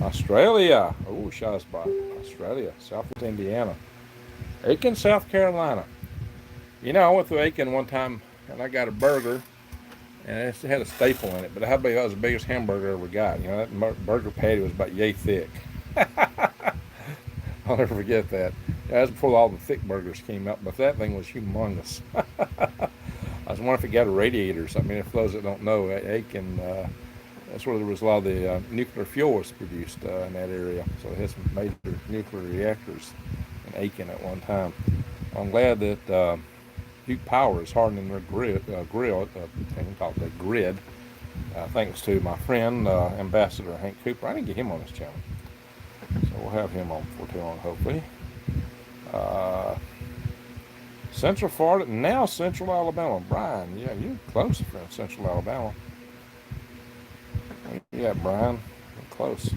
Australia. Oh, Shazbot. Australia. Southeast Indiana. Aiken, South Carolina. I went through Aiken one time and I got a burger and it had a staple in it, but I believe that was the biggest hamburger I ever got. That burger patty was about yay thick. I'll never forget that. That was before all the thick burgers came out, but that thing was humongous. I was wondering if it got a radiator or something. If those that don't know, Aiken, that's where there was a lot of the nuclear fuel was produced in that area. So they had some major nuclear reactors in Aiken at one time. I'm glad that Duke Power is hardening their grid, thanks to my friend, Ambassador Hank Cooper. I didn't get him on this channel. So we'll have him on before too long, hopefully. Central Florida, now Central Alabama. Brian, yeah, you're close from Central Alabama. Yeah, Brian, we're close.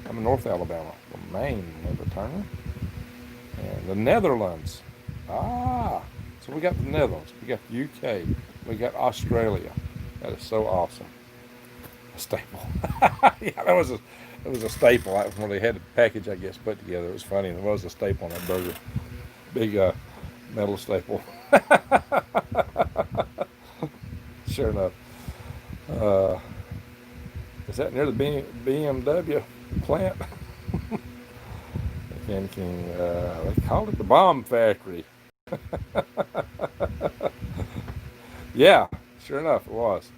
I'm in North Alabama, from Maine, Linda Turner. And the Netherlands. So we got the Netherlands, we got the UK, we got Australia. That is so awesome. A staple. Yeah, it was a staple. When they had the package, I guess, put together. It was funny. There was a staple on that burger. Big metal staple. Sure enough. Is that near the BMW plant? They called it the bomb factory. Yeah, sure enough, it was.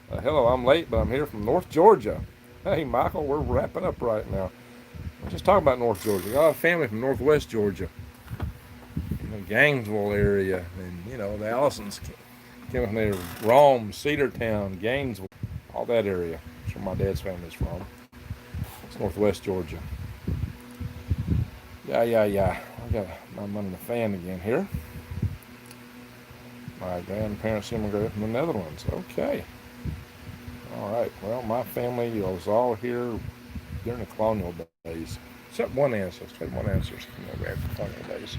Hello, I'm late, but I'm here from North Georgia. Hey, Michael, we're wrapping up right now. We're just talking about North Georgia. Got a family from Northwest Georgia. Gainesville area, and the Allisons came from there. Rome, Cedartown, Gainesville, all that area. That's where my dad's family's from. It's Northwest Georgia. Yeah. I got my money in the fan again here. My grandparents immigrated from the Netherlands. Okay. All right. Well, my family was all here during the colonial days. Except one ancestor. One ancestor came over after the colonial days.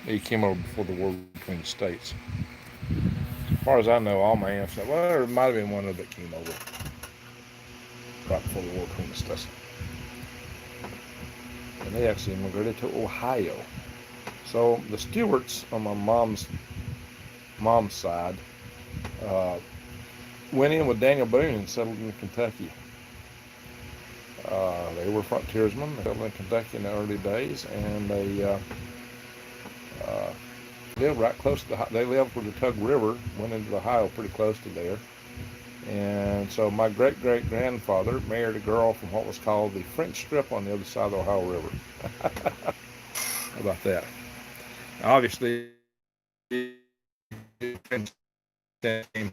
He came over before the war between the states. As far as I know, all my ancestors, well, there might have been one other that came over right before the war between the states. And they actually immigrated to Ohio. So the Stewarts on my mom's side went in with Daniel Boone and settled in Kentucky. They were frontiersmen. They settled in Kentucky in the early days, and they lived right close to they lived where the Tug River went into Ohio, pretty close to there. And so my great-great-grandfather married a girl from what was called the French Strip on the other side of the Ohio River. How about that? Obviously,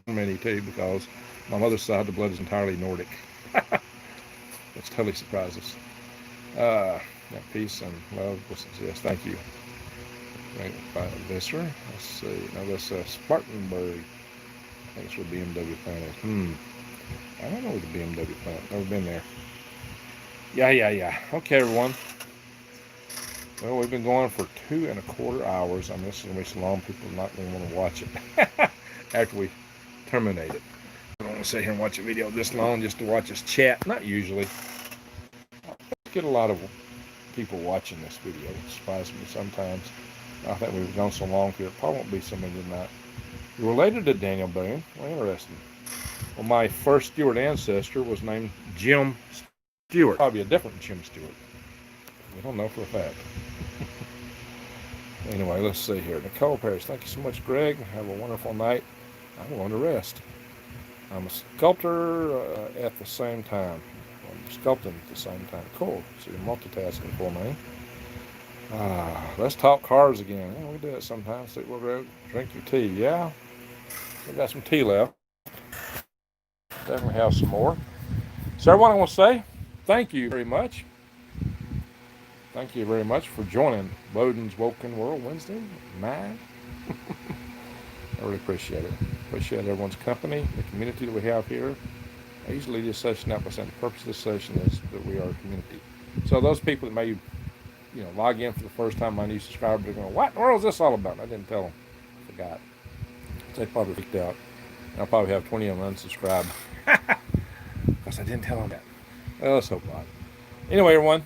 many too, because my mother's side, the blood is entirely Nordic. Which totally surprised us. Peace and love will suggest. Thank you. Visser. Let's see. Now this Spartanburg. I think it's where BMW plant is. I don't know where the BMW plant. Never been there. Yeah. Okay, everyone. Well, we've been going for 2.25 hours. I mean, this is going to be so long, people are not going to want to watch it after we terminate it. I don't want to sit here and watch a video this long just to watch us chat. Not usually. I get a lot of people watching this video. It surprises me sometimes. I think we've gone so long here. It probably won't be so many tonight. You're related to Daniel Boone. Well, interesting. Well, my first Stewart ancestor was named Jim Stewart. Probably a different Jim Stewart. We don't know for a fact. Anyway, let's see here. Nicole Parrish, thank you so much, Greg. Have a wonderful night. I'm going to rest. I'm a sculptor at the same time. I'm sculpting at the same time. Cool. So you're multitasking for me. Let's talk cars again. Yeah, we do it sometimes. So we'll go drink your tea. Yeah. We got some tea left. Definitely have some more. So everyone, I want to say thank you very much. Thank you very much for joining Woden's Woken World Wednesday, 9. I really appreciate it. Appreciate everyone's company, the community that we have here. I usually lead this session out by saying the purpose of this session is that we are a community. So those people that may, log in for the first time, my new subscribers are going, what in the world is this all about? And I didn't tell them. I forgot. They probably freaked out. And I'll probably have 20 of them unsubscribed. Because I didn't tell them that. Well, let's hope not. Anyway, everyone.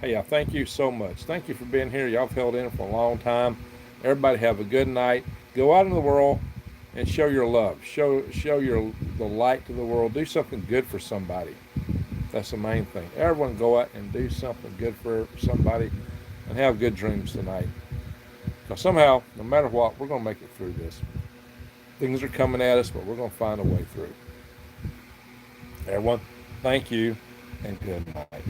Hey, thank you so much. Thank you for being here. Y'all have held in for a long time. Everybody have a good night. Go out into the world and show your love. Show the light to the world. Do something good for somebody. That's the main thing. Everyone go out and do something good for somebody and have good dreams tonight. Because somehow, no matter what, we're going to make it through this. Things are coming at us, but we're going to find a way through. Everyone, thank you and good night.